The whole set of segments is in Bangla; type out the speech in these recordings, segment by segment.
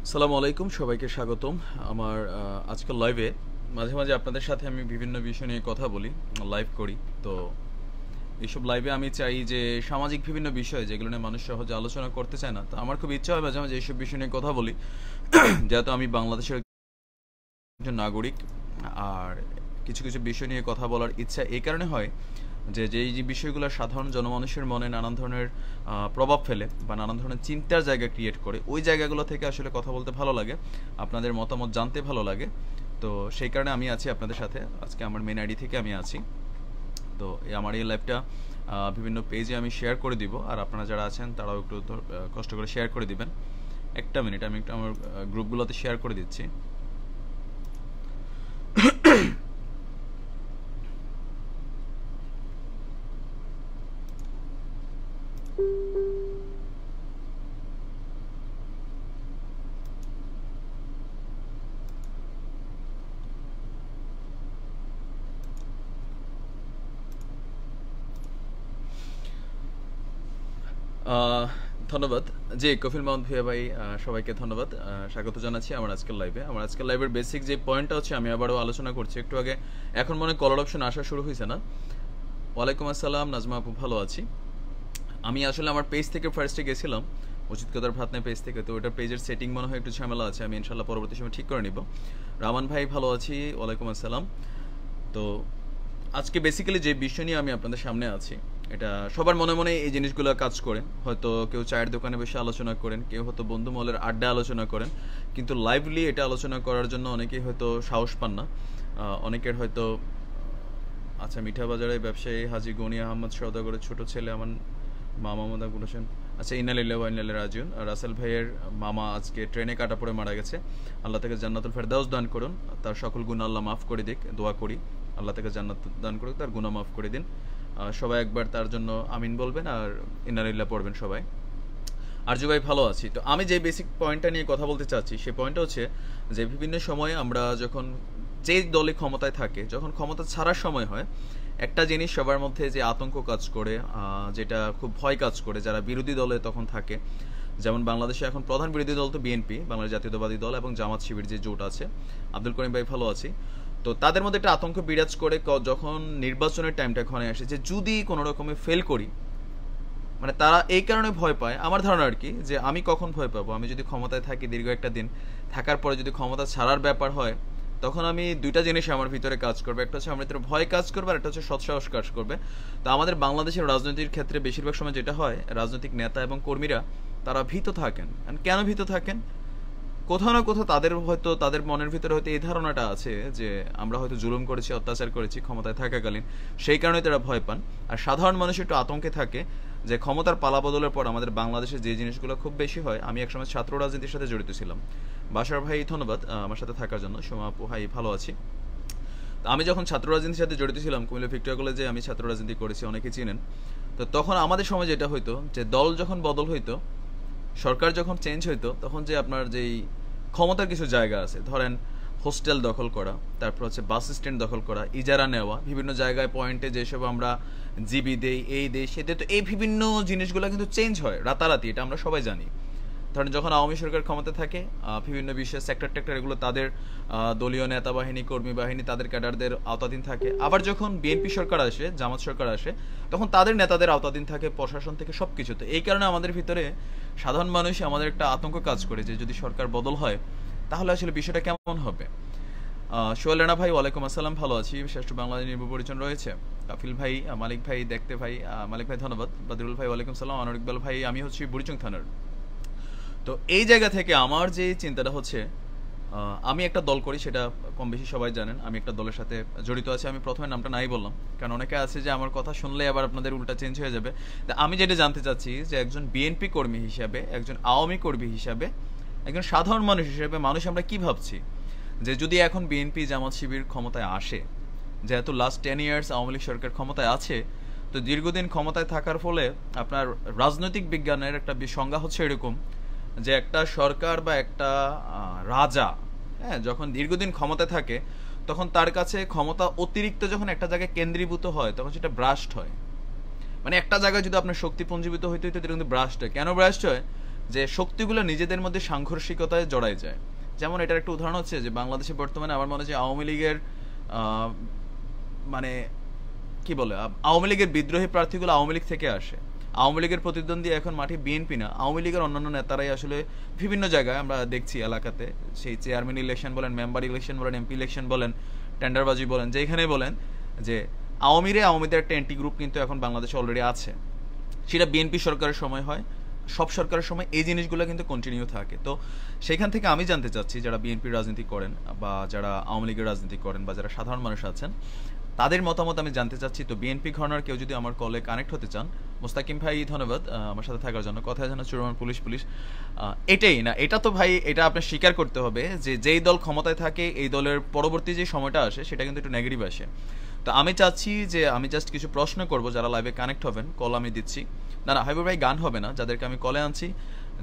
আসসালামু আলাইকুম, সবাইকে স্বাগতম আমার আজকের লাইভে। মাঝে মাঝে আপনাদের সাথে আমি বিভিন্ন বিষয় নিয়ে কথা বলি, লাইভ করি। তো এইসব লাইভে আমি চাই যে সামাজিক বিভিন্ন বিষয় যেগুলো নিয়ে মানুষ সহজে আলোচনা করতে চায় না, তো আমার খুব ইচ্ছা হয় মাঝে মাঝে এইসব বিষয় নিয়ে কথা বলি। যেহেতু আমি বাংলাদেশের একজন নাগরিক, আর কিছু কিছু বিষয় নিয়ে কথা বলার ইচ্ছা এই কারণে হয় যে যেই যে বিষয়গুলো সাধারণ জনমানুষের মনে নানান ধরনের প্রভাব ফেলে বা নানান ধরনের চিন্তার জায়গা ক্রিয়েট করে, ওই জায়গাগুলো থেকে আসলে কথা বলতে ভালো লাগে, আপনাদের মতামত জানতে ভালো লাগে। তো সেই কারণে আমি আছি আপনাদের সাথে, আজকে আমার মেন আইডি থেকে আমি আছি। তো আমার এই লাইভটা বিভিন্ন পেজে আমি শেয়ার করে দিব, আর আপনারা যারা আছেন তারাও একটু কষ্ট করে শেয়ার করে দিবেন। একটা মিনিট, আমি একটু আমার গ্রুপগুলোতে শেয়ার করে দিচ্ছি। ধন্যবাদ। জি, কফিল মাহমুদ ভুঁইয়া ভাই, সবাইকে ধন্যবাদ, স্বাগত জানাচ্ছি আমার আজকের লাইভে। আমার আজকের লাইভের বেসিক যে পয়েন্টটা হচ্ছে, আমি আবারও আলোচনা করছি একটু আগে। এখন মনে হয় কলার অপশন আসা শুরু হয়েছে না? ওয়ালাইকুম আসসালাম নাজমা আপু, ভালো আছি। আমি আসলে আমার পেজ থেকে ফার্স্টে গেছিলাম, উচিত কথার ভাতনা পেজ থেকে। তো ওটার পেজের সেটিং মনে হয় একটু ঝামেলা আছে, আমি ইনশাল্লাহ পরবর্তী সময় ঠিক করে নিব। রামান ভাই, ভালো আছি, ওয়ালাইকুম আসসালাম। তো আজকে বেসিক্যালি যে বিষয় নিয়ে আমি আপনাদের সামনে আছি, এটা সবার মনে মনে এই জিনিসগুলো কাজ করে। হয়তো কেউ চায়ের দোকানে বসে আলোচনা করেন, কেউ হয়তো বন্ধু মহলের আড্ডা আলোচনা করেন, কিন্তু লাইভলি এটা আলোচনা করার জন্য অনেকেই হয়তো সাহস পান না। অনেকের হয়তো, আচ্ছা, মিঠা বাজারের ব্যবসায়ী হাজী গনি আহমদ সওদাগরের ছোট ছেলে আমার মামা মোদা গুলশান, আচ্ছা, ইন্নালিল্লাহি ওয়া ইন্না ইলাইহি রাজিউন। রাসেল ভাইয়ের মামা আজকে ট্রেনে কাটা পড়ে মারা গেছে, আল্লাহ তাকে জান্নাতুল ফেরদাউস দান করুন, তার সকল গুনাহ আল্লাহ মাফ করে দিক, দোয়া করি আল্লাহ তাকে জান্নাত দান করুক, তার গুনাহ মাফ করে দিন। সবাই একবার তার জন্য আমিন বলবেন আর ইন্নালিল্লাহ পড়বেন সবাই। আরজু ভাই, ভালো আছি। তো আমি যে বেসিক পয়েন্টটা নিয়ে কথা বলতে চাচ্ছি, সেই পয়েন্টটা হচ্ছে যে বিভিন্ন সময়ে আমরা যখন যে দলে ক্ষমতায় থাকে, যখন ক্ষমতা ছাড়ার সময় হয়, একটা জিনিস সবার মধ্যে যে আতঙ্ক কাজ করে, যেটা খুব ভয় কাজ করে যারা বিরোধী দলে তখন থাকে। যেমন বাংলাদেশে এখন প্রধান বিরোধী দল তো বিএনপি, বাংলাদেশ জাতীয়তাবাদী দল, এবং জামাত শিবির যে জোট আছে। আব্দুল করিম ভাই, ভালো আছি। তো তাদের মধ্যে একটা আতঙ্ক বিরাজ করে যখন নির্বাচনের টাইমটা ঘনে আসে, যে যদি কোনো রকমে ফেল করি, মানে তারা এই কারণে ভয় পায়, আমার ধারণা আর কি, যে আমি কখন ভয় পাবো, আমি যদি ক্ষমতায় থাকি দীর্ঘ একটা দিন, থাকার পরে যদি ক্ষমতা ছাড়ার ব্যাপার হয়, তখন আমি দুইটা জিনিস আমার ভিতরে কাজ করবে। একটা হচ্ছে আমার ভিতরে ভয় কাজ করবে, আর একটা হচ্ছে সৎসাহস কাজ করবে। তো আমাদের বাংলাদেশের রাজনীতির ক্ষেত্রে বেশিরভাগ সময় যেটা হয়, রাজনৈতিক নেতা এবং কর্মীরা তারা ভীত থাকেন। কেন ভীত থাকেন? কোথাও না কোথাও তাদের হয়তো, তাদের মনের ভিতরে হয়তো এই ধারণাটা আছে যে আমরা হয়তো জুলুম করেছি, অত্যাচার করেছি ক্ষমতায় থাকাকালীন, সেই কারণে তারা ভয় পান। আর সাধারণ মানুষ একটু আতঙ্কে থাকে যে ক্ষমতার পালাবদলের পর আমাদের বাংলাদেশে যে জিনিসগুলো খুব বেশি হয়। আমি একসময় ছাত্র রাজনীতির সাথে জড়িত ছিলাম। বাসার ভাই, ধন্যবাদ আমার সাথে থাকার জন্য। সোমা আপু, হাই, ভালো আছি। তো আমি যখন ছাত্র রাজনীতির সাথে জড়িত ছিলাম, কুমিল্লা ভিক্টোরিয়া কলেজে আমি ছাত্র রাজনীতি করেছি, অনেকে চিনেন। তো তখন আমাদের সময় যেটা হইতো, যে দল যখন বদল হইতো, সরকার যখন চেঞ্জ হইতো, তখন যে আপনার যেই ক্ষমতার কিছু জায়গা আছে, ধরেন হোস্টেল দখল করা, তারপর হচ্ছে বাস স্ট্যান্ড দখল করা, ইজারা নেওয়া, বিভিন্ন জায়গায় পয়েন্টে যেসব আমরা জিবি দেই, এই দেই, সে দেই, তো এই বিভিন্ন জিনিসগুলো কিন্তু চেঞ্জ হয় রাতারাতি, এটা আমরা সবাই জানি। ধরেন যখন আওয়ামী সরকার ক্ষমতা থাকে, বিভিন্ন বিষয়ে সেক্টর টেক্টর এগুলো তাদের দলীয় নেতা বাহিনী, কর্মী বাহিনী, তাদের ক্যাডারদের আওতাধীন থাকে। আবার যখন বিএনপি সরকার আসে, জামাত সরকার আসে, তখন তাদের নেতাদের আওতাধীন থাকে, প্রশাসন থেকে সব কিছু। তো এই কারণে আমাদের ভিতরে, সাধারণ মানুষ, আমাদের একটা আতঙ্ক কাজ করে যে যদি সরকার বদল হয় তাহলে আসলে বিষয়টা কেমন হবে। সোহেল রানা ভাই, ওয়ালাইকুম আসসালাম, ভালো আছি। শ্রেষ্ঠ বাংলাদেশ নির্বাচন রয়েছে। কাফিল ভাই, মালিক ভাই, দেখতে ভাই, মালিক ভাই ধন্যবাদ। বদরুল ভাই, ওয়ালাইকুম সালাম। আনোয়ার ইকবাল ভাই, আমি হচ্ছি বুড়িচং থানার। তো এই জায়গা থেকে আমার যে চিন্তাটা হচ্ছে, আমি একটা দল করি, সেটা কম বেশি সবাই জানেন। আমি একটা দলের সাথে জড়িত আছি। আমি প্রথমে নামটা নাই বললাম, কারণ অনেকে আছে যে আমার কথা শুনলে আবার আপনাদের উল্টা চেঞ্জ হয়ে যাবে। তা আমি যেটা জানতে চাচ্ছি, যে একজন বিএনপি কর্মী হিসাবে, একজন আওয়ামী কর্মী হিসাবে, একজন সাধারণ মানুষ হিসেবে, মানুষ আমরা কি ভাবছি যে যদি এখন বিএনপি জামাত শিবির ক্ষমতায় আসে, যেহেতু লাস্ট 10 ইয়ার্স আওয়ামী লীগ সরকার ক্ষমতায় আছে, তো দীর্ঘদিন ক্ষমতায় থাকার ফলে আপনার রাজনৈতিক বিজ্ঞানের একটা সংজ্ঞা হচ্ছে এরকম, যে একটা সরকার বা একটা রাজা, হ্যাঁ, যখন দীর্ঘদিন ক্ষমতায় থাকে, তখন তার কাছে ক্ষমতা অতিরিক্ত যখন একটা জায়গায় কেন্দ্রীভূত হয়, তখন সেটা ব্রাস্ট হয়। মানে একটা জায়গায় যদি আপনার শক্তি পুঞ্জীভূত হইতে হইতে কিন্তু ব্রাস্ট হয়। কেন ব্রাস্ট হয়? যে শক্তিগুলো নিজেদের মধ্যে সাংঘর্ষিকতায় জড়ায় যায়। যেমন এটার একটা উদাহরণ হচ্ছে যে বাংলাদেশে বর্তমানে আমার মনে হয় যে আওয়ামী লীগের আহ, মানে কি বলে আওয়ামী লীগের বিদ্রোহী প্রার্থীগুলো আওয়ামী লীগ থেকে আসে। আওয়ামী লীগের প্রতিদ্বন্দ্বী এখন মাঠে বিএনপি না, আওয়ামী লীগের অন্যান্য নেতারাই আসলে বিভিন্ন জায়গায় আমরা দেখছি এলাকাতে, সেই চেয়ারম্যান ইলেকশন বলেন, মেম্বার ইলেকশন বলেন, এমপি ইলেকশন বলেন, টেন্ডারবাজি বলেন, যেখানে বলেন যে আওয়ামীদের একটা এন্টি গ্রুপ কিন্তু এখন বাংলাদেশে অলরেডি আছে। সেটা বিএনপি সরকারের সময় হয়, সব সরকারের সময় এই জিনিসগুলো কিন্তু কন্টিনিউ থাকে। তো সেখান থেকে আমি জানতে চাচ্ছি যারা বিএনপির রাজনীতি করেন বা যারা আওয়ামী লীগের রাজনীতি করেন বা যারা সাধারণ মানুষ আছেন, তাদের মতামত আমি জানতে চাচ্ছি। তো বিএনপি ঘরানার কেউ যদি আমার কলে কানেক্ট হতে চান, মোস্তাকিম ভাই ধন্যবাদ আমার সাথে থাকার জন্য। কথায় যেন চুরমান পুলিশ পুলিশ এটাই না, এটা তো ভাই এটা আপনার স্বীকার করতে হবে যে যেই দল ক্ষমতায় থাকে এই দলের পরবর্তী যে সময়টা আসে সেটা কিন্তু একটু নেগেটিভ আসে। তো আমি চাচ্ছি যে আমি জাস্ট কিছু প্রশ্ন করব, যারা লাইভে কানেক্ট হবেন, কল আমি দিচ্ছি। না না হাবিবুর ভাই গান হবে না, যাদেরকে আমি কলে আনছি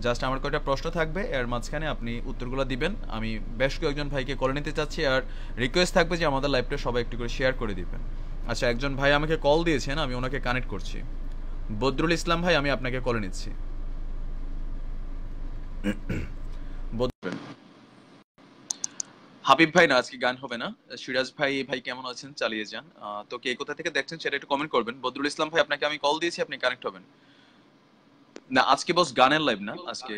জাস্ট আমার কয়েকটা প্রশ্ন থাকবে, এর মাঝখানে আপনি উত্তরগুলো দিবেন। আমি বেশ কয়েকজন ভাইকে কলে নিতে চাচ্ছি, আর রিকোয়েস্ট থাকবে যে আমাদের লাইভটা সবাই একটু করে শেয়ার করে দিবেন। আচ্ছা, একজন ভাই আমাকে কল দিয়েছেন, আমি ওনাকে কানেক্ট করছি। বদরুল ইসলাম ভাই, আমি আপনাকে কলে নিচ্ছি। বদরুল হাবিব ভাই না, আজকে গান হবে না। সিরাজ ভাই, ভাই কেমন আছেন, চালিয়ে যান। তো কে কোথা থেকে দেখছেন সেটা একটু কমেন্ট করবেন। বদরুল ইসলাম ভাই, আপনাকে আমি কল দিয়েছি, আপনি কানেক্ট হবেন না। আজকে বস গানের লাইভ না আজকে।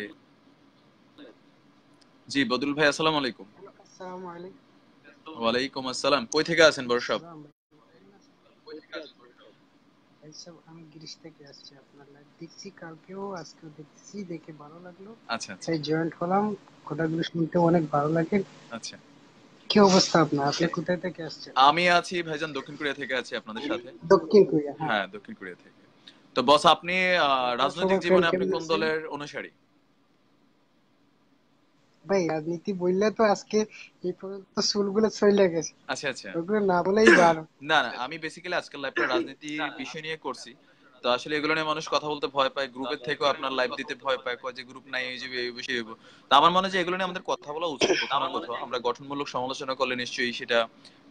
জি বদরুল ভাই, আসসালামু আলাইকুম। আসসালামু আলাইকুম। ওয়ালাইকুম আসসালাম। কই থেকে আছেন বর্ষাপ? আমি গিরিশ থেকে আসছি, আপনার লাইভ দেখছি, কালকেও আজকেও দেখছি, দেখে ভালো লাগলো, আচ্ছা আচ্ছা তাই জয়েন্ট হলাম। কথাগুলো শুনতে অনেক ভালো লাগে। আচ্ছা। কি অবস্থা আপনার? আপনি কোথায় থেকে আসছেন? আমি আছি ভাইজান দক্ষিণ কোরিয়া থেকে আছি আপনাদের সাথে। দক্ষিণ কোরিয়া, হ্যাঁ। হ্যাঁ, দক্ষিণ কোরিয়া থেকে। তো বস আপনি আপনার রাজনৈতিক সবার ফ্রেন্ড জীবনে আপনি কেমন কোন আছে? দলের অনুসারী? ভাই রাজনীতি বললে তো আজকে এই পর্যন্ত চুলগুলো চলে গেছে, আচ্ছা আচ্ছা। ওগুলো না বলেই ভালো। না না, আমি বেসিক্যালি আজকাল লাইভটা রাজনীতির বিষয় নিয়ে করছি। তো আসলে এগুলো নিয়ে মানুষ কথা বলতে ভয় পায়, গ্রুপের থেকেও আপনার লাইভ দিতে ভয় পায়, কয় যে গ্রুপ নাই, এই যে এই বিষয়ে হইব। তো আমার মনে হয় যে এগুলো নিয়ে আমাদের কথা বলা উচিত কোথাও না কোথাও। আমরা গঠনমূলক সমালোচনা করলে নিশ্চয়ই সেটা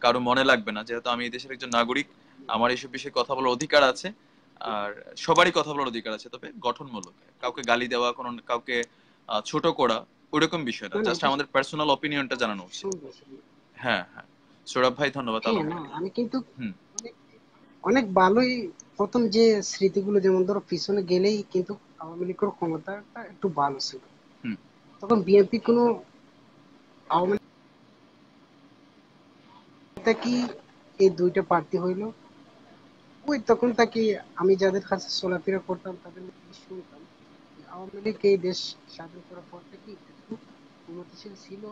কারো মনে লাগবে না, যেহেতু আমি এই দেশের একজন নাগরিক, আমার এইসব বিষয়ে কথা বলার অধিকার আছে। আর সবারই কথা বলার অধিকার আছে, তবে গঠনমূলক। কাউকে গালি দেওয়া, কোনো কাউকে ছোট করা, ওইরকম বিষয় না, না না, জাস্ট এটা আমাদের পার্সোনাল অপিনিয়নটা জানানো উচিত। সুন্দর সুন্দর। হ্যাঁ হ্যাঁ। সৌরভ ভাই ধন্যবাদ, হ্যাঁ, আলম না ভাই। আমি কিন্তু হুম। অনেক অনেক ভালোই, প্রথম যে স্মৃতিগুলো, যেমন ধরো পিছনে গেলেই কিন্তু আওয়ামী লীগের ক্ষমতাটা একটু ভালো ছিল, হুম। তখন বিএনপি কোনো আওয়ামী লীগ কি এই দুইটা প্রার্থী হইলো, ওই তখন তাকে আমি যাদের কাছে চলাফেরা করতাম তাদের মধ্যে শুনতাম যে আওয়ামী লীগ এই দেশ স্বাধীন করার পর থেকে একটু উন্নতিশীল ছিল,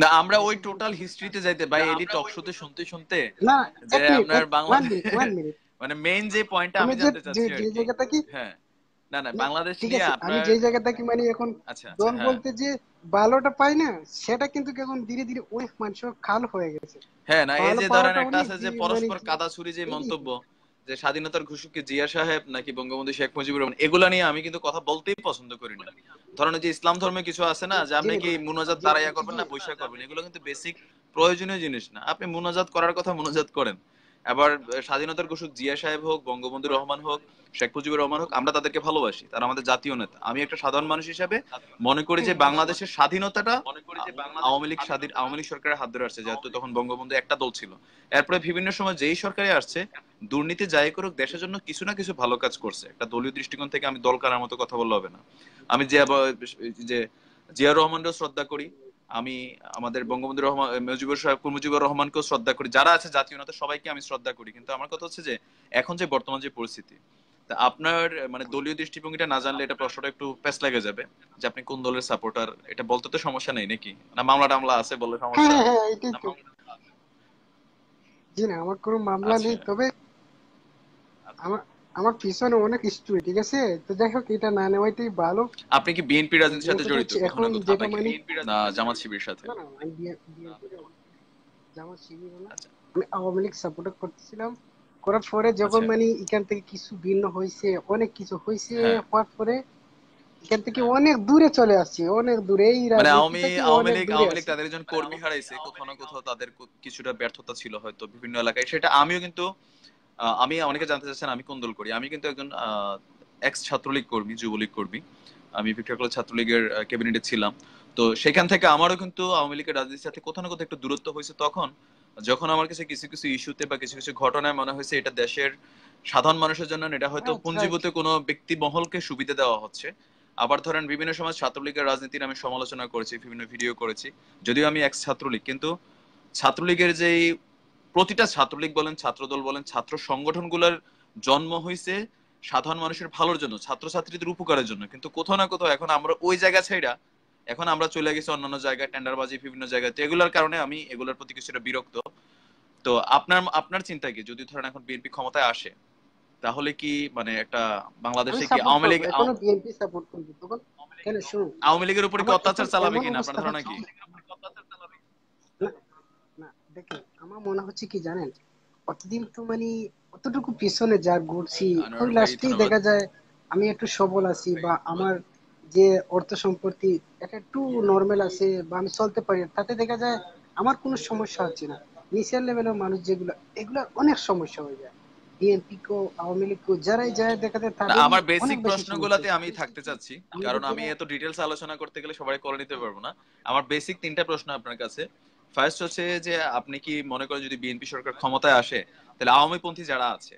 না, প্লাস আমরা ওই দেশের যে টোটাল উপদেষ্টা হিস্ট্রিতে আছে। যাইতে ভাই, এডি টক শোতে শুনতে শুনতে না, যে এক মিনিট, আপনার one Bangladesh minute, one minute. মানে মেইন যে পয়েন্টটা আমি আমি যে জানতে যে চাচ্ছি আর যে কি। জায়গাটা কি, হ্যাঁ। না না, না বাংলাদেশ ঠিক নিয়ে আছে, আমি আপনার। যে জায়গাটা কি মানে এখন আচ্ছা আচ্ছা। দল হ্যাঁ বলতে যে ভালোটা পাই না, সেটা কিন্তু এখন ধীরে ধীরে অনেক মানুষ খাল হয়ে গেছে। হ্যাঁ, না এই ভালো যে ধরেন পাওয়াটা একটা অনেক আছে যে মানে পরস্পর কাদাছুরি যে এই মন্তব্য, যে স্বাধীনতার ঘোষক কি জিয়া সাহেব নাকি বঙ্গবন্ধু শেখ মুজিবুর রহমান, এগুলা নিয়ে আমি কিন্তু কথা বলতেই পছন্দ করি না। ধরেন ওই যে ইসলাম ধর্মে কিছু আছে না, যে আপনি কি মুনাজাত যে দাঁড়াইয়া হচ্ছে করবেন কি, না বৈশা করবেন, এগুলো কিন্তু বেসিক প্রয়োজনীয় জিনিস না। আপনি মুনাজাত করার কথা মুনাজাত করেন। আবার স্বাধীনতার ঘোষক জিয়া সাহেব হোক, বঙ্গবন্ধু রহমান হোক, শেখ মুজিবুর রহমান হোক, আমরা তাদেরকে ভালোবাসি, তারা আমাদের জাতীয় নেতা। আমি একটা সাধারণ মানুষ হিসেবে মনে করি যে হ্যাঁ, বাংলাদেশের স্বাধীনতাটা আওয়ামী লীগ সরকারের হাত ধরে আসছে, যেহেতু তখন বঙ্গবন্ধু একটা দল ছিল। এরপরে বিভিন্ন সময় যেই সরকারে আসছে, দুর্নীতি যাই করুক, দেশের জন্য কিছু না কিছু ভালো কাজ করছে। একটা দলীয় দৃষ্টিকোণ থেকে আমি দল কারার মতো কথা বললে হবে না। আমি যে জিয়াউর রহমানকেও শ্রদ্ধা করি, আমি আমাদের বঙ্গবন্ধু রহমান, মুজিবুর রহমানকেও শ্রদ্ধা করি, যারা আছে জাতীয় নেতা সবাইকে আমি শ্রদ্ধা করি। কিন্তু আমার কথা হচ্ছে যে এখন যে বর্তমান যে পরিস্থিতি, তা আপনার মানে দলীয় দৃষ্টিভঙ্গিটা না জানলে এটা প্রশ্নটা একটু প্যাচ লেগে যাবে যে আপনি কোন দলের সাপোর্টার। এটা বলতে তো সমস্যা নেই নাকি? না মামলা টামলা আছে বলে হ্যাঁ সমস্যা? হ্যাঁ হ্যাঁ, এটাই তো। জি না, আমার কোনো মামলা আচ্ছা। নেই, তবে আমার আমার পিছনে অনেক স্টোরি, ঠিক আছে। তো যাই হোক, এটা না নেওয়াটাই ভালো। আপনি কি বিএনপি রাজনীতির মেন সাথে কথা জড়িত হচ্ছে কোথাও এখন না কোথাও যেটা নাকি মানে, না জামাত শিবির সাথে? না না, আমি বিএনপি জামাত শিবিরও না, আচ্ছা। আমি আওয়ামী লীগ সাপোর্ট করতেছিলাম। করার পরে যখন আচ্ছা। মানে এখান থেকে কিছু ভিন্ন হয়েছে, অনেক কিছু হয়েছে, হ্যাঁ, হওয়ার পরে এখান থেকে অনেক দূরে চলে আসছি, অনেক দূরে, এই মানে রাজনীতি আওয়ামী থেকে আওয়ামী অনেক লীগ দূরে আওয়ামী লীগ আছি। তাদের একজন কর্মী হারাইছে কোথাও না কোথাও, তাদের কিছুটা ব্যর্থতা ছিল হয়তো বিভিন্ন এলাকায়, সেটা আমিও কিন্তু আমি অনেকে জানতে চাচ্ছেন আমি কোন দল করি। আমি কিন্তু একজন এক্স ছাত্রলীগ কর্মী, যুবলীগ কর্মী। আমি ভিক্টোরিয়া কলেজ ছাত্রলীগের ক্যাবিনেটে ছিলাম। তো সেখান থেকে আমারও কিন্তু আওয়ামী লীগের রাজনীতির সাথে কোথাও না কোথাও একটু দূরত্ব হয়েছে তখন, যখন আমার কাছে কিছু কিছু ইস্যুতে বা কিছু কিছু ঘটনায় মনে হয়েছে এটা দেশের সাধারণ মানুষের জন্য না, এটা হয়তো রাইট রাইট। পুঞ্জীভূত কোনো ব্যক্তি মহলকে সুবিধা দেওয়া হচ্ছে। আবার ধরেন বিভিন্ন সময় ছাত্রলীগের রাজনীতির আমি সমালোচনা করেছি, বিভিন্ন ভিডিও করেছি, যদিও আমি এক্স ছাত্রলীগ, কিন্তু ছাত্রলীগের যেই প্রতিটা ছাত্রলীগ বলেন, ছাত্রদল বলেন, ছাত্র সংগঠনগুলোর জন্ম হয়েছে সাধারণ মানুষের ভালোর জন্য, ছাত্রছাত্রীদের উপকারের জন্য। কিন্তু কোথাও না কোথাও এখন আমরা ওই জায়গা ছাইড়া এখন আমরা চলে গেছি অন্যান্য জায়গায়, টেন্ডারবাজি বিভিন্ন জায়গায়। তো এগুলোর কারণে আমি এগুলোর প্রতি কিছুটা বিরক্ত। তো আপনার আপনার চিন্তা কি, যদি ধরেন এখন বিএনপি ক্ষমতায় আসে, তাহলে কি মানে একটা আমি বাংলাদেশে কি সাপোর্ট করবো, এখনো বিএনপি সাপোর্ট করবো তখন। কেন শুনুন, আওয়ামী লীগের উপরে কি আমার এখন অত্যাচার চালাবে এমন কিনা আপনার অবস্থা ধারণা হচ্ছে, কি? না না, দেখেন আমার মনে হচ্ছে কি জানেন, অতদিন তো মানে অতটুকু পিছনে যা ঘুরছি, ওই আনোয়ার ভাই লাস্টেই ধন্যবাদ। দেখা যায় আমি একটু সবল আছি, বা আমার যে অর্থ সম্পত্তি এটা একটু নর্মাল আছে, বা আমি চলতে পারি, তাতে দেখা যায় আমার কোনো সমস্যা হচ্ছে না। নিচের লেভেলের মানুষ যেগুলো, এগুলো অনেক সমস্যা হয়ে যায়। বিএনপি কো আওয়ামী লীগ কো যারাই যায় দেখা যায় না, তাদেরই আমার অনেক বেসিক বেশি সমস্যা প্রশ্নগুলোতে হচ্ছে। আমি থাকতে চাচ্ছি, কারণ আমাদের আমি যারা এত ডিটেলস আলোচনা করতে গেলে সবাই করে নিতে পারবো না। আমার বেসিক তিনটা প্রশ্ন আপনার কাছে। ফার্স্ট হচ্ছে যে আপনি কি মনে করেন যদি বিএনপি সরকার ক্ষমতায় আসে, তাহলে আওয়ামী পন্থী যারা আছে,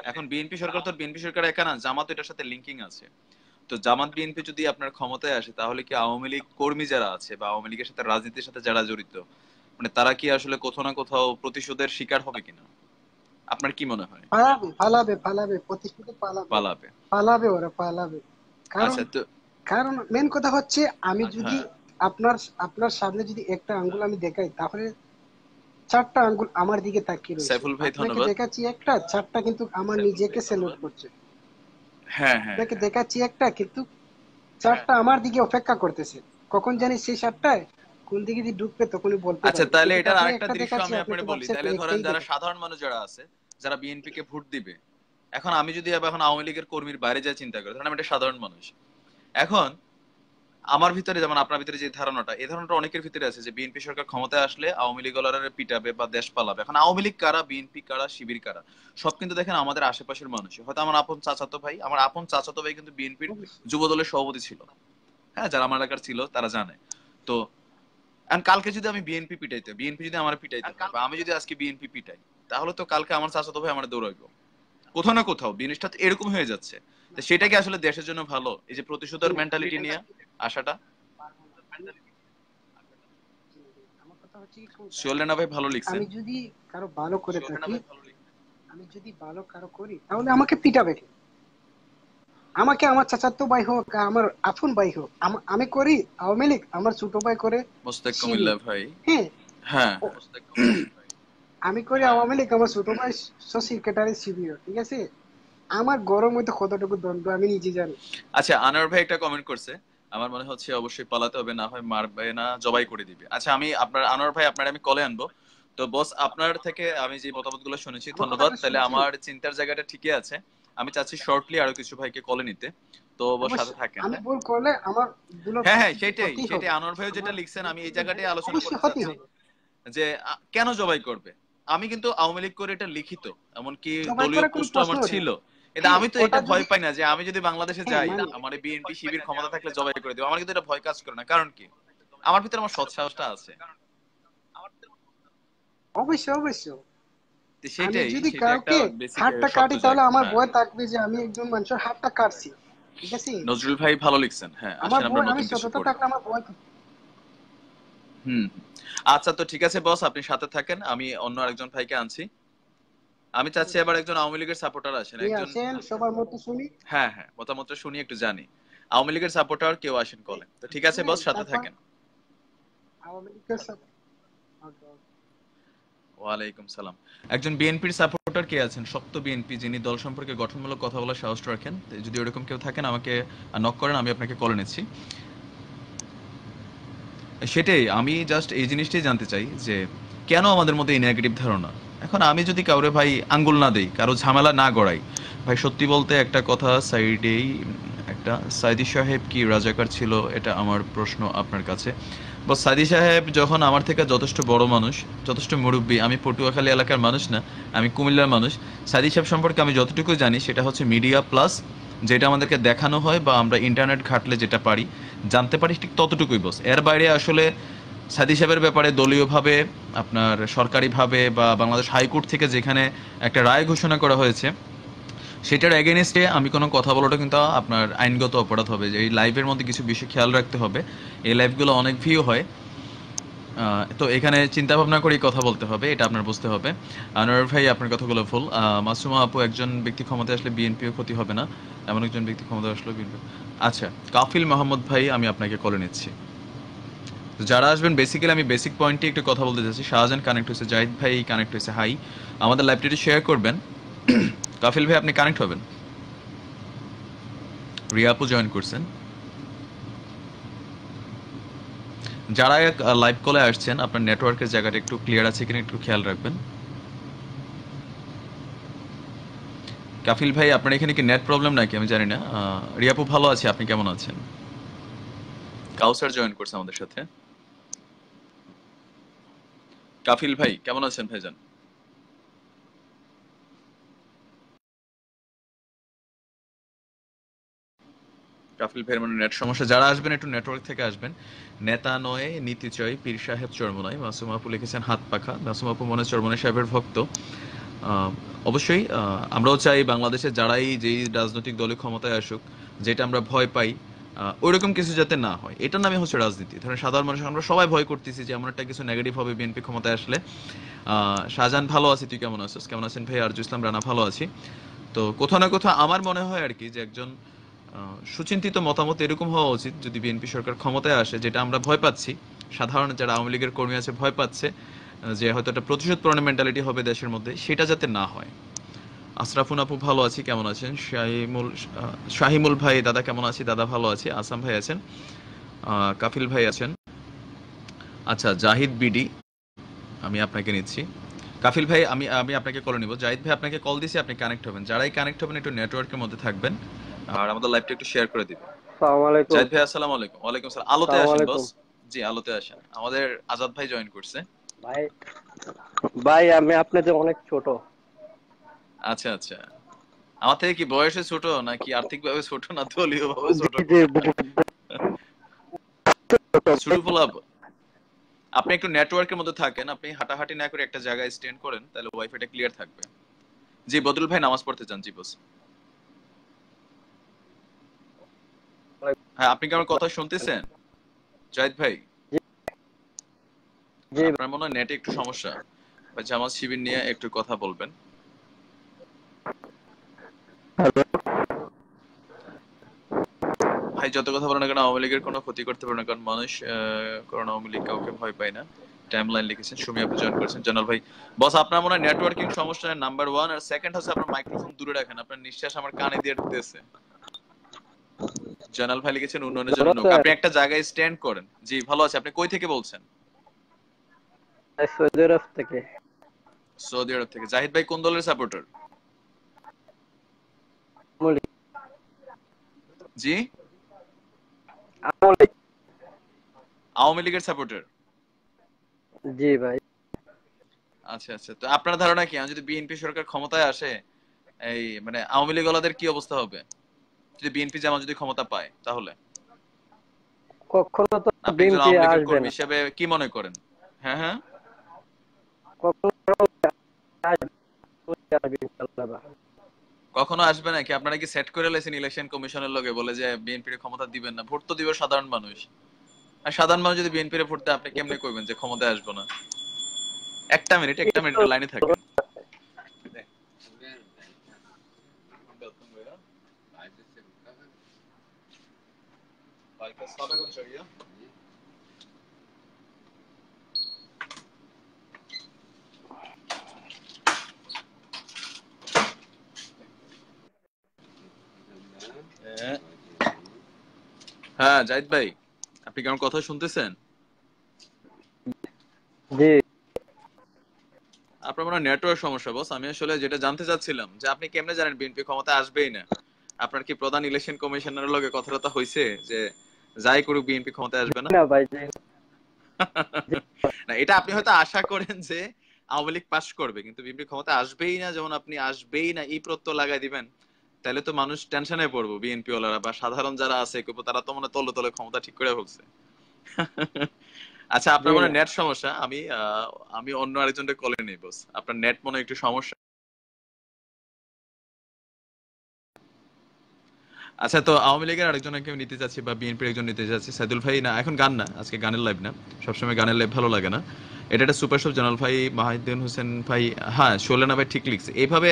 এখন বিএনপি সরকার তো বিএনপি সরকার একা না, জামাত এটার সাথে লিঙ্কিং আছে। তো জামাত বিএনপি যদি আপনার ক্ষমতায় আসে, তাহলে কি আওয়ামী লীগ কর্মী যারা আছে বা আওয়ামী লীগের সাথে রাজনীতির সাথে যারা জড়িত, মানে তারা কি আসলে কোথাও না কোথাও প্রতিশোধের শিকার হবে কিনা? আপনার কি মনে হয়? পালাবে পালাবে পালাবে, প্রতিশোধে পালাবে, পালাবে। পালাবে ওরা পালাবে। কারণ আচ্ছা তো কারণ মেন কথা হচ্ছে, আমি যদি হ্যাঁ, আপনার আপনার সামনে যদি একটা আঙ্গুল আমি দেখাই, তাহলে চারটা আঙ্গুল আমার দিকে তাকিয়ে রয়েছে। সাইফুল ভাই আপনাকে ধন্যবাদ। দেখাচ্ছি একটা, চারটা কিন্তু আমার নিজেকে স্যালুট করছে। হ্যাঁ হ্যাঁ আপনাকে হ্যাঁ। দেখাচ্ছি একটা, কিন্তু চারটা আমার দিকে অপেক্ষা করতেছে। কখন জানি সেই চারটায় কোন দিকে দিয়ে ঢুকবে তখনই বলতে আচ্ছা, পারবো, তাহলে কিন্তু এটার আপনি আরেকটা একটা দৃশ্য দেখাচ্ছি, আমি আপনি তো আপনাকে বলি। ভাবছেন তাহলে ওই ধরেন একটাই যারা দেখাচ্ছি। সাধারণ মানুষ যারা আছে, যারা বিএনপি কে ভোট দিবে, এখন আমি যদি আবার এখন আওয়ামী লীগের কর্মীর বাইরে যা চিন্তা করি, ধরেন আমি একটা সাধারণ মানুষ। এখন আমার ভিতরে যেমন আপনার ভিতরে যে ধারণাটা, এই ধারণাটা অনেকের ভিতরে আছে যে বিএনপি সরকার ক্ষমতায় আসলে আওয়ামী লীগ ওলারে পিটাবে বা দেশ পালাবে। এখন আওয়ামী লীগ কারা, বিএনপি কারা, শিবির কারা, সব কিন্তু দেখেন আমাদের আশেপাশের মানুষ। হয়তো আমার আপন চাচাতো ভাই, আমার আপন চাচাতো ভাই কিন্তু বিএনপির অবশ্যই। যুব দলের সভাপতি ছিল। হ্যাঁ, যারা আমার এলাকার ছিল তারা জানে। তো এখন কালকে যদি আমি বিএনপি পিটাইতে, বিএনপি যদি আমার পিটাইতে হয়, বা আমি যদি আজকে বিএনপি পিটাই, তাহলে তো কালকে আমার চাচাতো ভাই আমার দৌড়াইবো। কোথাও না কোথাও জিনিসটা তো এরকম হয়ে যাচ্ছে। তো সেটা কি আসলে দেশের জন্য ভালো, এই যে জি প্রতিশোধের না, আমি মেন্টালিটি নিয়ে বলছি আসাটা? পারবো না। জি, জি। আমার কথা হচ্ছে কি কোনটা, সোহেল রানা ভাই ভালো লিখছেন। আমি যদি কারো ভালো করে থাকি, আমি যদি ভালো কারো করি, তাহলে আমাকে পিটাবে কে? আমাকে আমার চাচাতো ভাই হোক আর আমার আপন ভাই হোক, আমি করি আওয়ামী লীগ, আমার ছোট ভাই করে মোস্তাক কুমিল্লা শিবির। ভাই। হ্যাঁ, হ্যাঁ ও, হ্যাঁ। আমি করি আওয়ামী লীগ, আমার ছোট ভাই সেক্রেটারি শিবির, ঠিক আছে? আমার গরম হইতে কতটুকু দ্বন্দ্ব আমি নিজে জানি। আচ্ছা, আনোয়ার ভাই একটা কমেন্ট করছে, আমার মনে হচ্ছে অবশ্যই পালাতে হবে, না হয় মারবে না, জবাই করে দিবে। আচ্ছা, আমি আপনার আনোয়ার ভাই আপনার আমি কলে আনবো। তো বস, আপনার থেকে আমি যে মতামতগুলো শুনেছি আমার ধন্যবাদ। কথাটা তাহলে শুনছেন? আমার চিন্তার জায়গাটা ঠিকই আছে। আমি চাচ্ছি শর্টলি আরো কিছু ভাইকে কলে নিতে। তো বস সাথে অবশ্যই থাকেন, আমি হ্যাঁ। ভুল করলে আমার ভুল হ্যাঁ হ্যাঁ, শাস্তি সেটাই হতেই সেটাই হবে। আনোয়ার ভাইও যেটা আমার লিখছেন, ভুল আমি এই করলে জায়গাটাই আলোচনা অবশ্যই করতে হতেই চাচ্ছি হবে। যে কেন জবাই করবে। আমি কিন্তু আওয়ামী লীগ করে এটা লিখিত, এমনকি জবাই দলীয় করার কোনো পোস্টও প্রশ্ন আমার ওঠে ছিল। না। কিন্তু হ্যাঁ, আমি তো ওটা এটা ভয় যদি, পাই না যে আমি যদি বাংলাদেশে হ্যাঁ যাই, মানে, আমার বিএনপি শিবির ক্ষমতা থাকলে জবাই করে দেবো, আমার কিন্তু এটা ভয় কাজ করে না। কারণ কি, আমার ভিতরে আমার সৎ সাহসটা আছে। অবশ্যই অবশ্যই। তো আমি সেটাই, যদি সেটা একটা কাউকে বেসিক হাতটা শর্ত কাটি, তাহলে জায়গা। আমার হ্যাঁ, ভয় থাকবে যে আমি একজন মানুষের হাতটা কাটছি, ঠিক আছে? নজরুল ভাই ভালো লিখছেন। হ্যাঁ, আমার আসেন আমরা ভয়, আমি নতুন কিছু সততা করি। থাকলে আমার ভয় থাকবে। হুম হুম। আচ্ছা, তো ঠিক আছে বস, আপনি সাথে থাকেন, আমি অন্য আরেকজন ভাইকে আনছি। আমি চাচ্ছি এবার একজন আওয়ামী লীগের সাপোর্টার আসেন, নিয়ে একজন। আসেন, সবার মতো শুনি। হ্যাঁ হ্যাঁ, মতামতটা শুনি, একটু জানি। আওয়ামী লীগের সাপোর্টার কেউ আসেন কলে। তো ঠিক আছে শুনেন বস, সাথে তারপর থাকেন। আওয়ামী লীগের সাথে। ওকে, ওকে। ওয়ালাইকুম সালাম। একজন বিএনপির সাপোর্টার কে আছেন, শক্ত বিএনপি, যিনি দল সম্পর্কে গঠনমূলক কথা বলার সাহস রাখেন? তো যদি ওরকম কেউ থাকেন আমাকে নক করেন, আমি আপনাকে কলে নিচ্ছি। সেটাই, আমি জাস্ট এই জিনিসটাই জানতে চাই যে কেন আমাদের মধ্যে এই নেগেটিভ ধারণা। এখন আমি যদি কাউরে ভাই আঙ্গুল না দেই, কারো ঝামেলা না গড়াই, ভাই সত্যি বলতে একটা কথা সাইডেই, একটা সাইদি সাহেব কি রাজাকার ছিল, এটা আমার প্রশ্ন আপনার কাছে। বা সাইদি সাহেব যখন আমার থেকে যথেষ্ট বড় মানুষ, যথেষ্ট মুরব্বী, আমি পটুয়াখালী এলাকার মানুষ না, আমি কুমিল্লার মানুষ। সাইদি সাহেব সম্পর্কে আমি যতটুকু জানি সেটা হচ্ছে মিডিয়া প্লাস যেটা আমাদেরকে দেখানো হয় বা আমরা ইন্টারনেট ঘাটলে যেটা পারি জানতে পারি ঠিক ততটুকুই বস। এর বাইরে আসলে সাদি সাহেবের ব্যাপারে দলীয়ভাবে আপনার সরকারিভাবে বা বাংলাদেশ হাইকোর্ট থেকে যেখানে একটা রায় ঘোষণা করা হয়েছে সেটার এগেনস্টে আমি কোনো কথা বলাটা কিন্তু আপনার আইনগত অপরাধ হবে। যে এই লাইভের মধ্যে কিছু বিষয় খেয়াল রাখতে হবে। এই লাইভগুলো অনেক ভিউ হয়, তো এখানে চিন্তা ভাবনা করেই কথা বলতে হবে, এটা আপনার বুঝতে হবে। আনোয়ার ভাই আপনার কথাগুলো ভুল। মাসুমা আপু একজন ব্যক্তি ক্ষমতায় আসলে বিএনপিও ক্ষতি হবে না, এমন একজন ব্যক্তি ক্ষমতায় আসলে বিএনপি। আচ্ছা, কাফিল মাহমুদ ভাই আমি আপনাকে কলে নিচ্ছি। তো যারা আসবেন বেসিক্যালি আমি বেসিক পয়েন্টে একটু কথা বলতে চাচ্ছি। শাহজাহান কানেক্ট হয়েছে, জাহিদ ভাই কানেক্ট হয়েছে, হাই। আমাদের লাইভটি শেয়ার করবেন। কাফিল ভাই আপনি কানেক্ট হবেন। রিয়া আপু জয়েন করছেন। যারা লাইভ কলে আসছেন আপনার নেটওয়ার্কের জায়গাটা একটু ক্লিয়ার আছে কিনা একটু খেয়াল রাখবেন। কাফিল ভাই আপনার এখানে কি নেট প্রবলেম নাকি আমি জানি না। রিয়াপু ভালো আছে, আপনি কেমন আছেন? কাউসার জয়েন করছে আমাদের সাথে। কাফিল ভাই কেমন আছেন ভাইজান? কাফিল ভাইয়ের মানে নেট সমস্যা। যারা আসবেন একটু নেটওয়ার্ক থেকে আসবেন। নেতা নয় নীতি চাই, পীর সাহেব চরমনাই। মাসুম আপু লিখেছেন হাত পাখা। মাসুম আপু মনে হয় চরমনাই সাহেবের ভক্ত। অবশ্যই আমরাও চাই বাংলাদেশে যারাই যেই রাজনৈতিক দলে ক্ষমতায় আসুক, যেটা আমরা ভয় পাই ওইরকম কিছু যাতে না হয়, এটার নামে হচ্ছে রাজনীতি। ধরেন সাধারণ মানুষ আমরা সবাই ভয় করতেছি যে এমন একটা কিছু নেগেটিভ হবে বিএনপি ক্ষমতায় আসলে। শাহজাহান ভালো আছি, তুই কেমন আছিস? কেমন আছেন ভাই? আরজু ইসলাম রানা ভালো আছি। তো কোথাও না কোথাও আমার মনে হয় আর কি যে একজন সুচিন্তিত মতামত এরকম হওয়া উচিত যদি বিএনপি সরকার ক্ষমতায় আসে, যেটা আমরা ভয় পাচ্ছি, সাধারণ যারা আওয়ামী লীগের কর্মী আছে ভয় পাচ্ছে যে হয়তো একটা প্রতিশোধ পূরণের মেন্টালিটি হবে দেশের মধ্যে, সেটা যাতে না হয়। আশরাফুন আপু ভালো আছি, কেমন আছেন? শাহিমুল ভাই দাদা কেমন আছি? দাদা ভালো আছি। আসাম ভাই আছেন, কাফিল ভাই আছেন। আচ্ছা, জাহিদ বিডি আমি আপনাকে নিচ্ছি। কাফিল ভাই আমি আমি আপনাকে কল নিব। জাহিদ ভাই আপনাকে কল দিছি, আপনি কানেক্ট হবেন। যারাই কানেক্ট হবেন একটু নেটওয়ার্কের মধ্যে থাকবেন আর আমাদের লাইভটা একটু শেয়ার করে দিবেন। আসসালামু আলাইকুম। জাহিদ ভাই আসসালামু আলাইকুম। ওয়ালাইকুম আসসালাম। আলোতে আসসালামু আসেন বস। আলাইকুম। জি আলোতে আসেন। আমাদের আজাদ ভাই জয়েন করছে। ভাই ভাই আমি আপনাদের অনেক ছোট। আচ্ছা আচ্ছা, আমার থেকে কি বয়সে ছোট নাকি আর্থিকভাবে ছোট না দলীয় ভাবে জি ছোট জি কোনটা? ছোট ফলাপ। আপনি একটু নেটওয়ার্কের মধ্যে থাকেন, আপনি হাঁটাহাঁটি না করে একটা জায়গায় স্ট্যান্ড করেন, তাহলে ওয়াইফাইটা ক্লিয়ার থাকবে। জি বদরুল ভাই নামাজ পড়তে যান। জি বস। হ্যাঁ, আপনি কি আমার কথা শুনতেছেন জাহিদ ভাই? জি জি আপনার মনে হয় নেটে একটু সমস্যা। ভাই জামাত শিবির নিয়ে একটু কথা বলবেন। হ্যালো। ভাই যত কথা বলেন না কেন আওয়ামী লীগের কোনো ক্ষতি করতে পারে না, কারণ মানুষ কারণ আওয়ামী লীগ কাউকে ভয় পায় না। টাইম লাইন লিখেছেন, সুমি আপু জয়েন করেছেন, জানাল ভাই। বস আপনার মনে হয় নেটওয়ার্কিং সমস্যা নাম্বার ওয়ান, আর সেকেন্ড হচ্ছে আপনার মাইক্রোফোন দূরে রাখেন, আপনার নিঃশ্বাস আমার কানে দিয়ে ঢুকতেছে। জানাল ভাই লিখেছেন উন্নয়নের জন্য ভালো নোক। আছেন? আপনি একটা জায়গায় স্ট্যান্ড করেন। জি ভালো আছে। আপনি কই থেকে বলছেন? সৌদি আরব থেকে। সৌদি আরব থেকে। জাহিদ ভাই কোন দলের সাপোর্টার? আমলি জি আমলি। আওয়ামী লীগের সাপোর্টার। জি ভাই। আচ্ছা আচ্ছা, তো আপনার ধারণা কি যদি বিএনপি সরকার ক্ষমতায় আসে এই মানে আওয়ামী লীগ ওয়ালাদের কি অবস্থা হবে যদি বিএনপি জামাত যদি ক্ষমতা পায়? তাহলে কখনো তো আপনি একজন বিএনপি আওয়ামী লীগের আসবে কর্মী না। হিসেবে কি মনে করেন? হ্যাঁ হ্যাঁ, কখনো আসবে ইনশাআল্লাহ। কখনো আসবে নাকি? আপনারা কি সেট করে লেছেন ইলেকশন কমিশনের লগে বলে যে বিএনপির ক্ষমতা দিবেন না? ভোট তো দিবে সাধারণ মানুষ। আর সাধারণ মানুষ যদি বিএনপির ভোট দেয় আপনি কেমনে কইবেন যে ক্ষমতায় আসবো না? একটা মিনিট লাইনে থাকেন। হ্যাঁ জাহিদ ভাই, আপনি কি আমার কথা শুনতেছেন? জি আপনার মনে হয় নেটওয়ার্ক সমস্যা বস। আমি আসলে যেটা জানতে চাচ্ছিলাম যে আপনি কেমনে জানেন বিএনপি ক্ষমতায় আসবেই না? আপনার কি প্রধান ইলেকশন কমিশনারের লগে কথাবার্তা হইছে যে যাই করুক বিএনপি ক্ষমতায় আসবে না? না ভাই জি না, এটা আপনি হয়তো আশা করেন যে আওয়ামী লীগ পাস করবে, কিন্তু বিএনপি ক্ষমতা আসবেই না, যেমন আপনি আসবেই না এই প্রত্যয় লাগাই দিবেন, তাহলে তো মানুষ টেনশনে পড়বো, বিএনপি ওয়ালারা বা সাধারণ যারা আছে তারা তো মনে তলে তলে ক্ষমতা ঠিক করে ফেলছে। আচ্ছা, জি আপনার মনে না। নেট সমস্যা, আমি অন্য আরেকজনের কলে নেই বস, আপনার নেট মনে হয় একটু সমস্যা। আচ্ছা, তো আওয়ামী লীগের আরেকজনকে নিতে চাচ্ছি বা বিএনপির একজন নিতে চাচ্ছি, সাইদুল ভাই। না, এখন গান না, আজকে গানের লাইভ না, সবসময় গানের লাইভ ভালো লাগে না। এটা একটা সুপার শপ, জানাল ভাই, মাহিউদ্দিন হোসেন ভাই, হ্যাঁ শোলেনা ভাই ঠিক লিখছে। এইভাবে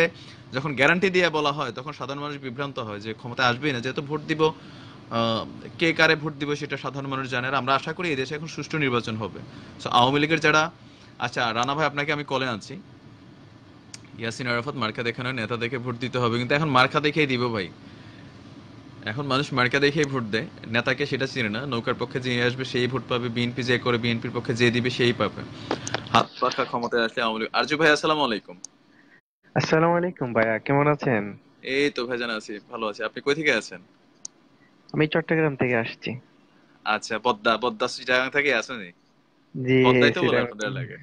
যখন গ্যারান্টি দিয়ে বলা হয় তখন সাধারণ মানুষ বিভ্রান্ত হয় যে ক্ষমতা আসবেই না, যেহেতু ভোট দিব, কে কারে ভোট দিব সেটা সাধারণ মানুষ জানে। আর আমরা আশা করি এই দেশে এখন সুষ্ঠু নির্বাচন হবে। সো আওয়ামী লীগের যারা, আচ্ছা রানা ভাই আপনাকে আমি কলে আনছি। ইয়াসিন আরাফাত, মার্কা দেখে নয় নেতা দেখে ভোট দিতে হবে, কিন্তু এখন মার্কা দেখেই দিব ভাই। এখন মানুষ মার্কা দেখেই ভোট দেয়, নেতাকে সেটা চিনে না। নৌকার পক্ষে যে আসবে সেই ভোট পাবে, বিএনপি যে করে বিএনপির পক্ষে যে দিবে সেই পাবে। হাত পাখা ক্ষমতায় আসলে আওয়ামী লীগ। আরজু ভাই আসসালামু আলাইকুম। আসসালামু আলাইকুম ভাইয়া, কেমন আছেন? এই তো ভাইজান আছি, ভালো আছি। আপনি কই থেকে আছেন? আমি চট্টগ্রাম থেকে আসছি। আচ্ছা, বদ্দা বদ্দা চিটাগাং থেকে আসেনি? জি, বদ্দাই তো বলে সেটা আপনাদের লাগে।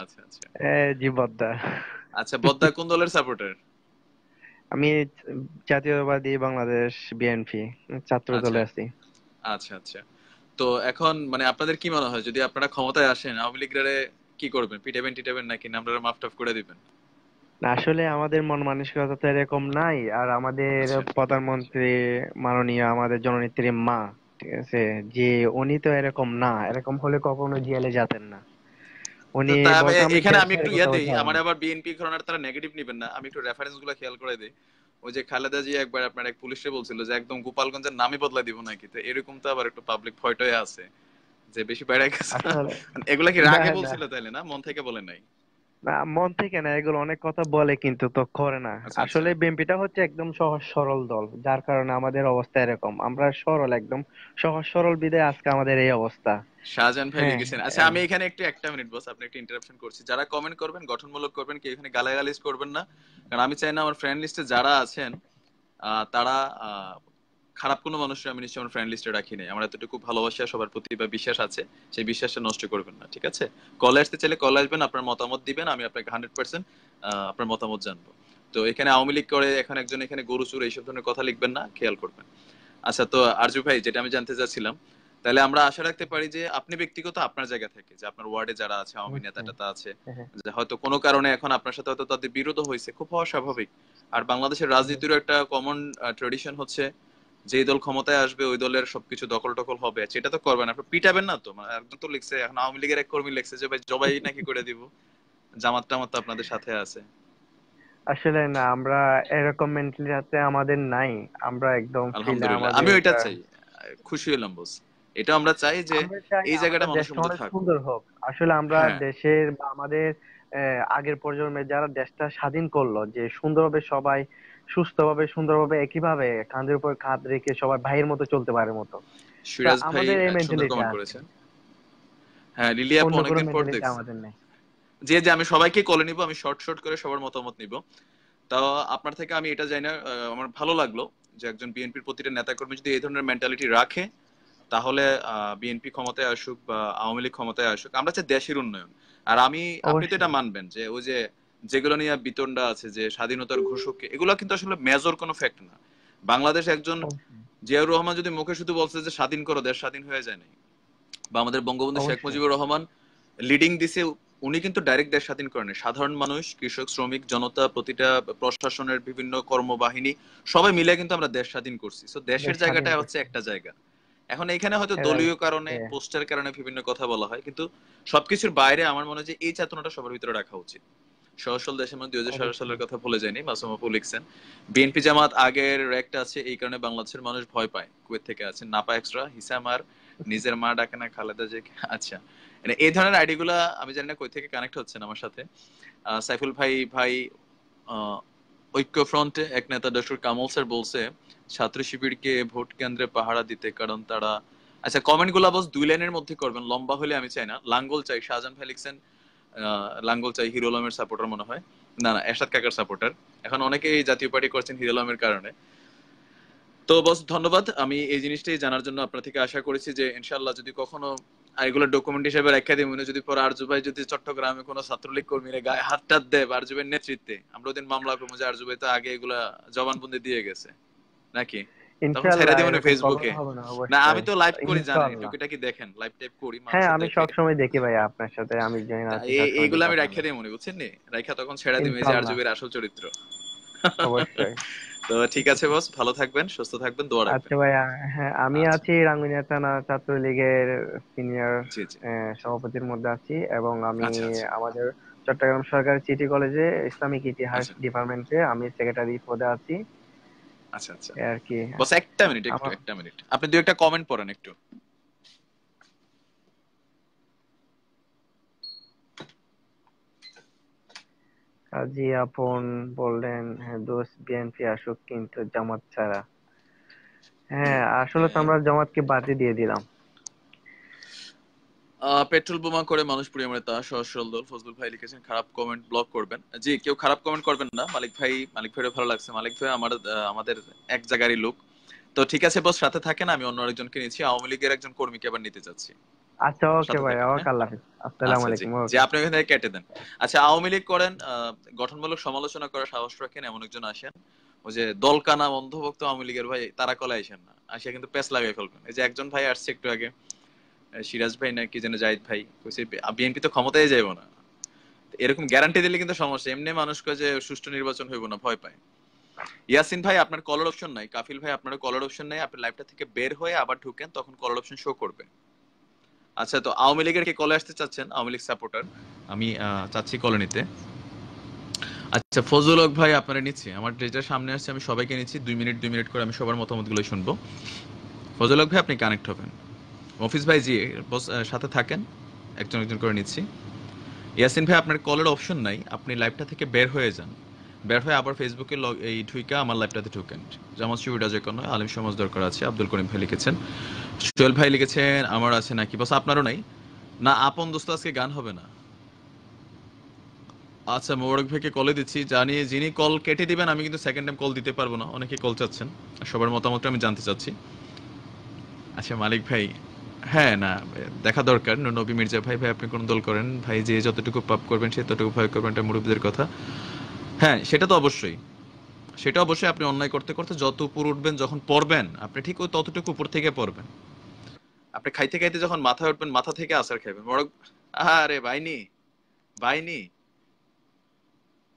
আচ্ছা আচ্ছা। জি বদ্দা। আচ্ছা, বদ্দা কোন দলের সাপোর্টার? আমি জাতীয়তাবাদী বাংলাদেশ বিএনপি ছাত্র আচ্ছা দলে আছি। আচ্ছা আচ্ছা। তো এখন মানে আপনাদের কি মনে হয়, যদি আপনারা ক্ষমতায় আসেন আওয়ামী লীগরে কি করবেন? পিটাবেন টিটাবেন নাকি আপনারা মাফ টাফ করে দিবেন? না, আসলে আমাদের মন মানসিকতা তো এরকম নাই। আর আমাদের আচ্ছা প্রধানমন্ত্রী মাননীয় আমাদের জননেত্রী মা, ঠিক আছে, যে উনি তো এরকম না। এরকম হলে কখনো জেলে যেতেন না। তো উনি তবে বলতো আমি এখানে দেশ আমি ছেড়ে একটু ইয়ে কোথাও দেই, যাব আমার না। আবার বিএনপি ঘরানার তারা নেগেটিভ নিবেন না, আমি একটু রেফারেন্স গুলো খেয়াল করে দেই। ওই যে খালেদা জি একবার আপনার এক পুলিশে বলছিল যে একদম গোপালগঞ্জের নামই বদলা দিব নাকি, তো এরকম তো আবার একটু পাবলিক ভয়টয় আছে যে বেশি বাইরে গেছে না। আসলে মানে এগুলা কি না, রাগে না, বলছিল তাইলে, না মন থেকে বলে নাই? না, মন থেকে না, এগুলো অনেক কথা বলে কিন্তু তো করে না। আচ্ছা আচ্ছা। আসলে বিএনপিটা হচ্ছে একদম সহজ সরল দল, যার কারণে আমাদের অবস্থা এরকম। আমরা সরল, একদম সহজ সরল বিধায় আজকে আমাদের এই অবস্থা। শাহজাহান ভাই হ্যাঁ, লিখেছেন। আচ্ছা, আমি এখানে একটু একটা মিনিট বস, আপনি একটা ইন্টারাপশন করছি। যারা কমেন্ট করবেন গঠনমূলক করবেন, কি এখানে গালাগালিজ করবেন না। কারণ আমি চাই না আমার ফ্রেন্ড লিস্টে যারা আছেন তারা খারাপ কোনো মানুষের আমি নিশ্চয়ই আমার ফ্রেন্ড লিস্টে রাখি নাই। আমার এতটুকু ভালোবাসা সবার প্রতি বা বিশ্বাস আছে, সেই বিশ্বাসটা নষ্ট করবেন না, ঠিক আছে? কলে আসতে চাইলে কলে আসবেন, আপনার মতামত দিবেন, আমি আপনাকে 100% আপনার মতামত জানবো। তো এখানে আওয়ামী লীগ করে এখন একজন এখানে গরু চুর এইসব ধরনের কথা লিখবেন না, খেয়াল করবেন। আচ্ছা, তো আরজু ভাই, যেটা আমি জানতে চাচ্ছিলাম, তাহলে আমরা আশা রাখতে পারি যে আপনি ব্যক্তিগত আপনার জায়গা থেকে, যে আপনার ওয়ার্ডে যারা আছে আওয়ামী নেতা অবশ্যই। টেতা আছে, হ্যাঁ, যে হয়তো কোনো কারণে এখন আপনার সাথে হয়তো তাদের বিরোধ হয়েছে, খুব হওয়া স্বাভাবিক। আর বাংলাদেশের হ্যাঁ, রাজনীতিরও একটা কমন ট্রেডিশন হচ্ছে, যে দল ক্ষমতায় আসবে ওই দলের সবকিছু দখল টকল হবে, সেটা তো করবেন, আপনি পিটাবেন না তো। মানে একদম তো লিখছে, এখন আওয়ামী লীগের এক কর্মী লিখছে যে ভাই জবাই নাকি করে দিব, জামাত টামাত তো আপনাদের সাথে আছে। আসলে না, আমরা এরকম মেন্টালিটি আমাদের নাই। আমরা একদম ফ্রিলে আলহামদুলিল্লাহ, আমি আমাদের ওইটা চাই। খুশি হলাম বস, এটা আমরা চাই যে আমরা চাই এই জায়গাটা আমাদের মানুষের দেশটা মধ্যে অনেক থাকুক। সুন্দর হোক। আসলে আমরা হ্যাঁ, দেশের বা আমাদের আগের প্রজন্মে যারা দেশটা স্বাধীন করলো, যে সুন্দরভাবে সবাই সুস্থভাবে সুন্দরভাবে একইভাবে কাঁধের উপর কাঁধ রেখে সবাই ভাইয়ের মতো চলতে পারে মতো। তা সিরাজ ভাই আমাদের এই এক সুন্দর মেন্টালিটি কমেন্ট আছে। করেছেন। হ্যাঁ, লিলি আপু অন্য কোনো অনেকদিন পর মেন্টালিটি দেখছি। আমাদের নেই। যে যে আমি সবাইকে কলে নিব, আমি শর্ট শর্ট করে সবার মতামত নিব। তাও আপনার থেকে আমি এটা জানি না, আমার ভালো লাগলো যে একজন বিএনপির প্রতিটা নেতাকর্মী যদি এই ধরনের মেন্টালিটি রাখে, তাহলে বিএনপি ক্ষমতায় আসুক বা আওয়ামী লীগ ক্ষমতায় আসুক, আমরা চাই দেশের উন্নয়ন। আর আপনি তো এটা অবশ্যই, মানবেন যে ওই যে যেগুলো নিয়ে বিতণ্ডা আছে যে স্বাধীনতার ঘোষক, এগুলো কিন্তু আসলে মেজর কোনো ফ্যাক্ট না। বাংলাদেশ একজন অবশ্যই, জিয়াউর রহমান যদি মুখে শুধু বলছে যে স্বাধীন করো, দেশ স্বাধীন হয়ে যায় নাই। বা আমাদের বঙ্গবন্ধু শেখ অবশ্যই, মুজিবুর রহমান লিডিং দিছে, উনি কিন্তু ডাইরেক্ট দেশ স্বাধীন করেন। সাধারণ মানুষ, কৃষক, শ্রমিক জনতা, প্রতিটা প্রশাসনের বিভিন্ন কর্মবাহিনী সবাই মিলে কিন্তু আমরা দেশ স্বাধীন করছি। তো দেশের দেশ স্বাধীন জায়গাটা হচ্ছে করছে। একটা জায়গা। এখন এইখানে হয়তো এরা দলীয় কারণে, হচ্ছে পোস্টের কারণে বিভিন্ন কথা বলা হয়, কিন্তু সবকিছুর বাইরে আমার মনে হয় যে এই চেতনাটা সবার ভিতরে রাখা উচিত। সহসল দেশের মধ্যে 2017 সালের অবশ্যই। কথা ভুলে যায়নি, মাসুম আপু লিখছেন। বিএনপি জামাত আগের র্যাকটা আছে, এই কারণে বাংলাদেশের মানুষ ভয় পায়। কুয়েত থেকে আছেন নাপা এক্সট্রা, হিসাম আর নিজের মা ডাকে না খালেদা যে। আচ্ছা, মানে এই ধরনের আইডি গুলা আমি জানি না কই থেকে কানেক্ট হচ্ছেন আমার সাথে। সাইফুল ভাই ভাই, আহ, ঐক্য ফ্রন্টে এক নেতা ডক্টর কামল স্যার বলছে ছাত্র শিবিরকে ভোট কেন্দ্রে পাহারা দিতে, কারণ তারা। আচ্ছা, কমেন্ট গুলা বস 2 লাইনের মধ্যে করবেন, লম্বা হলে আমি চাই না। লাঙ্গল চাই, শাহজাহান ভাই লিখছেন লাঙ্গল চাই, হিরো আলমের সাপোর্টার মনে হয়। না না, এরশাদ কাকার সাপোর্টার। এখন অনেকেই জাতীয় পার্টি করছেন হিরো আলমের কারণে। তো বস ধন্যবাদ, আমি এই জিনিসটাই জানার জন্য আপনার থেকে আশা করেছি যে ইনশাল্লাহ যদি কখনো আর এগুলো ডকুমেন্ট হিসেবে রেখে দিই, মনে যদি পরে আরজু ভাই যদি চট্টগ্রামে কোনো ছাত্রলীগ কর্মীরা গায়ে হাত টাত দেয় আরজু ভাইয়ের নেতৃত্বে, আমরা ওদিন মামলা করবো যে আরজু ভাই তো আগে এগুলা জবানবন্দি দিয়ে গেছে নাকি, তখন ছেড়ে ইনশাআল্লাহ দিব না এরকম ফেসবুকে। কখনো হবে না, না আমি অবশ্যই। তো লাইভ করি, জানেন ইনশাআল্লাহ। টুকিটাকি দেখেন, লাইভ টাইপ করি, হ্যাঁ, মানুষও আমি দেখে। সবসময় দেখি ভাই আপনার সাথে, আমি জানি না আপনি সবসময় এইগুলো দেখে আমি রাখা আপনার। দিই মনে, বুঝছেন নি, রাখা তখন ছেড়ে দিবে যে আরজু ইনশাআল্লাহ, ভাইয়ের আসল চরিত্র। অবশ্যই। তো ঠিক আছে বস, ভালো থাকবেন, সুস্থ থাকবেন, দোয়া রাখবেন। আচ্ছা ভাই, হ্যাঁ আমি আচ্ছা, আছি রাঙ্গুনিয়া থানা ছাত্রলীগের সিনিয়র জি জি, সভাপতির মধ্যে আছি, এবং আমি আচ্ছা আচ্ছা আমাদের চট্টগ্রাম সরকারি সিটি কলেজে ইসলামিক ইতিহাস আচ্ছা ডিপার্টমেন্টে আমি সেক্রেটারি পদে আছি। আচ্ছা আচ্ছা। এই আর কি। বস একটা মিনিট, একটু আমার একটা মিনিট, আপনি দুই একটা কমেন্ট পড়েন একটু। কাজী আপন বললেন, হ্যাঁ দোস্ত বিএনপি আসুক কিন্তু জামাত ছাড়া। হ্যাঁ, আসলে তো আমরা জামাতকে বাদই দিয়ে দিলাম। পেট্রোল বোমা করে মানুষ পুড়িয়ে মারে তা সহজ সরল দল, ফজলুল ভাই লিখেছেন খারাপ কমেন্ট ব্লক করবেন। জি, কেউ খারাপ কমেন্ট করবেন না, মালিক ভাই, মালিক ভাইয়ের ভালো লাগছে, মালিক ভাই আমাদের এক জায়গারই লোক। তো ঠিক আছে বস, সাথে থাকেন, আমি অন্য আরেকজনকে নিচ্ছি, আওয়ামী লীগের একজন কর্মীকে আবার নিতে চাচ্ছি, আচ্ছা, ওকে সাথে ভাই, থাকেন, হ্যাঁ। ওকে, আল্লাহ হাফিজ, আসসালামু আচ্ছা জি আলাইকুম, জি, ওকে। আপনি ওখান থেকে কেটে দেন। আচ্ছা, আওয়ামী লীগ করেন, গঠনমূলক সমালোচনা করার সাহস রাখেন এমন একজন আসেন, ওই যে দলকানা অন্ধভক্ত আওয়ামী লীগের ভাই তারা কলে আইসেন না, আসিয়া কিন্তু পেস লাগাই ফেলবেন। এই যে একজন ভাই আসছে একটু আগে, সিরাজ ভাই না কি যেন, জাহিদ ভাই, কইছে বিএনপি তো ক্ষমতায় যাইবো না, এরকম গ্যারান্টি দিলে কিন্তু সমস্যা, এমনি মানুষকে যে সুষ্ঠু নির্বাচন হইব না ভয় পায়। ইয়াসিন ভাই আপনার কলার অপশন নাই, কাফিল ভাই আপনার কলার অপশন নাই, আপনি লাইভটা থেকে বের হয়ে আবার ঢুকেন, তখন কলার অপশন শো করবে। আচ্ছা, তো আওয়ামী লীগের কে কলে আসতে চাচ্ছেন, আওয়ামী লীগ সাপোর্টার, আমি চাচ্ছি কলে নিতে। আচ্ছা, ফজল হক ভাই আপনারা নিচ্ছি, আমার যেটা সামনে আসছে আমি সবাইকে নিচ্ছি, 2 মিনিট করে আমি সবার মতামত গুলো শুনবো। ফজল হক ভাই আপনি কানেক্ট হবেন, মফিজ ভাই জি বস সাথে থাকেন, একজন একজন করে নিচ্ছি। ইয়াসিন ভাই আপনার কলের অপশন নাই, আপনি লাইভটা থেকে বের হয়ে যান, বের হয়ে আবার ফেসবুকে এই ঢুইকা আমার লাইভটাতে ঢুকেন। জামাত শিবিরা যে কোনো আলিম সমাজ দরকার আছে, আব্দুল করিম ভাই লিখেছেন, সোহেল ভাই লিখেছেন আমার আছে নাকি, বস আপনারও নাই না, আপন দোস্ত আজকে গান হবে না। আচ্ছা, মোবারক ভাইকে কলে দিচ্ছি, জানি যিনি কল কেটে দিবেন আমি কিন্তু সেকেন্ড টাইম কল দিতে পারবো না, অনেকে কল চাচ্ছেন, সবার মতামতটা আমি জানতে চাচ্ছি। আচ্ছা মালিক ভাই, হ্যাঁ না দেখা দরকার, নবী মির্জা ভাই, ভাই আপনি কোন দল করেন ভাই, যে যতটুকু পাপ করবেন সে ততটুকু ভয় করবেন, এটা মুরব্বীদের কথা। হ্যাঁ সেটা তো অবশ্যই, সেটা অবশ্যই, আপনি অন্যায় করতে করতে যত উপর উঠবেন, যখন পড়বেন আপনি ঠিক ওই ততটুকু উপর থেকে পড়বেন। আপনি খাইতে খাইতে যখন মাথায় উঠবেন, মাথা থেকে আসার খাইবেন মোবারক। আরে বাইনি, বাইনি,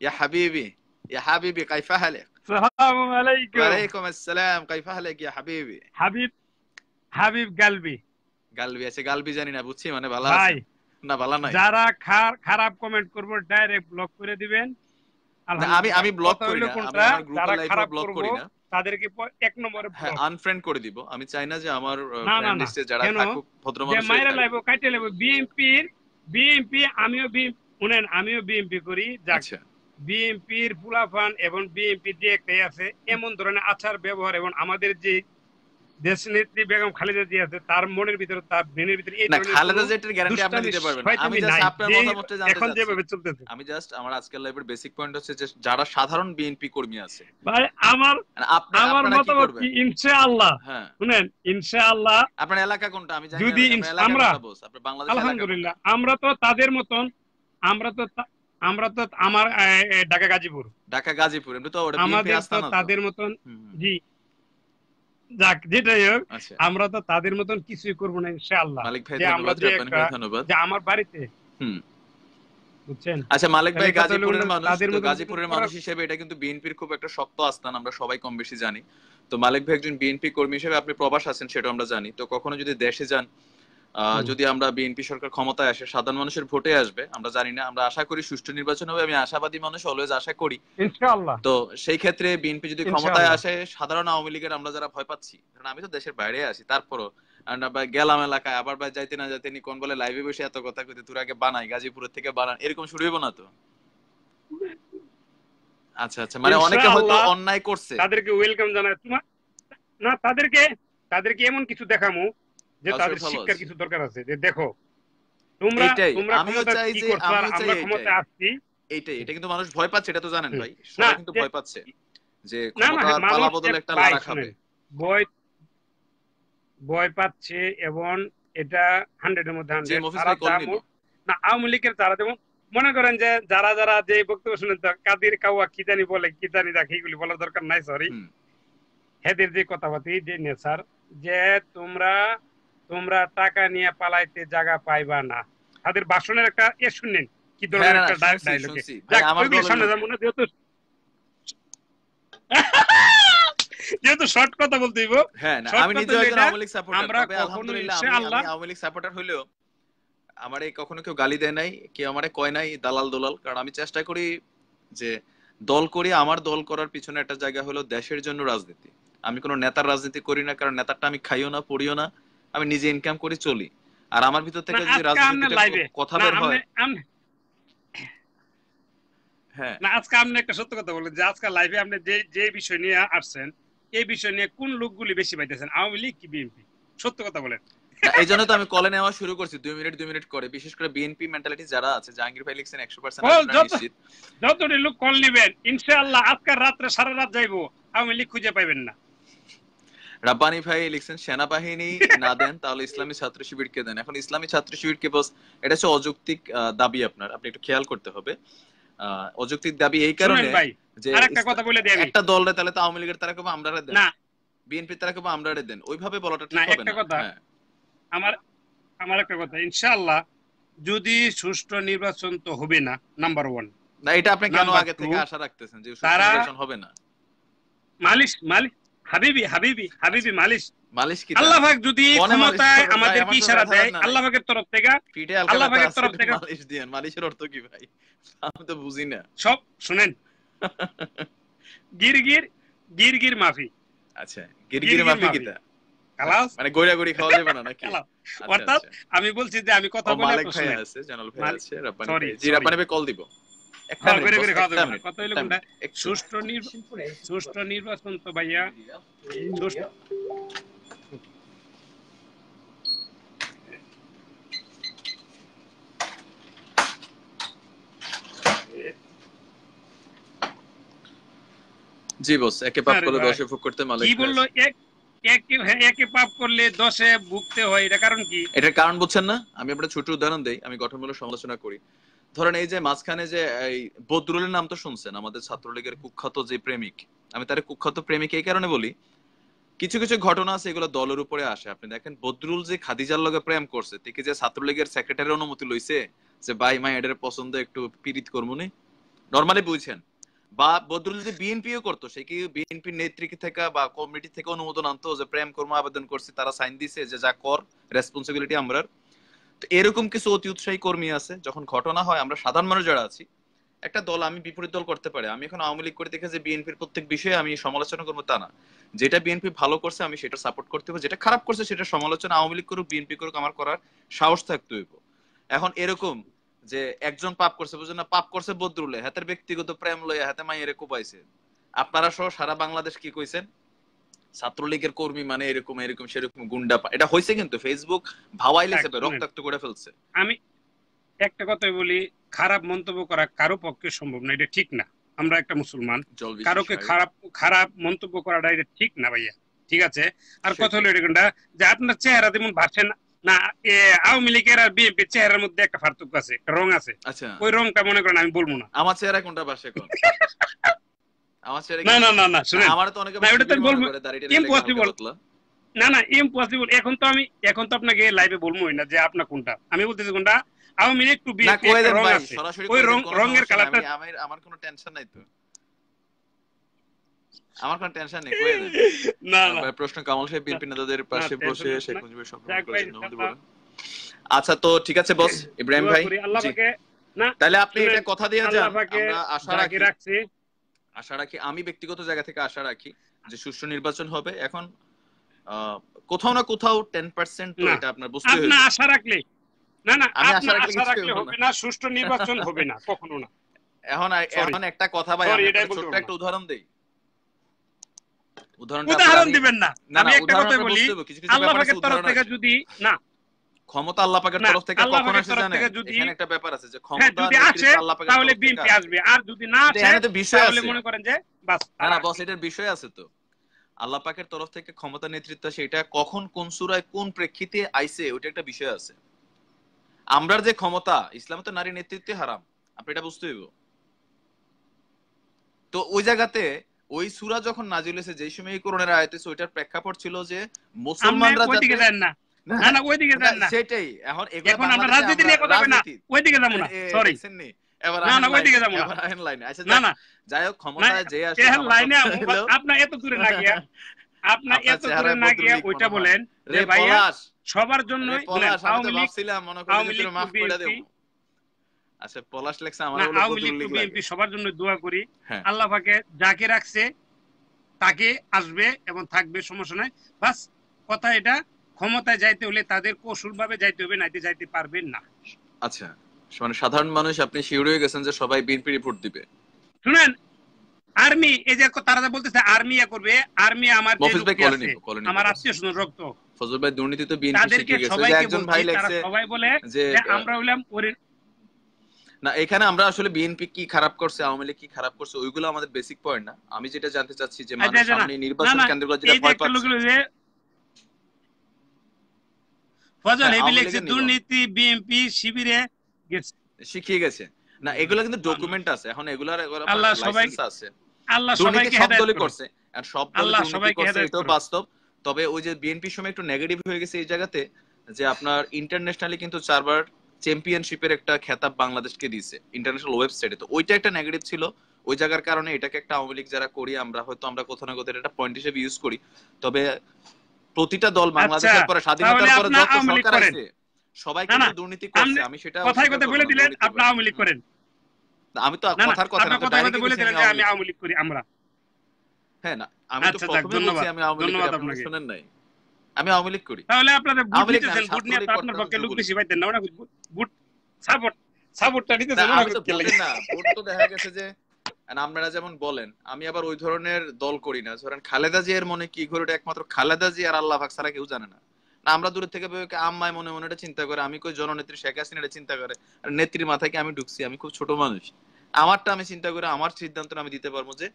ইয়া হাবিবি, ইয়া হাবিবি কাইফা হালেক। السلام عليكم ওয়ালাইকুম আসসালাম, কাইফা হালেক ইয়া হাবিবি। حبيب حبيب قلبي গালবি আছে, গালবি জানি না, বুঝছি মানে ভালো ভাই, আছেন না, ভালো নাই। যারা খারাপ কমেন্ট করবো ডাইরেক্ট ব্লক করে দিবেন। না আমি আলহামদুলিল্লাহ। আমি ব্লক কথা করি হইলো না, আমি কোনটা, আমার গ্রুপে যারা লাইভে খারাপ ব্লক করবো করি না। তাদেরকে এক নম্বরে হ্যাঁ ব্লক। আনফ্রেন্ড করে দিব, আমি চাই না যে আমার না না ফ্রেন্ড না, লিস্টে যারা কেন থাকুক ভদ্র যে মানুষই মাইরা থাকুক। লাইব কাইটে লাইব বিএনপি, আমিও শুনেন, আমিও বিএনপি করি, যাক আচ্ছা বিএনপির ফুলাফান এবং বিএনপি যে একটাই আছে, এমন ধরনের আচার ব্যবহার এবং আমাদের যে দেশ নেত্রী বেগম খালেদা জিয়া আছে, তার মনের ভিতরে, তার ব্রেনের ভিতরে এই না, ধরনের খালেদা কোনো জিয়ার গ্যারান্টি আপনি দুষ্টামি দিতে পারবেন না, আমি শয়তানি জাস্ট নাই, আপনার যে মতামতটা জানতে এখন চাচ্ছি। যেভাবে চলতেছে। আমি জাস্ট আমার আজকের লাইভের বেসিক পয়েন্ট হচ্ছে যে যারা সাধারণ বিএনপি কর্মী আছে, ভাই আমার মানে আমার আপনারা কি মতামত করবেন? কি, ইনশাআল্লাহ হ্যাঁ, শুনেন, ইনশাআল্লাহ আপনার এলাকা কোনটা আমি জানি না, যদি আপনার এলাকা আমরা, কোনটা বস, আপনার বাংলাদেশ এলাকা কোনটা? আলহামদুলিল্লাহ আমরা তো তাদের মতন, আমরা তো আমার ঢাকা গাজীপুর, ঢাকা গাজীপুর, এমনি তো ওটা বিএনপি আমাদের তো আস্তানা তো। তাদের মতন, হুম, হুম। জি যাক যেটাই হোক, আচ্ছা আমরা তো তাদের মতন কিছুই করবো না ইনশাআল্লাহ। মালিক ভাই যে আমরা ধন্যবাদ, যে রেপানি একটা, ভাই ধন্যবাদ। যে আমার বাড়িতে, হুম, বুঝছেন, আচ্ছা মালিক ভাই তাহলে কথা হলো গাজীপুরের মানুষ, তাদের তো মতন গাজীপুরের মানুষ হিসেবে এটা কিন্তু বিএনপির খুব একটা শক্ত আস্থান, আমরা সবাই কম বেশি জানি। তো মালিক ভাই একজন বিএনপি কর্মী হিসেবে আপনি প্রবাস আছেন সেটা আমরা জানি, তো কখনো যদি দেশে যান, যদি আমরা বিএনপি সরকার ক্ষমতায় আসে, সাধারণ মানুষের ভোটে আসবে, আমরা জানি না, আমরা আশা করি সুষ্ঠু নির্বাচন হবে, আমি আশাবাদী মানুষ, অলওয়েজ আশা করি। ইনশাআল্লাহ। তো সেই ক্ষেত্রে বিএনপি যদি ক্ষমতায় ইনশাআল্লাহ। আসে, সাধারণ আওয়ামী লীগের আমরা যারা ভয় পাচ্ছি, কারণ আমি তো দেশের বাইরে আছি, তারপরও গেলাম এলাকায়, আবার ভাই যাইতে না যাইতে নি কোন বলে লাইভে বসে এত কথা কইতে, তোর আগে বানাই গাজীপুরের থেকে বানান, এরকম শুরু হইব না তো? আচ্ছা আচ্ছা, মানে অনেকে হয়তো ইনশাআল্লাহ অন্যায় করছে। তাদেরকে ওয়েলকাম জানাই, তোমার না, তাদেরকে এমন কিছু দেখামু যে আসলে তাদের ভালো শিক্ষার আছে। কিছু দরকার আছে, যে দেখো তোমরা এইটাই তোমরা আমিও ক্ষমতা চাই কি যে, করছো আর আমিও চাই আমরা এইটাই, ক্ষমতায় আসছি। এটা কিন্তু মানুষ ভয় পাচ্ছে, এটা তো জানেন ভাই, না সবাই কিন্তু যে, ভয় পাচ্ছে যে না না, ক্ষমতার মানুষ পালা বদলে একটা ভাই লারা খাবে। শুনেন, ভয় ভয় পাচ্ছে এবং এটা 100 এর মধ্যে জি 100। মফিজ তারা ভাই কল নিব। না আওয়ামী লীগের তারা যেমন মনে করেন যে যারা যে বক্তব্য শুনেন তো কাদির কাওয়া কি জানি বলে কি জানি রাখি এগুলি বলার দরকার নাই, সরি। এদের যে কথাবার্তা যে নেচার যে তোমরা টাকা নিয়ে পালাইতে জায়গা পাইবা না, তাদের ভাষণের একটা শুনেন কি ধরনের একটা ডায়লগে। ভাই আমার ওইগুলি সামনে যাবো না, যেহেতু শর্ট কথা বলতে হইব। হ্যাঁ না আমি নিজে একজন আওয়ামী লীগ সাপোর্টার, তবে আলহামদুলিল্লাহ আমি আওয়ামী লীগ সাপোর্টার হইলেও আমারে কখনো কেউ গালি দেয় নাই, কেউ আমারে কয় নাই দালাল দলাল। কারণ আমি চেষ্টা করি যে দল করি, আমার দল করার পিছনে একটা জায়গা হলো দেশের জন্য রাজনীতি। আমি কোনো নেতার রাজনীতি করি না, কারণ নেতারটা আমি খাইও না পড়িও না, আমি নিজে ইনকাম করি চলি। আর আমার ভিতর থেকে যদি রাজনীতিতে কথা বের হয়, হ্যাঁ না আজকে আপনি একটা সত্য কথা বলেন যে আজকে লাইভে আপনি যে বিষয় নিয়ে আসছেন এই বিষয় নিয়ে কোন লোকগুলি বেশি পাইতেছেন, আওয়ামী লীগ কি বিএনপি? সত্য কথা বলেন। এই জন্য তো আমি কলে নেওয়া শুরু করছি 2 মিনিট করে, বিশেষ করে বিএনপি মেন্টালিটি যারা আছে। জাহাঙ্গীর ভাই লিখছেন 100% নিশ্চিত যতটি লোক কল নেবেন ইনশাআল্লাহ আজকের রাত্রে সারা রাত যাইবো, আওয়ামী লীগ খুঁজে পাইবেন না। রাব্বানি ভাই লিখছেন সেনাবাহিনী না দেন তাহলে ইসলামী ছাত্র শিবিরকে দেন। এখন ইসলামী ছাত্র শিবিরকে বস, এটা হচ্ছে অযৌক্তিক দাবি, আপনার আপনি একটু খেয়াল করতে হবে। অযৌক্তিক দাবি এই কারণে যে আরেকটা কথা বলে দেই, একটা দলরে তাহলে তো আওয়ামী লীগের তারা কেবল আমরারে দেন না, বিএনপি তারা কেবল আমরারে দেন, ওইভাবে বলাটা ঠিক হবে না। একটা কথা আমার একটা কথা, ইনশাআল্লাহ যদি সুষ্ঠু নির্বাচন তো হবে না, নাম্বার 1 না। এটা আপনি কেন আগে থেকে আশা রাখতেছেন যে সুষ্ঠু নির্বাচন হবে না? মালিশ হাবিবি মালিশ কি আল্লাহ পাক যদি ক্ষমতায় আমাদেরকে ইশারা দেয় আল্লাহ পাকের তরফ থেকে, মালিশ দেন। মালিশের অর্থ কি ভাই? আমি তো বুঝি না। সব শুনেন, গিরগির মাফি। আচ্ছা গিরগির মাফি কিটা? খালাস মানে গড়িয়া খাওয়া যাবে না নাকি? অর্থাৎ আমি বলছি যে আমি কথা বলে মালিক ভাই আছে, জানাল ভাই আছে, রাব্বানি ভাই। জি রাব্বানি ভাই কল দিব। একটা মিনিট কথা হইলো কোনটা? সুষ্ঠু নির্বাচন তো ভাইয়া জি বস, একে পাপ করলে 10 ভোগ করতে মালিক কি বললো? একে পাপ করলে 10 ভুগতে হয়, এটা কারণ কি? এটার কারণ বুঝছেন না? আমি আপনাদের ছোট উদাহরণ দেই, আমি গঠনমূলক সমালোচনা করি। ধরেন এই যে মাঝখানে যে এই বদরুলের নাম তো শুনছেন, আমাদের ছাত্রলীগের কুখ্যাত যে প্রেমিক। আমি তার কুখ্যাত প্রেমিক এই কারণে বলি, কিছু ঘটনা আছে এগুলো দলের উপরে আসে। আপনি দেখেন বদরুল যে খাদিজার লগে প্রেম করছে, থেকে যে ছাত্রলীগের সেক্রেটারির অনুমতি লইছে যে ভাই মা এটার পছন্দ একটু পীড়িত করমুনি, নরমালি বুঝছেন। বা বদরুল যদি বিএনপিও করতো, সে কি বিএনপির নেতৃত্ব থেকে বা কমিটি থেকে অনুমোদন আনতো যে প্রেম কর্ম আবেদন করছি, তারা সাইন দিছে যে যা কর, রেসপন্সিবিলিটি আমরার। তো এরকম কিছু অতি উৎসাহী কর্মী আছে। যখন ঘটনা হয়, আমরা সাধারণ মানুষ যারা আছি, একটা দল আমি বিপরীত দল করতে পারে। আমি এখন আওয়ামী লীগ করে দেখে যে বিএনপির প্রত্যেক বিষয়ে আমি সমালোচনা করবো তা না। যেটা বিএনপি ভালো করছে আমি সেটা সাপোর্ট করতে হবে, যেটা খারাপ করছে সেটা সমালোচনা আওয়ামী লীগ করুক বিএনপি করুক আমার করার সাহস থাকতে হইব। এখন এরকম যে একজন পাপ করছে, বুঝলেন না, পাপ করছে বদরুলে, হাতের ব্যক্তিগত প্রেম লইয়া হাতে মাইয়েরে কোপাইছে। আপনারা সহ সারা বাংলাদেশ কি কইছেন? ছাত্রলীগের কর্মী মানে এরকম সেরকম গুন্ডা। এটা হয়েছে কিন্তু ফেসবুক ভাওয়াইলেছে, রক্তাক্ত করে ফেলছে। আমি একটা কথাই বলি, খারাপ মন্তব্য করা কারো পক্ষে সম্ভব না, এটা ঠিক না। আমরা একটা মুসলমান, কারোকে খারাপ মন্তব্য করাটা এটা ঠিক না ভাইয়া, ঠিক আছে? আর কথা হলো এটা যে আপনার চেহারা যেমন ভাবছেন না, আওয়ামী লীগের আর বিএনপির চেহারার মধ্যে একটা পার্থক্য আছে, একটা রং আছে। আচ্ছা ওই রংটা মনে করেন আমি বলবো না। আমার চেহারা কোনটা বাসে কোন? আমার চেহারা না শুনেন, আমার তো অনেকে বলবো ইম্পসিবল। না ইম্পসিবল। এখন তো আপনাকে লাইভে বলবোই না যে আপনার কোনটা। আমি বলতেছি কোনটা আওয়ামী লীগ টু বিএনপি রং আছে, ওই রঙের কালারটা আমার কোনো টেনশন নাই তো, আমার কোনো টেনশন নেই, কই দেন। না প্রশ্ন কামাল সাহেব বিএনপি নেতাদের পাশে বসে শেখ মুজিবের স্বপ্ন করেছেন বলেন। আচ্ছা তো ঠিক আছে বস ইব্রাহিম ভাই, তাহলে আপনি এটা কথা দিয়ে যান। আমরা আশা রাখি আমি ব্যক্তিগত জায়গা থেকে আশা রাখি যে সুষ্ঠু নির্বাচন হবে। এখন কোথাও না কোথাও 10% তো এটা আপনার বুঝতে হবে। আপনি আশা রাখলে আমি আশা রাখলে হবে না, সুষ্ঠু নির্বাচন হবে না, কখনো না। এখন একটা কথা ভাই, আমি ছোট্ট একটা উদাহরণ দেই। উদাহরণ দিবেন না, আমি একটা কথা বলি, আল্লাহ পাকের তরফ থেকে যদি না ক্ষমতা আল্লাহ পাকের তরফ থেকে কখন আসে জানেন? এখানে একটা ব্যাপার আছে যে ক্ষমতা যদি আসে তাহলে বিএনপি আসবে, আর যদি না আসে তাহলে মনে করেন যে বাস। না বস, এটার বিষয় আছে তো। আল্লাহ পাকের তরফ থেকে ক্ষমতা নেতৃত্ব সেটা কখন কোন সূরায় কোন প্রেক্ষিতে আইছে ওটা একটা বিষয় আছে। আমরার যে ক্ষমতা, ইসলামে তো নারী নেতৃত্বে হারাম, আপনি এটা বুঝতে হইব। তো ওই জায়গাতে ওই সূরা যখন নাজিল হয়েছে, যেই সময় এই কোরআনের আয়াত হয়েছে, ওইটার প্রেক্ষাপট ছিল যে আপনি মুসলমানরা ওইদিকে যাতে যান না, না না ওইদিকে যান না, সেটাই। এখন এগুলা এখন আমরা বাংলাদেশে রাজনীতি আমরা নিয়ে কথা বলি না, রাজনীতি ওইদিকে যাবো না, সরি, দেখছেন নি, এবার না আহেন না ওইদিকে লাইনে, যাবো না, এবার আহেন লাইনে। আচ্ছা না যাক, না যাই হোক না, ক্ষমতায় যে আসুক, এর আমার লাইনে কথা হলো আপনার এত দূরে না গিয়া, আপনার আপনার এত দূরে চেহারায় না গিয়া বদরুলিক ওইটা মনে হয়। বলেন যে রে ভাইয়া পলাশ, সবার রে জন্যই শুনেন, পলাশ, আমি তো আওয়ামী লীগ, ভাবছিলাম মনে করি আওয়ামী যে লীগ তোর টু মাফ করে দেব। বিএনপি, আচ্ছা পলাশ লেখছে আমার না বলে আওয়ামী লীগ টু বদরুলিক লাগে। বিএনপি সবার জন্য দোয়া করি, হ্যাঁ আল্লাহ পাকে যাকে রাখছে তাকে আসবে এবং থাকবে, সমস্যা নাই। বাস কথা এটা, ক্ষমতায় যাইতে হলে তাদের কৌশল ভাবে যাইতে হবে, নাইতে যাইতে পারবেন না। আচ্ছা, মানে সাধারণ মানুষ আপনি শিওর হয়ে গেছেন যে সবাই বিএনপি রিপোর্ট দিবে? শুনেন, আর্মি, এই যে তারা যা বলতেছে আর্মি করবে, আর্মি আমার যে মফিজ ভাই লোকটি কলে আছে, নিব, কলে নিব। আমার আত্মীয় স্বজন রক্ত, ফজল ভাই দুর্নীতি তো বিএনপি তাদেরকে শিখে গেছে। যে সবাইকে একজন বলছি, ভাই তারা লেখছে সবাই বলে যে যে আমরা হইলাম ওরে, না এখানে আমরা আসলে বিএনপি কি খারাপ করছে, আওয়ামী লীগ কি খারাপ করছে, ওইগুলো আমাদের বেসিক পয়েন্ট না। আমি যেটা জানতে চাচ্ছি যে মানুষ না সামনে না নির্বাচন না, কেন্দ্রগুলো যেটা এই যে ভয় একটা লোক পাচ্ছে। যে ফজল হ্যাঁ হেভি আওয়ামী লেগছে লীগের নিব, দুর্নীতি বিএনপি শিবিরে গেছে। শিখিয়ে গেছে। না এগুলা কিন্তু ডকুমেন্ট আছে, এখন এগুলার আল্লাহ সবাই, লাইসেন্স আছে। আল্লাহ দুর্নীতি সবাইকে সব হেদায়েত দলই করুন, করছে, আর সব দল আল্লাহ দুর্নীতি সবাইকে করছে, হেদায়েত এটাও করুন। বাস্তব। তবে ওই যে বিএনপির সময় একটু নেগেটিভ হয়ে গেছে এই জায়গাতে, যে আপনার ইন্টারন্যাশনালি কিন্তু 4বার চ্যাম্পিয়নশিপের একটা খেতাব বাংলাদেশকে দিয়েছে ইন্টারন্যাশনাল ওয়েবসাইটে। তো ওইটা একটা নেগেটিভ ছিল, ওই জায়গার কারণে এটাকে একটা আওয়ামী লীগ যারা করি আমরা, হয়তো আমরা কোথাও না কোথাও একটা পয়েন্ট হিসেবে ইউজ করি। তবে প্রতিটা দল আচ্ছা, বাংলাদেশের পরে, তাহলে স্বাধীনতার পরে আপনার যত আওয়ামী লীগ সরকার করেন, আছে সবাই না না কিন্তু দুর্নীতি করছে, আপনি আমি সেটা কথায় অস্বীকার কথায় করব বলে না, দিলেন দুর্নীতি আপনি আওয়ামী লীগ করেন, আমি তো না না কথার কথা না, আপনার তো কথায় কথায় ডাইরেক্টলি বলে বলছি দিলেন আমি যে আওয়ামী আমি লীগ। আওয়ামী লীগ করি আমরা। হ্যাঁ না, আমি তো আচ্ছা যাক, প্রথমে বলছি ধন্যবাদ, আমি আওয়ামী লীগ করি, ধন্যবাদ আপনারা আপনাকে। শুনেন নাই? আমি আওয়ামী লীগ করি। তাহলে আপনাদের বুট আওয়ামী লীগ না, নিতেছেন, আমি বুট নিয়ে তো ছাত্রলীগ আপনার করতাম, পক্ষে লোক যুবলীগ। বেশি পাইতেন না, ওনা বুট সাপোর্ট, সাপোর্টটা না নিতেছেন ওনা আমি তো কে লাগে। ভোটের না, ভোট তো দেখা গেছে যে আপনারা যেমন বলেন, আমি আবার ওই ধরনের দল করি না। ধরেন খালেদা জিয়ার মনে কি ঘুরে, ওটা একমাত্র খালেদা জি আর আল্লাহ পাক ছাড়া কেউ জানে না। না আমরা দূর থেকে ভেবে আম্মায় মনে মনে এটা চিন্তা করে, আমি কই জননেত্রী শেখ হাসিনা এটা চিন্তা করে, আর নেত্রীর মাথায় কি আমি ঢুকছি? আমি খুব ছোট মানুষ, আমারটা আমি চিন্তা করে আমার সিদ্ধান্তটা আমি দিতে পারবো যে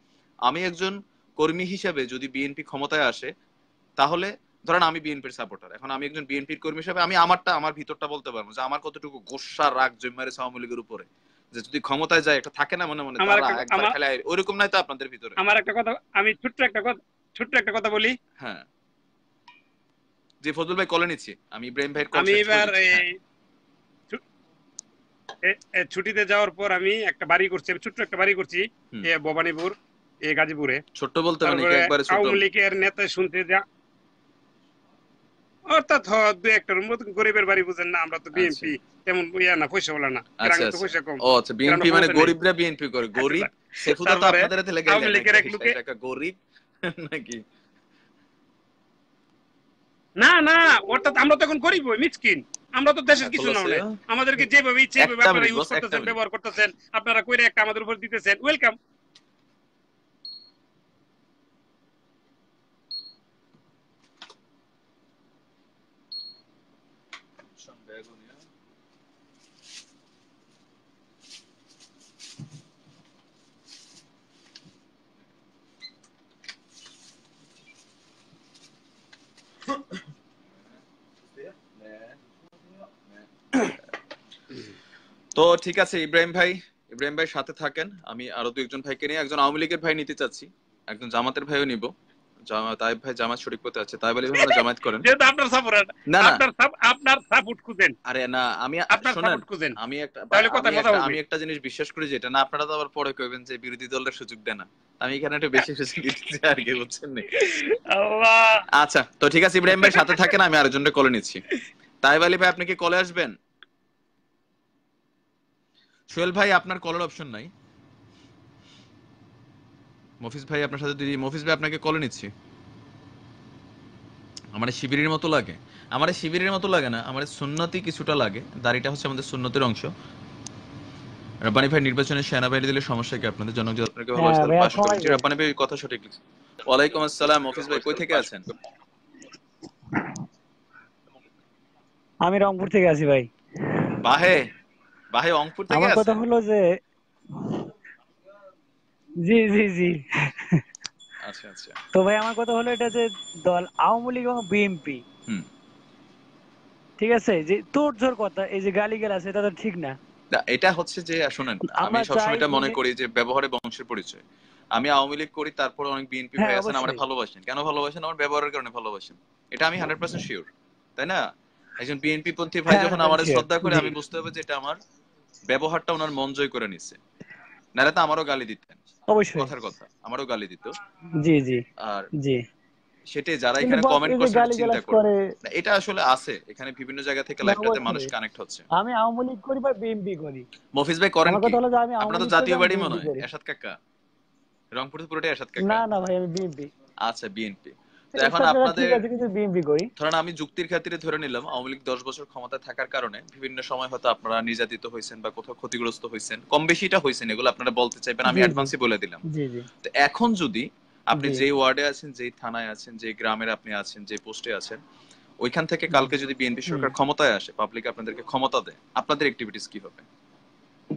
আমি একজন কর্মী হিসেবে যদি বিএনপি ক্ষমতায় আসে, তাহলে ধরেন আমি বিএনপির সাপোর্টার, এখন আমি একজন বিএনপির কর্মী হিসেবে আমি আমারটা, আমার ভিতরটা বলতে পারবো যে আমার কতটুকু গোস্বা রাগ জন্মারে আওয়ামী লীগের উপরে, যে যদি ক্ষমতায় যায় একটা থাকে না মনে মনে আমার তারা একটা একবার খেলে, ওইরকম নাই তো আপনাদের ভিতরে? আমার একটা কথা, আমি ছোট্ট একটা কথা বলি। হ্যাঁ যে ফজল ভাই কলে নিচ্ছি, আমি ইব্রাহিম ভাইয়ের কল আমি শেষ করে এবার দিচ্ছি। হ্যাঁ। ছুটিতে যাওয়ার পর আমি একটা বাড়ি করছি, ছোট্ট একটা বাড়ি করছি হুম। ভবানীপুর, গাজীপুরে। ছোট্ট বলতে মানে কি তারপরে একবারে ছোট? আওয়ামী লীগের নেতা শুনতে যা, অর্থাৎ দু একটা মতন গরিবের বাড়ি, বুঝেন না, আমরা তো বিএনপি তেমন ইয়া না, পয়সা বলা না, আচ্ছা গ্রামে তো আচ্ছা, পয়সা কম। ও আচ্ছা, বিএনপি মানে গরিবরা বিএনপি করে, গরিব সেফুদা তো তারপরে আপনাদের থেকে আওয়ামী লীগের এক লোকে, টাকা গরিব নাকি? না না, অর্থাৎ আমরা তো এখন গরিব, মিসকিন, আমরা তো দেশের কিছু না, আমাদেরকে যেভাবে ইচ্ছে একটা আপনারা মিনিট ইউজ বস, একটা করতেছেন, মিনিট। ব্যবহার করতেছেন, আপনারা কইরে একটা আমাদের উপর দিতেছেন, ওয়েলকাম। তো ঠিক আছে ইব্রাহিম ভাই, ইব্রাহিম ভাই সাথে থাকেন, আমি আরো দু একজন ভাইকে নিয়ে, একজন আওয়ামী লীগের ভাই নিতে চাচ্ছি, একজন জামাতের ভাইও নিব। তাইব ভাই জামাত শরীক পথে আছে, তাইব আলী ভাই মানে জামাত করেন। যেহেতু আপনার সাপোর্ট, না না, আপনার সাপোর্ট খুঁজেন, আরে না আমি আপনার শুনেন, সাপোর্ট খুঁজেন, আমি একটা তাহলে কথা মজা হবে। আমি একটা জিনিস বিশ্বাস করি, যেটা না আপনারা তো আবার পরে কইবেন যে বিরোধী দলের সুযোগ দেন না, আমি এখানে একটা বেশি সুযোগ দিতেছি আর কি, বুঝছেন না? আল্লাহ, আচ্ছা তো ঠিক আছে ইব্রাহিম ভাই সাথে থাকেন, আমি আরেকজনকে কলে নিচ্ছি। তাইব আলী ভাই আপনি কি কলে আসবেন? সোহেল ভাই আপনার কলের অপশন নাই। মফিজ ভাই আপনার সাথে দিদি, মফিজ ভাই আপনাকে কলে নিচ্ছি। আমার শিবিরের মতো লাগে, আমার শিবিরের মতো লাগে না, আমার সুন্নতি কিছুটা লাগে, দাড়িটা হচ্ছে আমাদের সুন্নতির অংশ। রব্বানি ভাই নির্বাচনে সেনাবাহিনী দিলে সমস্যা কি আপনাদের? জনক আপনাকে ভালোবাসে তাহলে পাশ করুন। জি রব্বানি ভাই কথা সঠিক লিখছে। ওয়ালাইকুম আসসালাম মফিজ ভাই, কই থেকে আছেন? আমি রংপুর থেকে আছি ভাই। বাহে বাহে রংপুর থেকে আমার কথা আছেন? হলো যে জি জি জি আচ্ছা আচ্ছা। তো ভাই আমার কথা হলো এটা যে দল আওয়ামী লীগ এবং বিএনপি, হুম। ঠিক আছে, যে তোড়জোড় কথা, এই যে গালিগালাজ, এটা তো ঠিক না। না, এটা হচ্ছে যে শুনেন, আমি আমরা চাই সবসময় এটা মনে যে, করি যে ব্যবহারে বংশের পরিচয়। আমি আওয়ামী লীগ করি, তারপর অনেক বিএনপি ভাই হ্যাঁ আছেন আমার অবশ্যই, ভালোবাসেন। কেন ভালোবাসেন? আমার ব্যবহারের কারণে ভালোবাসেন। এটা আমি 100% শিওর, তাই না? একজন বিএনপি পন্থী ভাই হ্যাঁ যখন 100% আমারে শিওর। শ্রদ্ধা করে, জি আমি বুঝতে হবে যে এটা আমার ব্যবহারটা ওনার মন জয় করে নিচ্ছে। নাহলে তো আমারও গালি দিতেন, অবশ্যই। কথার কথা, আমারও গালি দিত। জি জি আর জি। সেটাই, যারা কিন্তু এখানে বস কমেন্ট এই যে করছেন এটা চিন্তা গালিগালাজ করবেন। করে, না, এটা আসলে আছে এখানে বিভিন্ন জায়গা থেকে না লাইভটাতে মানুষ অবশ্যই, কানেক্ট হচ্ছে। আমি আওয়ামী লীগ করি বা বিএনপি করি, মফিজ ভাই করেন আমার কি? কথা হলো যে আমি আওয়ামী আপনার তো লীগ করি জাতীয় বা আমি বাড়ি মনে বিএনপি হয় করি। এরশাদ কাকা, রংপুর তো পুরোটাই এরশাদ কাকা। না না ভাই, আমি বিএনপি। আচ্ছা, বিএনপি। তো এখন এরশাদ কাকা ঠিক আপনাদের, আছে, কিন্তু বিএনপি করি। ধরেন আমি যুক্তির খাতিরে ধরে নিলাম আওয়ামী লীগ 10 বছর ক্ষমতায় থাকার কারণে বিভিন্ন সময় হয়তো আপনারা নির্যাতিত হয়েছেন বা কোথাও ক্ষতিগ্রস্ত হয়েছেন, কম বেশিটা হয়েছেন, এগুলো আপনারা বলতে চাইবেন, আমি জি জি অ্যাডভান্সই বলে দিলাম। জি জি তো এখন যদি আপনি জি যেই ওয়ার্ডে আছেন, যেই থানায় আছেন, যেই গ্রামের আপনি আছেন, যে পোস্টে আছেন, ওইখান থেকে কালকে যদি বিএনপি হুম। সরকার ক্ষমতায় আসে, পাবলিক আপনাদেরকে ক্ষমতা দেয়, আপনাদের অ্যাক্টিভিটিস কি হবে?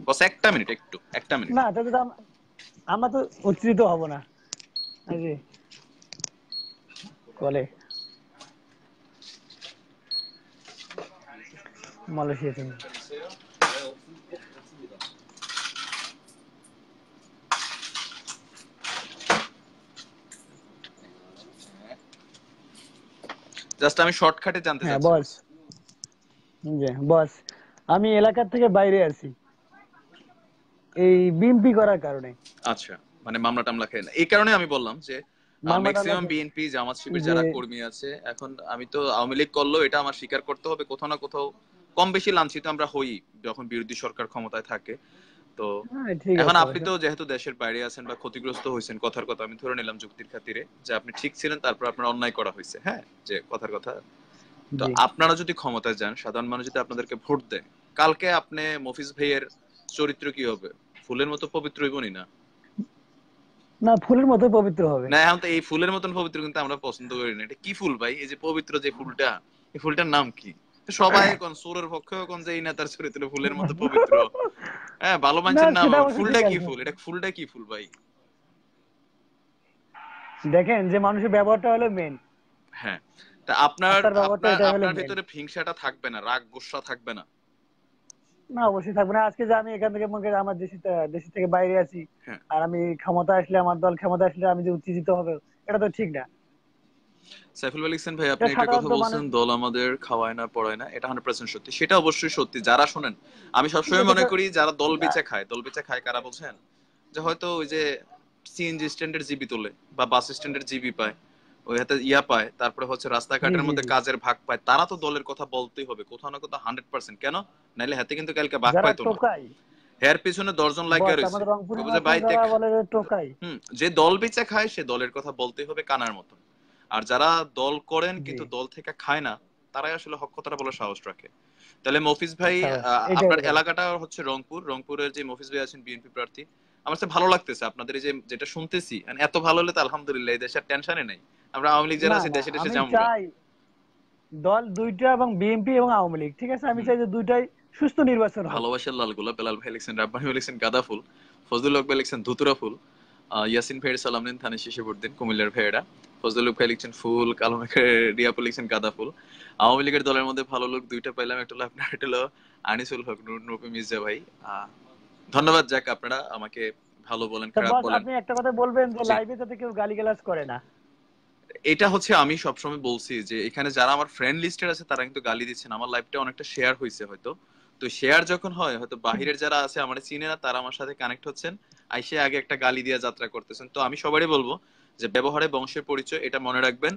বস একটা মিনিট, একটু একটা মিনিট। না তাতে তো আমরা তো উত্তেজিত হব না। এই যে কলে মালয়েশিয়া থেকে। জাস্ট আমি শর্টকাটে জানতে হ্যাঁ চাচ্ছি বস, বস। জি বস, আমি এলাকার থেকে বাইরে আছি এই বিএনপি করার কারণে। আচ্ছা, মানে মামলা টামলা খেয়ে না, এই কারণে আমি বললাম যে মামলা টামলা ম্যাক্সিমাম বিএনপি জামাত শিবির যে, যারা কর্মী আছে, এখন আমি তো আওয়ামী লীগ করলো এটা আমার স্বীকার করতে হবে, কোথাও না কোথাও কম বেশি লাঞ্ছিত আমরা হই যখন বিরোধী সরকার ক্ষমতায় থাকে। তো হ্যাঁ ঠিক এখন আছে আপনি অবশ্য। তো যেহেতু দেশের বাইরে আছেন বা ক্ষতিগ্রস্ত হয়েছেন, কথার কথা আমি ধরে নিলাম যুক্তির খাতিরে যে আপনি ঠিক ছিলেন, তারপর আপনার অন্যায় করা হয়েছে, হ্যাঁ, যে কথার কথা। তো জি আপনারা যদি ক্ষমতায় যান, সাধারণ মানুষ যদি আপনাদেরকে ভোট দেয়, কালকে আপনি মফিজ ভাইয়ের চরিত্র কি হবে? ফুলের মতো পবিত্র হইবনি না? না, ফুলের মতো পবিত্র হবে। না, এখন তো এই ফুলের মতন পবিত্র কিন্তু আমরা পছন্দ করি না। এটা কি ফুল ভাই? এই যে পবিত্র যে ফুলটা, এই ফুলটার নাম কি? সবাই কোন সুরের পক্ষেও কোন যে এই নেতার চরিত্র ফুলের মতো পবিত্র। হ্যাঁ, ভালো না মানুষের নাম। সেটা অবশ্য ফুলটা ঠিক কি আছে। ফুল? এটা ফুলটা কি ফুল ভাই? দেখেন যে মানুষের ব্যবহারটা হলো মেন, হ্যাঁ, তা আপনার আত্মার ব্যবহারটা আপনার এটা হলো আপনার মেন। ভিতরে হিংসাটা থাকবে না, রাগ গোসা থাকবে না? না অবশ্যই থাকবে না। আজকে যে আমি এখান থেকে মনে করি আমার দেশ থেকে বাইরে আছি, হ্যাঁ। আর আমি ক্ষমতা আসলে, আমার দল ক্ষমতা আসলে আমি যে উত্তেজিত হবে, এটা তো ঠিক না। সাইফুল আলী খান ভাই, আপনি এটা একটা কথা সাধারণত বলছেন মানুষ দল আমাদের খাওয়ায় না পড়ায় না, এটা 100% সত্যি, সেটা অবশ্যই সত্যি। যারা শোনেন, আমি সবসময় মনে করি যারা দল বেচে খায়, দল বেচে খায় কারা বলছেন? যে হয়তো ওই যে সিএনজি স্ট্যান্ডের জিবি তোলে বা বাস স্ট্যান্ডের জিবি পায়, ওই হাতে ইয়া পায়, তারপরে হচ্ছে জি রাস্তাঘাটের জি মধ্যে জি, কাজের ভাগ পায়, তারা তো দলের কথা বলতেই হবে কোথাও না কোথাও 100%। কেন? নাইলে হাতে কিন্তু কালকে ভাগ যারা পাইতো না। টোকাই, হের পিছনে 10 জন লাগিয়ে বস রয়েছে, আমাদের রংপুরের কবে যে ভাষায় ভাই যারা দেখ। বলে যে টোকাই। যে দল বেচে খায় সে দলের কথা বলতেই হবে কানার মতন। আর যারা দল করেন জি কিন্তু দল থেকে খায় না, তারাই আসলে হক কথাটা বলার সাহস রাখে। তাহলে মফিজ ভাই, সাহস, এইটাই আপনার হলো কথা। এলাকাটা হচ্ছে রংপুর, রংপুরের যে মফিজ ভাই আছেন বিএনপি প্রার্থী, আমার কাছে ভালো লাগতেছে আপনাদের এই যে যেটা শুনতেছি, মানে এত ভালো হলে তো আলহামদুলিল্লাহ, এই দেশের টেনশনই নাই। আমরা আওয়ামী লীগ যারা না আছি না, দেশে দেশে আমি যামগা। চাই দল দুইটা, এবং বিএনপি এবং আওয়ামী লীগ, ঠিক আছে, আমি হুম। চাই যে দুইটাই সুস্থ নির্বাচন হোক। ভালোবাসার লাল গোলাপ, বেলাল ভাই লিখছেন রাব্বানি ভাই লিখছেন গাঁদা ফুল, ফজলুল হক ভাই লিখছেন ধুতুরা ফুল, ইয়াসিন ভাইয়ের সালাম নিন থানি শেষেবুদ্দিন কুমিল্লার ভাইয়েরা, ফজলুল হক ভাই লিখছেন ফুল, কালো মেঘের রিয়াপুল লিখছেন গাঁদা ফুল। আওয়ামী লীগের দলের মধ্যে ভালো লোক দুইটা পাইলাম, একটা হলো আপনার, একটা হলো আনিসুল হক, নূপি মির্জা ভাই। ধন্যবাদ, যাক আপনারা আমাকে ভালো বলেন তা খারাপ বস বলেন। আপনি একটা কথা বলবেন যে জি, লাইভে যাতে কেউ গালিগালাজ করে না। এটা হচ্ছে আমি সবসময় বলছি যে এখানে যারা আমার ফ্রেন্ড লিস্টের আছে তারা কিন্তু গালি দিচ্ছেন, আমার লাইফটা অনেকটা শেয়ার হয়েছে হয়তো। তো শেয়ার যখন হয়, হয়তো বাহিরের যারা আছে আমার চিনে না, তারা আমার সাথে কানেক্ট হচ্ছেন, আইসে আগে একটা গালি দিয়ে যাত্রা করতেছেন। তো আমি সবারই বলবো যে ব্যবহারে বংশের পরিচয়, এটা মনে রাখবেন।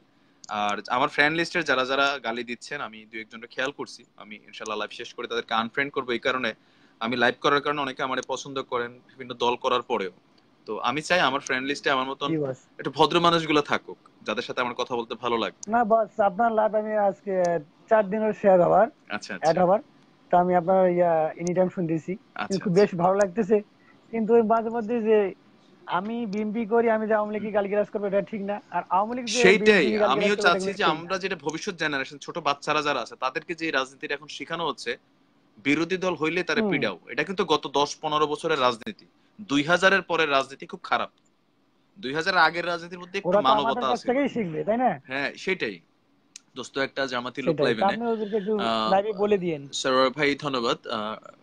আর আমার ফ্রেন্ড লিস্টের যারা যারা গালি দিচ্ছেন, আমি দু একজনকে খেয়াল করছি, আমি ইনশাল্লাহ লাইভ শেষ করে তাদেরকে আনফ্রেন্ড করবো। এই কারণে আমি লাইভ করার কারণে অনেকে আমার পছন্দ করেন বিভিন্ন দল করার পরেও। তো আমি চাই আমার ফ্রেন্ড লিস্টে আমার মতন জি বস। একটু ভদ্র মানুষগুলো থাকুক, যাদের সাথে আমার কথা বলতে ভালো লাগবে। না বস, আপনার লাইভ আমি আজকে 4 দিনের শেয়ার হবার, আচ্ছা অ্যাড আচ্ছা হবার, তো আমি আপনার এনি টাইম শুনতেছি, কিন্তু আচ্ছা খুব আচ্ছা। বেশ ভালো লাগতেছে। কিন্তু ওই মাঝে মধ্যে যে আমি বিএনপি করি, আমি যে আওয়ামী লীগকে গালিগালাজ করবো, এটা ঠিক না। আর আওয়ামী লীগ যে সেইটাই বিএনপি গালিগালাজ আমিও করবে, এটা চাচ্ছি কিন্তু যে ঠিক না। আমরা যেটা ভবিষ্যৎ জেনারেশন, ছোট বাচ্চারা যারা আছে, তাদেরকে যে রাজনীতির এখন শেখানো হচ্ছে, বিরোধী দল হইলে তারা হুম। পিডাও, এটা কিন্তু গত 10-15 বছরের রাজনীতি। 2000-এর পরের রাজনীতি খুব খারাপ। 2000 আগের রাজনীতির মধ্যে একটু ওরা তো আমাদের মানবতা কাছ আছে। থেকেই শিখবে, তাই না? হ্যাঁ সেটাই। দোস্ত একটা জামাতি লোক সেটাই, লাইভে তা নে। আপনি ওদেরকে একটু লাইভে বলে দিয়েন। সরোয়ার ভাই ধন্যবাদ,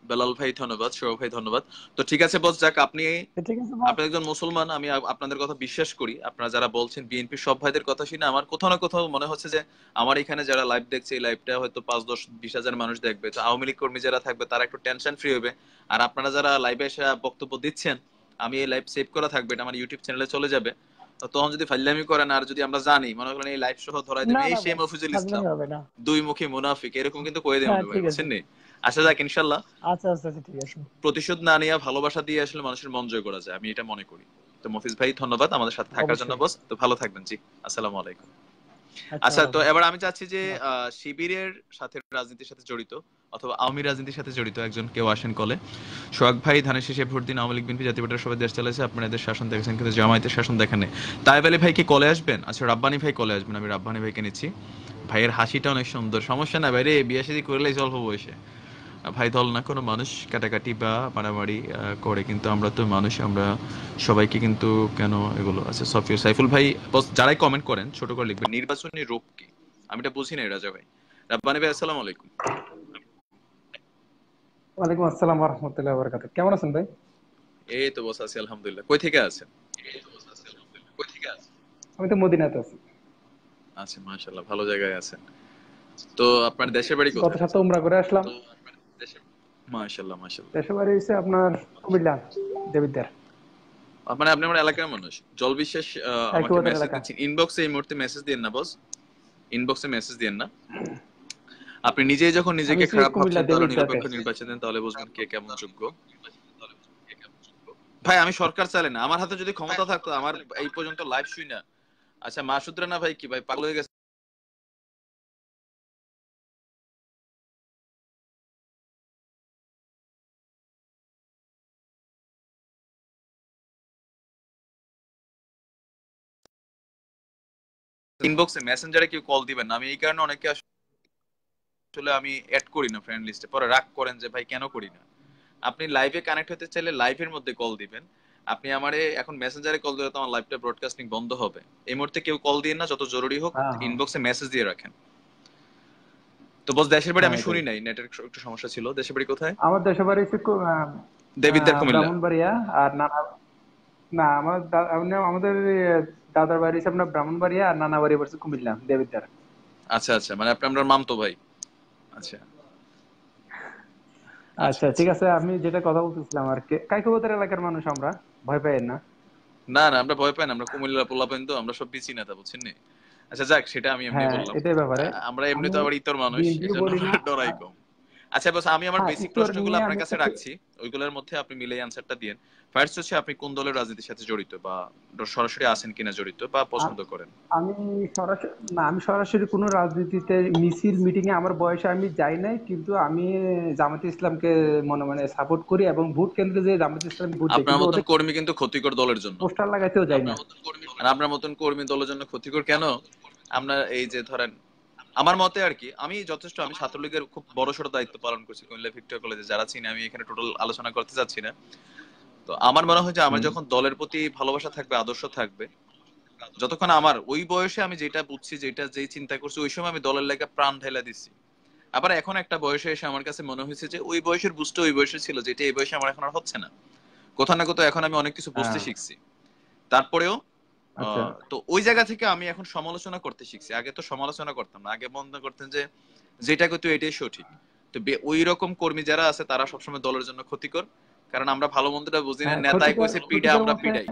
বেলাল ভাই ধন্যবাদ, সৌরভ ভাই ধন্যবাদ। তো ঠিক আছে বস, যাক আপনি তো ঠিক আছে বস। আপনি একজন মুসলমান, আমি আপনাদের কথা বিশ্বাস করি। আপনারা যারা বলছেন বিএনপি সব ভাইদের কথা শুনে আমার কোথাও না কোথাও মনে হচ্ছে যে আমার এখানে যারা লাইভ দেখছে এই লাইভটা হয়তো 5-10-20 হাজার মানুষ দেখবে, তো আওয়ামী লীগ কর্মী যারা থাকবে তারা একটু টেনশন ফ্রি হবে। আর আপনারা যারা লাইভে এসে বক্তব্য দিচ্ছেন, আমি এই লাইভ সেভ করা থাকবে, এটা আমার ইউটিউব চ্যানেলে চলে যাবে। তো তখন যদি ফাইজলামি করেন আর যদি আমরা জানি, মনে করেন এই লাইভ সহ ধরাই দেবে না এই না সেই বস, মফিজুল ইসলাম ফাজলামি হবে না। দুই মুখী মুনাফিক, এরকম কিন্তু কয়ে দেবেন হ্যাঁ ভাই, ঠিক আছে। বুঝছেন নি? আসা যাক ইনশাল্লাহ। আচ্ছা আচ্ছা আচ্ছা, ঠিক আছে। প্রতিশোধ না নিয়ে ভালোবাসা দিয়ে আসলে মানুষের মন জয় করা যায়, আমি এটা মনে করি। তো মফিজ ভাই ধন্যবাদ আমাদের সাথে থাকার জন্য অবশ্যই। বস। তো ভালো থাকবেন, জি আসসালামু আলাইকুম। আচ্ছা, আচ্ছা, আল্লাহ তো হাফেজ। এবার আমি চাচ্ছি যে বাহ। শিবিরের সাথে রাজনীতির সাথে জড়িত অথবা আওয়ামী রাজনীতির সাথে জড়িত একজন কেউ আসেন কলে। সোহাগ ভাই, ধানের শীষে ভোট দিন, আওয়ামী লীগ বিএনপি জাতীয় পার্টির সবাই দেশ চালাইছে, আপনারা এদের শাসন দেখেছেন কিন্তু জামায়াতের শাসন দেখেন নাই। তাইব আলী ভাই কি কলে আসবেন? আচ্ছা রাব্বানি ভাই কলে আসবেন, আমি রাব্বানি ভাইকে নিচ্ছি। ভাইয়ের হাসিটা অনেক সুন্দর, সমস্যা না ভাই রে, বিয়ে শাদী করলেই অল্প বয়সে। ভাই দল না কোনো মানুষ কাটাকাটি বা মারামারি করে, কিন্তু আমরা তো মানুষ, আমরা সবাইকে কিন্তু কেন এগুলো আছে। সফিয়া সাইফুল ভাই, বস যারাই কমেন্ট করেন ছোট করে লিখবেন নির্বাচনী রোগ কি, আমি এটা বুঝি না রাজা ভাই। রাব্বানি ভাই আসসালামু আলাইকুম। ওয়ালাইকুম আসসালাম ওয়া রাহমাতুল্লাহি ওয়া বারাকাতুহু। কেমন আছেন ভাই? এই তো বস আছি আলহামদুলিল্লাহ। কই থেকে আছেন? আমি তো মদিনাতে আছি। আচ্ছা মাশাআল্লাহ, ভালো জায়গায় আছেন। তো আপনার দেশের বাড়ি গত কোথায়? সপ্তাহে উমরা করে আসলাম। মাশাআল্লাহ মাশাআল্লাহ। দেশের বাড়ি হচ্ছে আপনার কুমিল্লা, দেবিদ্বার। মানে আপনি আমার এলাকার মানুষ। জল বিশ্বাস আমাকে একই মেসেজ এলাকা। দিচ্ছেন ইনবক্সে, এই মুহূর্তে মেসেজ দিয়েন না বস, ইনবক্সে মেসেজ দিয়েন না। আপনি নিজেই যখন আমি নিজেকে হচ্ছে খারাপ কুমিল্লা ভাবছেন তাহলে দেবিদ্বারতে। নিরপেক্ষ নির্বাচন দেন, তাহলে বুঝবেন কে কেমন যোগ্য। ভাই আমি সরকার চালাই না, আমার হাতে যদি ক্ষমতা থাকতো আমার এই পর্যন্ত লাইভ শুই না। আচ্ছা মাসুদ রানা ভাই কি ভাই পাগল হয়ে গেছে? ইনবক্সে মেসেঞ্জারে কেউ কল দিবেন না, আমি এই কারণে অনেকে আসলে আমি অ্যাড করি না ফ্রেন্ড লিস্টে, পরে রাগ করেন যে ভাই কেন করি না। আপনি লাইভে কানেক্ট হতে চাইলে লাইভের মধ্যে কল দিবেন। আপনি আমারে এখন মেসেঞ্জারে কল দিলে তো আমার লাইভটা ব্রডকাস্টিং বন্ধ হবে। এই মুহূর্তে কেউ কল দিন না, যত জরুরি হোক হ্যাঁ হ্যাঁ ইনবক্সে মেসেজ দিয়ে রাখেন। তো বস দেশের বাড়ি হ্যাঁ, আমি শুনি এটাই। নাই, নেটের একটু সমস্যা ছিল। দেশের বাড়ি কোথায়? আমার দেশের বাড়ি হচ্ছে দেবিদ্বার কুমিল্লা। ব্রাহ্মণবাড়িয়া। আর নানা না আমাদের দাদার বাড়ি হচ্ছে আপনার ব্রাহ্মণবাড়িয়া, আর নানা বাড়ি হচ্ছে কুমিল্লা দেবিদ্বার। আচ্ছা আচ্ছা, মানে আপনি আমরা মামতো ভাই। আচ্ছা আচ্ছা আচ্ছা ঠিক আচ্ছা। আছে, আমি যেটা কথা বলতেছিলাম আর কি, কাইকোবাদের এলাকার মানুষ আমরা, ভয় পাইয়েন না। না না আমরা ভয় পাই না, আমরা কুমিল্লা পোলাপাইন তো, আমরা সব বিচি নেতা বুঝছেন নি। আচ্ছা যাক, সেটা আমি এমনি হ্যাঁ বললাম। এটাই ব্যাপারে। আমরা এমনি আমি তো আবার ইতর মানুষ, বিএনপিও এজন্য বলি না। আমরা ডরাই কম। আচ্ছা বস, আমি আমার হ্যাঁ বেসিক ইতর প্রশ্নগুলো নিয়ে আপনার আমি কাছে একটা রাখছি, ওইগুলোর মধ্যে আপনি মিলে অ্যানসারটা দিন। ফার্স্ট হচ্ছে আপনি কোন দলের রাজনীতির সাথে জড়িত, বা সরাসরি আছেন কিনা জড়িত, বা পছন্দ করেন? আমি সরাসরি না, আমি সরাসরি কোনো রাজনীতিতে মিছিল মিটিং এ আমার বয়সে আমি যাই নাই, কিন্তু আমি জামাতে ইসলামকে মনে মনে সাপোর্ট করি এবং ভোট কেন্দ্রে যে জামাতে ইসলাম ভোট দেয়, আপনার কিন্তু মতন ওদের কর্মী কিন্তু ক্ষতিকর দলের জন্য। পোস্টার লাগাইতেও যাই না। আর আপনার মতন কর্মী দলের জন্য ক্ষতিকর কেন? আমরা এই যে ধরেন আমার মতে আর কি, আমি যথেষ্ট, আমি ছাত্রলীগের খুব বড় সড় দায়িত্ব পালন করছি কুমিল্লা ভিক্টোরিয়া কলেজে, যারা চিনি, আমি এখানে টোটাল আলোচনা করতে চাচ্ছি না। তো আমার মনে হয় যে আমার হুম। যখন দলের প্রতি ভালোবাসা থাকবে, আদর্শ থাকবে, যতক্ষণ আমার ওই বয়সে আমি যেটা বুঝছি, যেটা যেই চিন্তা করছি, ওই সময় আমি দলের লেগে প্রাণ ঢেলা দিচ্ছি। আবার এখন একটা বয়সে এসে আমার কাছে মনে হয়েছে যে ওই বয়সের বুঝতে ওই বয়সে ছিল, যেটা এই বয়সে আমার এখন আর হচ্ছে না। কোথাও না কোথাও এখন আমি অনেক কিছু বুঝতে হ্যাঁ শিখছি। তারপরেও আচ্ছা তো ওই জায়গা থেকে আমি এখন সমালোচনা করতে শিখছি। আগে তো সমালোচনা করতাম না, আগে মনে করতেন যে যেটা করতো এটাই সঠিক। তো ওই রকম কর্মী যারা আছে তারা সবসময় দলের জন্য ক্ষতিকর, কারণ আমরা ভালো মন্দটা বুঝি না। হ্যাঁ, নেতায় ক্ষতিকর কইছে পিডা, ক্ষতিকর আমরা বলতে পিডাই,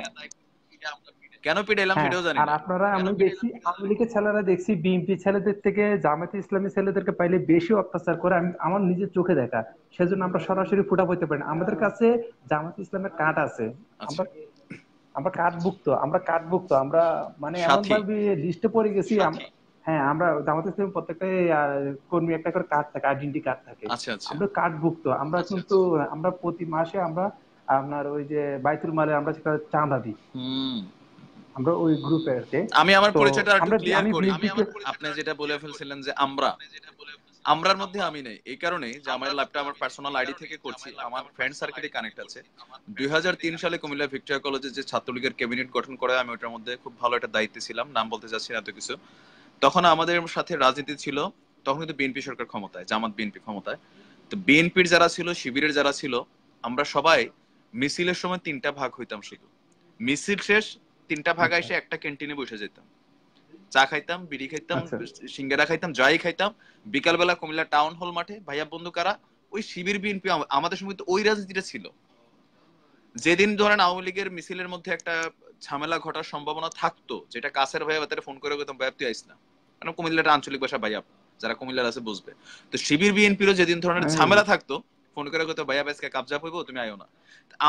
কেন পিডাইলাম হ্যাঁ। সেটাও জানি আর না। আপনারা, আমি দেখছি আওয়ামী লীগের ছেলেরা, দেখছি বিএনপি ছেলেদের থেকে জামাতে ইসলামী ছেলেদেরকে পাইলে বেশি অত্যাচার করে, আমি আমার নিজের চোখে দেখা। সেজন্য আমরা সরাসরি ফুটা বইতে পারি না। আমাদের কাছে জামাতে ইসলামের কার্ড আছে, আচ্ছা, আমরা আমরা কার্ডভুক্ত, আমরা মানে এমন সাথী। ভাবে লিস্টে পড়ে গেছি হ্যাঁ, আমরা জামাতে ইসলামের প্রত্যেকটা কর্মী একটা করে কার্ড থাকে, আইডেন্টি কার্ড থাকে, আচ্ছা আচ্ছা। আমরা কার্ডভুক্ত। আমরা কিন্তু আমরা প্রতি মাসে আমরা আপনার ওই যে বাইতুল মালে আমরা সেটা চাঁদা দিই, হুম, আমরা ওই গ্রুপের। আমি আমার তো পরিচয়টা একটু আমরা ক্লিয়ার আমি করি। বিএনপিকে আপনি যেটা বলে ফেলছিলেন যে আমরা, আমরার মধ্যে আমি নেই, এই কারণে যে আমার ল্যাবটা আমার পার্সোনাল আইডি থেকে করছি, আমার ফ্রেন্ড সার্কেলে কানেক্ট আছে। 2003 সালে কুমিল্লা ভিক্টোরিয়া কলেজে যে ছাত্রলীগের ক্যাবিনেট গঠন করে, আমি ওটার মধ্যে খুব ভালো একটা দায়িত্বে ছিলাম, নাম বলতে চাচ্ছি না এত কিছু। তখন আমাদের সাথে রাজনীতি ছিল, তখন কিন্তু বিএনপি সরকার ক্ষমতায়, জামাত বিএনপি ক্ষমতায়। তো বিএনপির যারা ছিল, শিবিরের যারা ছিল, আমরা সবাই মিছিলের সময় 3টা ভাগ হইতাম। শুধু মিছিল শেষ 3টা ভাগ আচ্ছা এসে একটা ক্যান্টিনে বসে যেতাম, চা খাইতাম, বিড়ি খাইতাম, আচ্ছা সিঙ্গারা খাইতাম, যাই খাইতাম। বিকালবেলা কুমিল্লা টাউন হল মাঠে ভাইয়া বন্ধু কারা, ওই শিবির বিএনপি আমাদের সঙ্গে ওই রাজনীতিটা ছিল। যেদিন ধরেন আওয়ামী লীগের মিছিলের মধ্যে একটা ঝামেলা ঘটার সম্ভাবনা থাকতো, যেটা কাছের ভাইয়া তারা ফোন করে বলতাম ভাইয়া তুই আইস না, কারণ কুমিল্লার আঞ্চলিক ভাষা ভাইয়া যারা কুমিল্লার আছে বুঝবে। তো শিবির বিএনপিরও যেদিন ধরনের আমি ঝামেলা থাকতো, ফোন করে কইতো ভাইয়া আজকে কাবজা হইবো, তুমি আইও না।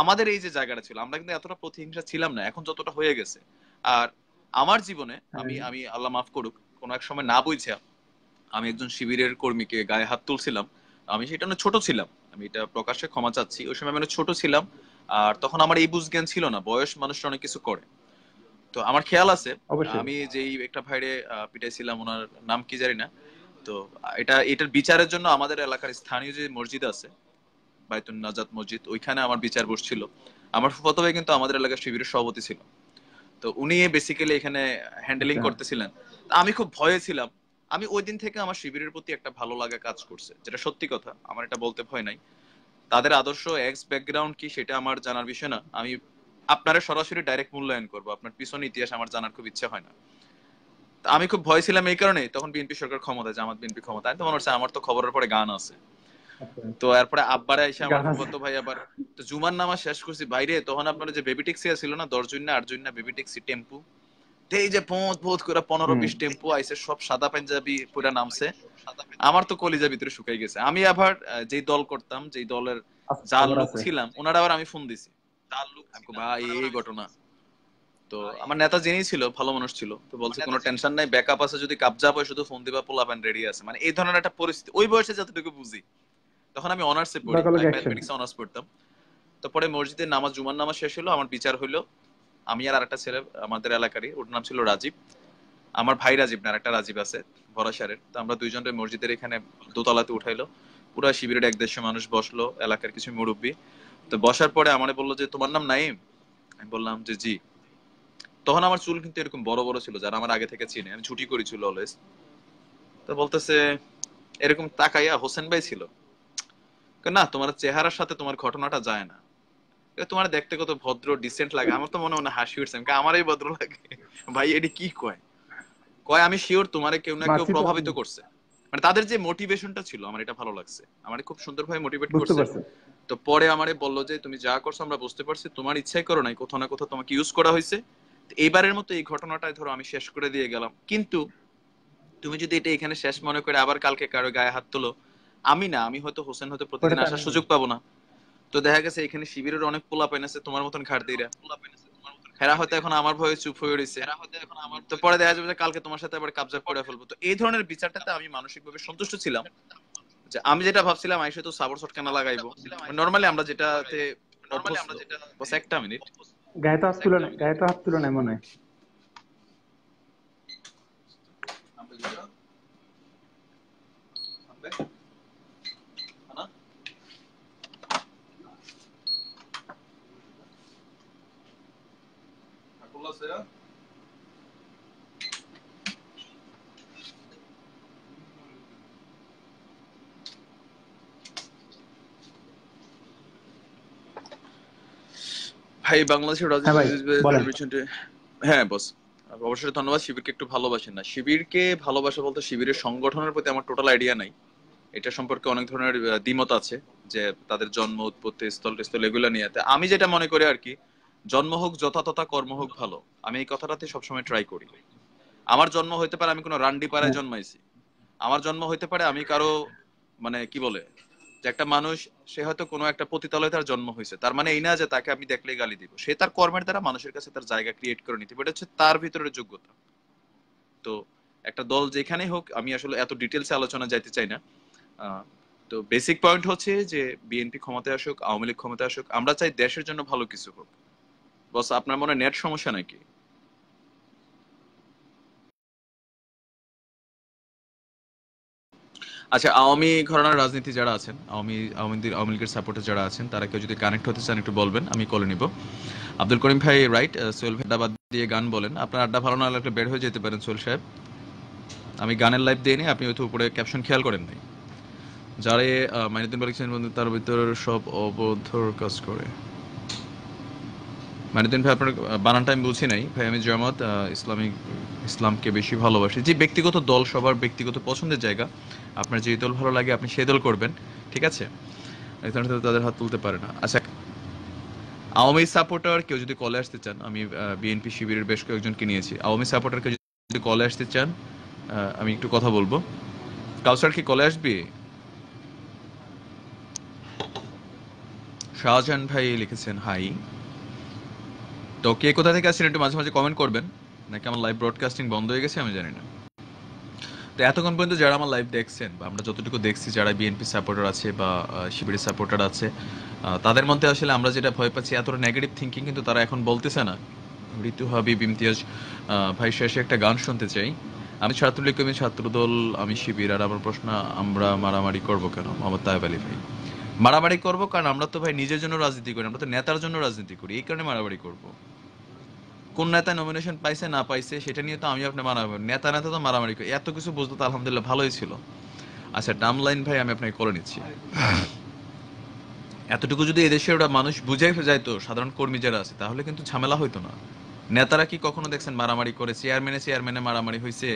আমাদের এই যে জায়গাটা ছিল, আমরা কিন্তু এতটা প্রতিহিংসা ছিলাম না, এখন যতটা হয়ে গেছে। আর আমার জীবনে আমি আমি আমি আল্লাহ মাফ করুক, কোন এক সময় না বুঝছে আমি একজন শিবিরের কর্মীকে গায়ে হাত তুলছিলাম। আমি সেটা অনেক ছোট ছিলাম, আমি এটা প্রকাশ্যে ক্ষমা চাচ্ছি, ওই সময় আমি অনেক ছোট ছিলাম। আর তখন আমার এই বুঝ জ্ঞান ছিল না, বয়স মানুষরা অনেক কিছু করে। তো আমার খেয়াল আছে, অবশ্যই আমি যেই একটা ভাইরে পিটাইছিলাম, ওনার নাম কি জানি না। তো এটার বিচারের জন্য আমাদের এলাকার স্থানীয় যে মসজিদ আছে, বাইতুন নাজাত মসজিদ, ওইখানে আমার বিচার বসছিল। আমার ফুফাতো ভাই কিন্তু আমাদের এলাকার শিবিরের সভাপতি ছিল, তো উনি বেসিক্যালি এখানে হ্যান্ডেলিং আচ্ছা করতেছিলেন। তা আমি খুব ভয়ে ছিলাম। আমি ওই দিন থেকে আমার শিবিরের প্রতি একটা ভালো লাগা কাজ করছে, যেটা সত্যি কথা, আমার এটা বলতে ভয় নাই। তাদের আদর্শ এক্স ব্যাকগ্রাউন্ড কি সেটা আমার জানার বিষয় না, আমি আপনারা সরাসরি ডাইরেক্ট মূল্যায়ন করবো, আপনার পিছনে ইতিহাস আমার জানার খুব ইচ্ছা হয় না। তা আমি খুব ভয় ছিলাম এই কারণে, তখন বিএনপি সরকার ক্ষমতায়, জামাত বিএনপি ক্ষমতায়, তো মনে হচ্ছে আমার তো খবরের পরে গান আছে। আচ্ছা তো এরপরে আব্বারে এসে আমার গান আছে ফুফাতো ভাই আবার, তো জুমার নামাজ শেষ করছি বাইরে, তখন আপনার যে বেবি ট্যাক্সি ছিল না, 10 জন না 8 জন না বেবি ট্যাক্সি টেম্পু, এই যে পোঁত পোঁত করে হুম 15-20 টেম্পু আইছে, সব সাদা পাঞ্জাবি পুরা নামছে। আমার তো কলিজা ভিতরে শুকাই গেছে। আমি আবার যেই দল করতাম, যেই দলের আচ্ছা যার খবর লোক আছে ছিলাম, ওনারা আবার আমি ফোন দিছি, আমি কই, ভাই এই ঘটনা। তো আমার নেতা যিনি ছিল ভালো মানুষ ছিল, তো বলছে কোনো টেনশন নাই, ব্যাকআপ আছে, যদি কাবজা হয় শুধু ফোন দিবা, পোলাপান রেডি আছে। মানে এই ধরনের একটা পরিস্থিতি ওই বয়সে যতটুকু বুঝি। তখন আমি অনার্সে পড়ি, লকালক আমি অ্যাকশন ম্যাথমেটিক্সে অনার্স পড়তাম। তো পরে মসজিদের নামাজ, জুমার নামাজ শেষ হলো, আমার বিচার হইলো। আমি আর আরেকটা ছেলে আমাদের এলাকারই, ওর নাম ছিল রাজীব। আমার ভাই রাজীব না, একটা রাজীব আছে ভরাসারের। তো আমরা দুইজনের মসজিদের এখানে দোতলাতে উঠাইলো, পুরা শিবিরের 150 মানুষ বসলো, এলাকার কিছু মুরব্বী। তো বসার পরে আমারে বললো যে তোমার নাম নাইম? আমি বললাম যে জি। তখন আমার চুল কিন্তু এরকম বড় বড় ছিল, যারা আমার আগে থেকে চিনে, আমি ছুটি করেছিল অলওয়েজ। তো বলতেছে এরকম তাকাইয়া, হোসেন ভাই ছিল? কই, না তোমার চেহারার সাথে তোমার ঘটনাটা যায় না। তোমার দেখতে কত ভদ্র ডিসেন্ট লাগে, আমার তো মনে মনে হাসি উঠছে, আমি কই, আমারই ভদ্র লাগে? ভাই এটি কি কয়? কয় আমি শিওর তোমারে কেউ না কেউ মারছি তো প্রভাবিত করছে। মানে তাদের যে মোটিভেশনটা ছিল, আমার এটা ভালো লাগছে, আমার খুব সুন্দরভাবে মোটিভেট বুঝতে করছে। পারছি তো পরে আমারে বললো যে তুমি যা করছো আমরা বুঝতে পারছি, তোমার ইচ্ছাই করো নাই, কোথাও না কোথাও তোমাকে ইউজ করা হয়েছে। এইবারের মতো এই ঘটনাটাই ধরো আমি শেষ করে দিয়ে গেলাম, কিন্তু তুমি যদি এটা এখানে শেষ মনে করে আবার কালকে কারো গায়ে হাত তোলো, আমি না, আমি হয়তো হোসেন হয়তো ওটা প্রতিদিন তো আসার আমি সুযোগ পাবো না। তো দেখা গেছে এখানে শিবিরের অনেক পোলা পাইন আছে তোমার মতন ঘাটতিরা, হেরা হয়তো এখন আমার ভয়ে চুপ হয়ে রয়েছে। তো পরে দেখা যাবে যে কালকে তোমার সাথে আবার কাবজা করে ফেলবো। তো এই ধরনের বিচারটাতে আমি মানসিকভাবে সন্তুষ্ট ছিলাম, যে আমি যেটা ভাবছিলাম আইসে তো সাবর শট কেন লাগাইবো, নরমালি আমরা যেটাতে অভ্যস্ত। বাস একটা মিনিট। গায়ে তো হাত তুলে নাই মনে হয় ভাই বাংলাদেশের হ্যাঁ ভাই বলেন রাজনীতি, হ্যাঁ বস, অবশ্যই ধন্যবাদ। শিবিরকে একটু ভালোবাসেন না? শিবিরকে ভালোবাসা বলতে শিবিরের সংগঠনের প্রতি আমার টোটাল আইডিয়া নাই, এটা সম্পর্কে অনেক ধরনের দ্বিমত আছে, যে তাদের জন্ম, উৎপত্তি স্থল স্থল এগুলো নিয়ে। আমি যেটা মনে করি আর কি, জন্ম হোক যথা তথা, কর্ম হোক ভালো, আমি এই কথাটাতে সবসময় ট্রাই করি। আমার জন্ম হইতে পারে আমি কোনো রান্ডি পাড়ায় হ্যাঁ জন্মাইছি, আমার জন্ম হইতে পারে আমি কারো, মানে কি বলে, যে একটা মানুষ, সে হয়তো কোনো একটা পতিতালয়ে তার জন্ম হয়েছে, তার মানে এই না যে তাকে আমি দেখলেই গালি দিব। সে তার কর্মের দ্বারা মানুষের কাছে তার জায়গা ক্রিয়েট করে নিতে, এটা হচ্ছে তার ভিতরের যোগ্যতা। তো একটা দল যেখানেই হোক, আমি আসলে এত ডিটেলসে আলোচনা যাইতে চাই না। আহ, তো বেসিক পয়েন্ট হচ্ছে যে বিএনপি ক্ষমতায় আসুক, আওয়ামী লীগ ক্ষমতায় আসুক, আমরা চাই দেশের জন্য ভালো কিছু হোক। বস আপনার মনে নেট সমস্যা নাকি? আচ্ছা, আওয়ামী ঘরানার রাজনীতি যারা আছেন, আওয়ামী লীগের সাপোর্টার যারা আছেন, তারা কেউ যদি কানেক্ট হতে চান একটু বলবেন, আমি কলে নিব। আব্দুল করিম ভাই রাইট, সোহেল ভাই আড্ডা বাদ দিয়ে গান বলেন। আপনার আড্ডা ভালো না লাগলে বের হয়ে যেতে পারেন সোহেল সাহেব। আমি গানের লাইভ দিয়ে নিই, আপনি হয়তো উপরে ক্যাপশন খেয়াল করেন নাই। যারা মাইনুদ্দিন বলেছেন বন্ধু তার ভিতর সব অবৈধর কাজ করে। মাইনুদ্দিন ভাই আপনার বানানটা আমি বুঝি নাই ভাই। আমি জামাত ইসলামকে বেশি ভালোবাসি। যে ব্যক্তিগত দল সবার ব্যক্তিগত পছন্দের জায়গা, আপনার যে দল ভালো লাগে আপনি সেই দল করবেন, ঠিক আছে? এখানে তো তাদের হাত তুলতে পারে না। আচ্ছা, আওয়ামী সাপোর্টার কেউ যদি কলে আসতে চান, আমি বিএনপি শিবিরের বেশ কয়েকজনকে নিয়েছি। আওয়ামী সাপোর্টার কেউ যদি কলে আসতে চান, আমি একটু কথা বলবো। কাউসার কি কলে আসবি? শাহজাহান ভাই লিখেছেন হাই। তো কে কোথা থেকে আসছেন একটু মাঝে মাঝে কমেন্ট করবেন, নাকি আমার লাইভ ব্রডকাস্টিং বন্ধ হয়ে গেছে আমি জানি না। তো এতক্ষণ পর্যন্ত যারা আমার লাইভ দেখছেন, বা আমরা যতটুকু দেখছি যারা বিএনপি সাপোর্টার আছে বা শিবিরের সাপোর্টার আছে, তাদের মধ্যে আসলে আমরা যেটা ভয় পাচ্ছি এতটা নেগেটিভ থিঙ্কিং কিন্তু তারা এখন বলতেছে না। ঋতু হাবিব ইমতিয়াজ ভাই, শেষে একটা গান শুনতে চাই। আমি ছাত্রলীগ, আমি ছাত্রদল, আমি শিবির, আর আমার প্রশ্ন আমরা মারামারি করবো কেন? মোহাম্মদ তায়েব আলী ভাই, মারামারি করবো কারণ আমরা তো ভাই নিজের জন্য রাজনীতি করি, আমরা তো নেতার জন্য রাজনীতি করি, এই কারণে মারামারি করবো। কোন নেতা নমিনেশন পাইছে না পাইছে সেটা নিয়ে তো আমি আপনি মারামারি, নেতা তো মারামারি করি, এত কিছু বুঝতে তো আলহামদুলিল্লাহ ভালোই ছিল। আচ্ছা, টার্ম লাইন ভাই আমি আপনাকে করে নিচ্ছি। এতটুকু যদি এদেশে ওরা মানুষ বুঝে যাইতো, সাধারণ কর্মী যারা আছে, তাহলে কিন্তু ঝামেলা হইতো না। নেতারা কি কখনো দেখছেন মারামারি করে? চেয়ারম্যানে মারামারি হয়েছে?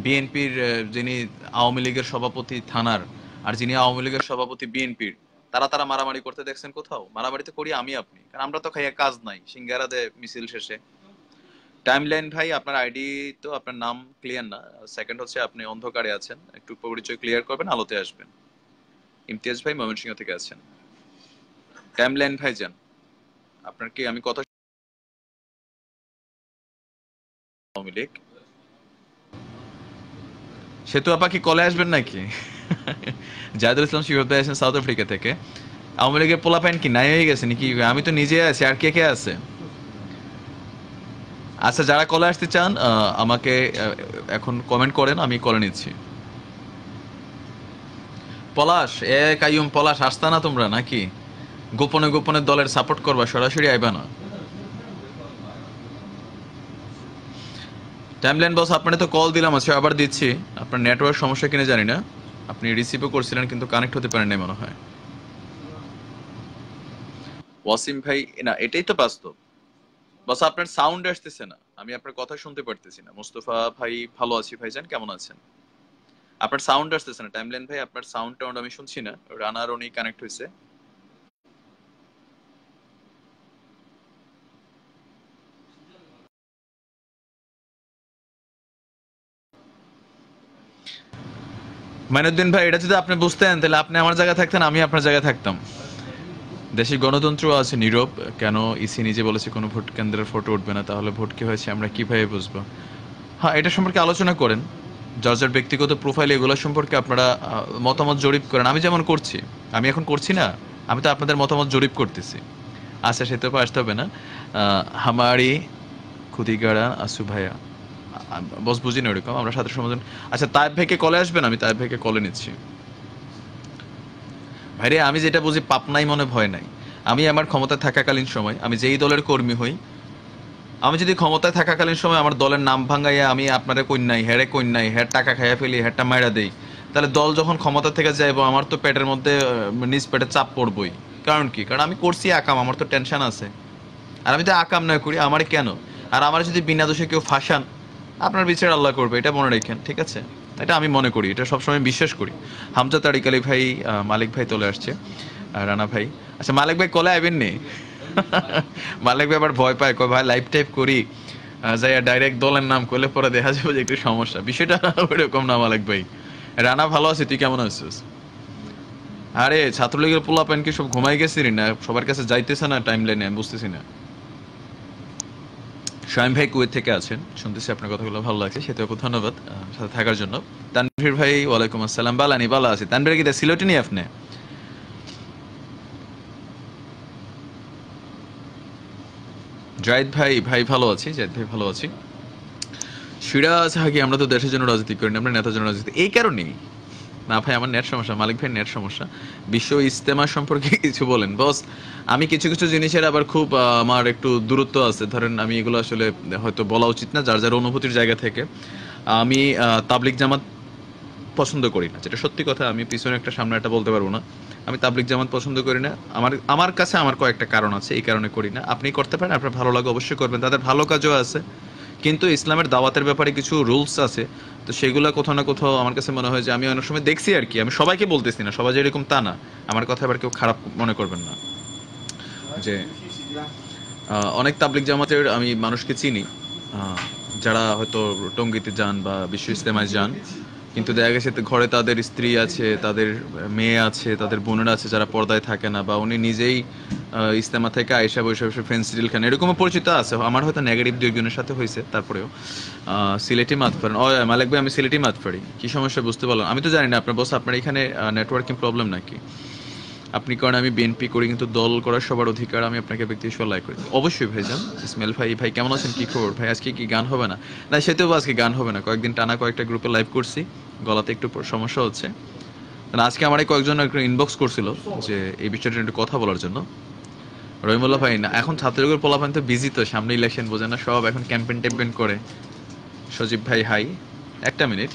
বিএনপির যিনি আওয়ামী লীগের সভাপতি থানার, আর যিনি আওয়ামী লীগের সভাপতি বিএনপির, তারা মারামারি করতে দেখছেন কোথাও? মারামারি তো করি আমি আপনি, কারণ আমরা তো খাইয়া কাজ নাই, সিঙ্গারা দে মিছিল শেষে। টাইমলাইন ভাই, আপনার আইডি তো আপনার নাম ক্লিয়ার না। সেকেন্ড হচ্ছে আপনি অন্ধকারে আছেন, একটু পরিচয় ক্লিয়ার করবেন, আলোতে আসবেন। ইমতিয়াজ ভাই ময়মনসিংহ থেকে আছেন। টাইমলাইন ভাই যান, আপনার কি আমি কথা আওয়ামী লীগ সেতু আপা কি কলে আসবেন নাকি? জাহিদুল ইসলাম শিবব ভাই আছেন সাউথ আফ্রিকা থেকে। আওয়ামী লীগের পোলাপাইন কি নাই হয়ে গেছে নাকি? আমি তো নিজে আছি, আর কে কে আছে? আচ্ছা, যারা কলে আসতে চান আমাকে এখন কমেন্ট করেন, আমি কলে নিচ্ছি। পলাশ, কাইয়ুম পলাশ, আসতা না তোমরা নাকি? গোপনে গোপনে দলের সাপোর্ট করবা, সরাসরি আইবা না। টাইমলাইন বস, আপনারা তো কল দিলাম, আছে আবার দিচ্ছি। আপনার নেটওয়ার্ক সমস্যা কিনা জানি না, আপনি রিসিভও করছিলেন কিন্তু কানেক্ট হতে পারেন নাই মনে হয়। ওয়াসিম ভাই, না এটাই তো বাস্তব বস, আপনার সাউন্ড আসতেছে না, আমি আপনার কথা শুনতে পারতেছি না। মুস্তফা ভাই, ভালো আছি ভাইজান, কেমন আছেন? আপনার সাউন্ড আসতেছে না টাইমলাইন ভাই, আপনার সাউন্ড টাউন্ড আমি শুনছি না। রানার উনি কানেক্ট হয়েছে। মাইনুদ্দিন ভাই, এটা যদি আপনি বুঝতেন তাহলে আপনি আমার জায়গায় থাকতেন, আমি আপনার জায়গায় থাকতাম। দেশে গণতন্ত্র আছে নীরব, কেন ইসি নিজে বলেছে কোনো ভোট কেন্দ্রের ফটো উঠবে না, তাহলে ভোট কি হয়েছে আমরা কিভাবে বুঝবো? হ্যাঁ, এটা সম্পর্কে আলোচনা করেন, যার যার ব্যক্তিগত প্রোফাইল এগুলো সম্পর্কে আপনারা মতামত জরিপ করেন। আমি যেমন করছি, আমি এখন করছি না, আমি তো আপনাদের মতামত জরিপ করতেছি। আচ্ছা, সে তো আসতে হবে না। হামারি খুদিগাড়া আসু ভাইয়া, বস বুঝি না ওরকম, আমরা সাথে সমাধান। আচ্ছা, তাইব ভাইকে কলে আসবেন, আমি তাইব ভাইকে কলে নিচ্ছি। ভাইরে, আমি যেটা বুঝি পাপ নাই মনে ভয় নাই। আমি আমার ক্ষমতায় থাকাকালীন সময়, আমি যেই দলের কর্মী হই, আমি যদি ক্ষমতায় থাকাকালীন সময় আমার দলের নাম ভাঙাইয়া আমি আপনারে কন্যাই হেরে কন্যাই হের টাকা খাইয়া ফেলি, হেরটা মাইরা দেই, তাহলে দল যখন ক্ষমতা থেকে যাইবো আমার তো পেটের মধ্যে নিজ পেটে চাপ পড়বই। কারণ কি? কারণ আমি করছি আকাম, আমার তো টেনশন আছে। আর আমি তো আকাম না করি, আমার কেন? আর আমার যদি বিনা দোষে কেউ ফাঁসান, আপনার বিচার আল্লাহ করবে, এটা মনে রাখেন, ঠিক আছে? এটা আমি মনে করি, এটা সবসময় বিশ্বাস করি। হামজা তারিক আলী ভাই, মালিক ভাই চলে আসছে, রানা ভাই। আচ্ছা, মালিক ভাই কলে আইবেন নি? মালিক ভাই আবার ভয় পায়, কয় ভাই লাইভ টাইপ করি, যাই ডাইরেক্ট দলের নাম করলে পরে দেখা যাবে যে একটু সমস্যা। বিষয়টা ওইরকম না মালিক ভাই। রানা, ভালো আছে, তুই কেমন আছিস? আরে ছাত্রলীগের পোলাপাইন কি সব ঘুমাই গেছি না? সবার কাছে যাইতেছে না টাইম লাইনে, আমি বুঝতেছি না। শাহিম ভাই কুয়েত থেকে আছেন, শুনতেছি আপনার কথাগুলো ভালো লাগছে, সেটা ধন্যবাদ সাথে থাকার জন্য। তানভীর ভাই, ওয়ালাইকুম আসসালাম, বালানি ভালো আছি। তানভীর কি সিলেটে নি আপনি? জাহিদ ভাই, ভাই ভালো আছি, জাহিদ ভাই ভালো আছি। সিরাজ হাকি, আমরা তো দেশের জন্য রাজনীতি করি না, আমরা নেতার জন্য রাজনীতি। এই কারণেই না ভাই, আমার নেট সমস্যা, মালিক ভাই নেট সমস্যা। বিশ্ব ইজতেমা সম্পর্কে কিছু বলেন বস। আমি কিছু কিছু জিনিসের আবার খুব আমার একটু দূরত্ব আছে, ধরেন আমি এগুলো আসলে হয়তো বলা উচিত না, যার যার অনুভূতির জায়গা থেকে। আমি তাবলিগ জামাত পছন্দ করি না, যেটা সত্যি কথা। আমি পিছনে একটা সামনে একটা বলতে পারবো না। আমি তাবলিগ জামাত পছন্দ করি না। আমার কাছে আমার কয়েকটা কারণ আছে, এই কারণে করি না। আপনি করতে পারেন, আপনার ভালো লাগে অবশ্যই করবেন, তাদের ভালো কাজও আছে। কিন্তু ইসলামের দাওয়াতের ব্যাপারে কিছু রুলস আছে, তো সেগুলো কোথাও না কোথাও আমার কাছে মনে হয় যে আমি অনেক সময় দেখছি আর কি। আমি সবাইকে বলতেছি না, সবাই যে এরকম তা না, আমার কথা এবার কেউ খারাপ মনে করবেন না। যে অনেক তাবলিগ জামাতের আমি মানুষকে চিনি, যারা হয়তো টঙ্গীতে যান বা বিশ্ব ইজতেমায় যান, কিন্তু দেখা গেছে ঘরে তাদের স্ত্রী আছে, তাদের মেয়ে আছে, তাদের বোনেরা আছে যারা পর্দায় থাকে না, বা উনি নিজেই ইজতেমা থেকে আয়েশা বসে বসে ফেন্সিডিল খান, এরকমও পরিচিত আছে। আমার হয়তো নেগেটিভ দু একজনের সাথে হয়েছে, তারপরেও সিলেটি মাতফারেন। ও মালিক ভাই, আমি সিলেটি মাতফারি। কি সমস্যা বুঝতে পারলাম? আমি তো জানি না আপনার বস, আপনার এখানে নেটওয়ার্কিং প্রবলেম নাকি? আপনি কারণ আমি বিএনপি করি, কিন্তু দল করার সবার অধিকার, আমি আপনাকে ব্যক্তিগত লাইক করি অবশ্যই। ভাইজান ইসমাইল ভাই, ভাই কেমন আছেন, কি খবর ভাই? আজকে কি গান হবে না? না, সেটাও আজকে গান হবে না। কয়েকদিন টানা কয়েকটা গ্রুপে লাইভ করছি, গলাতে একটু সমস্যা হচ্ছে। আজকে আমার কয়েকজন একটা ইনবক্স করছিল যে এই বিষয়টা একটু কথা বলার জন্য। রহিমুল্লাহ ভাই, না এখন ছাত্রযুগের পোলাপান তো বিজি, তো সামনে ইলেকশন, বোঝেন না, সব এখন ক্যাম্পেইন ট্যাম্পেইন করে। সজীব ভাই হাই, একটা মিনিট।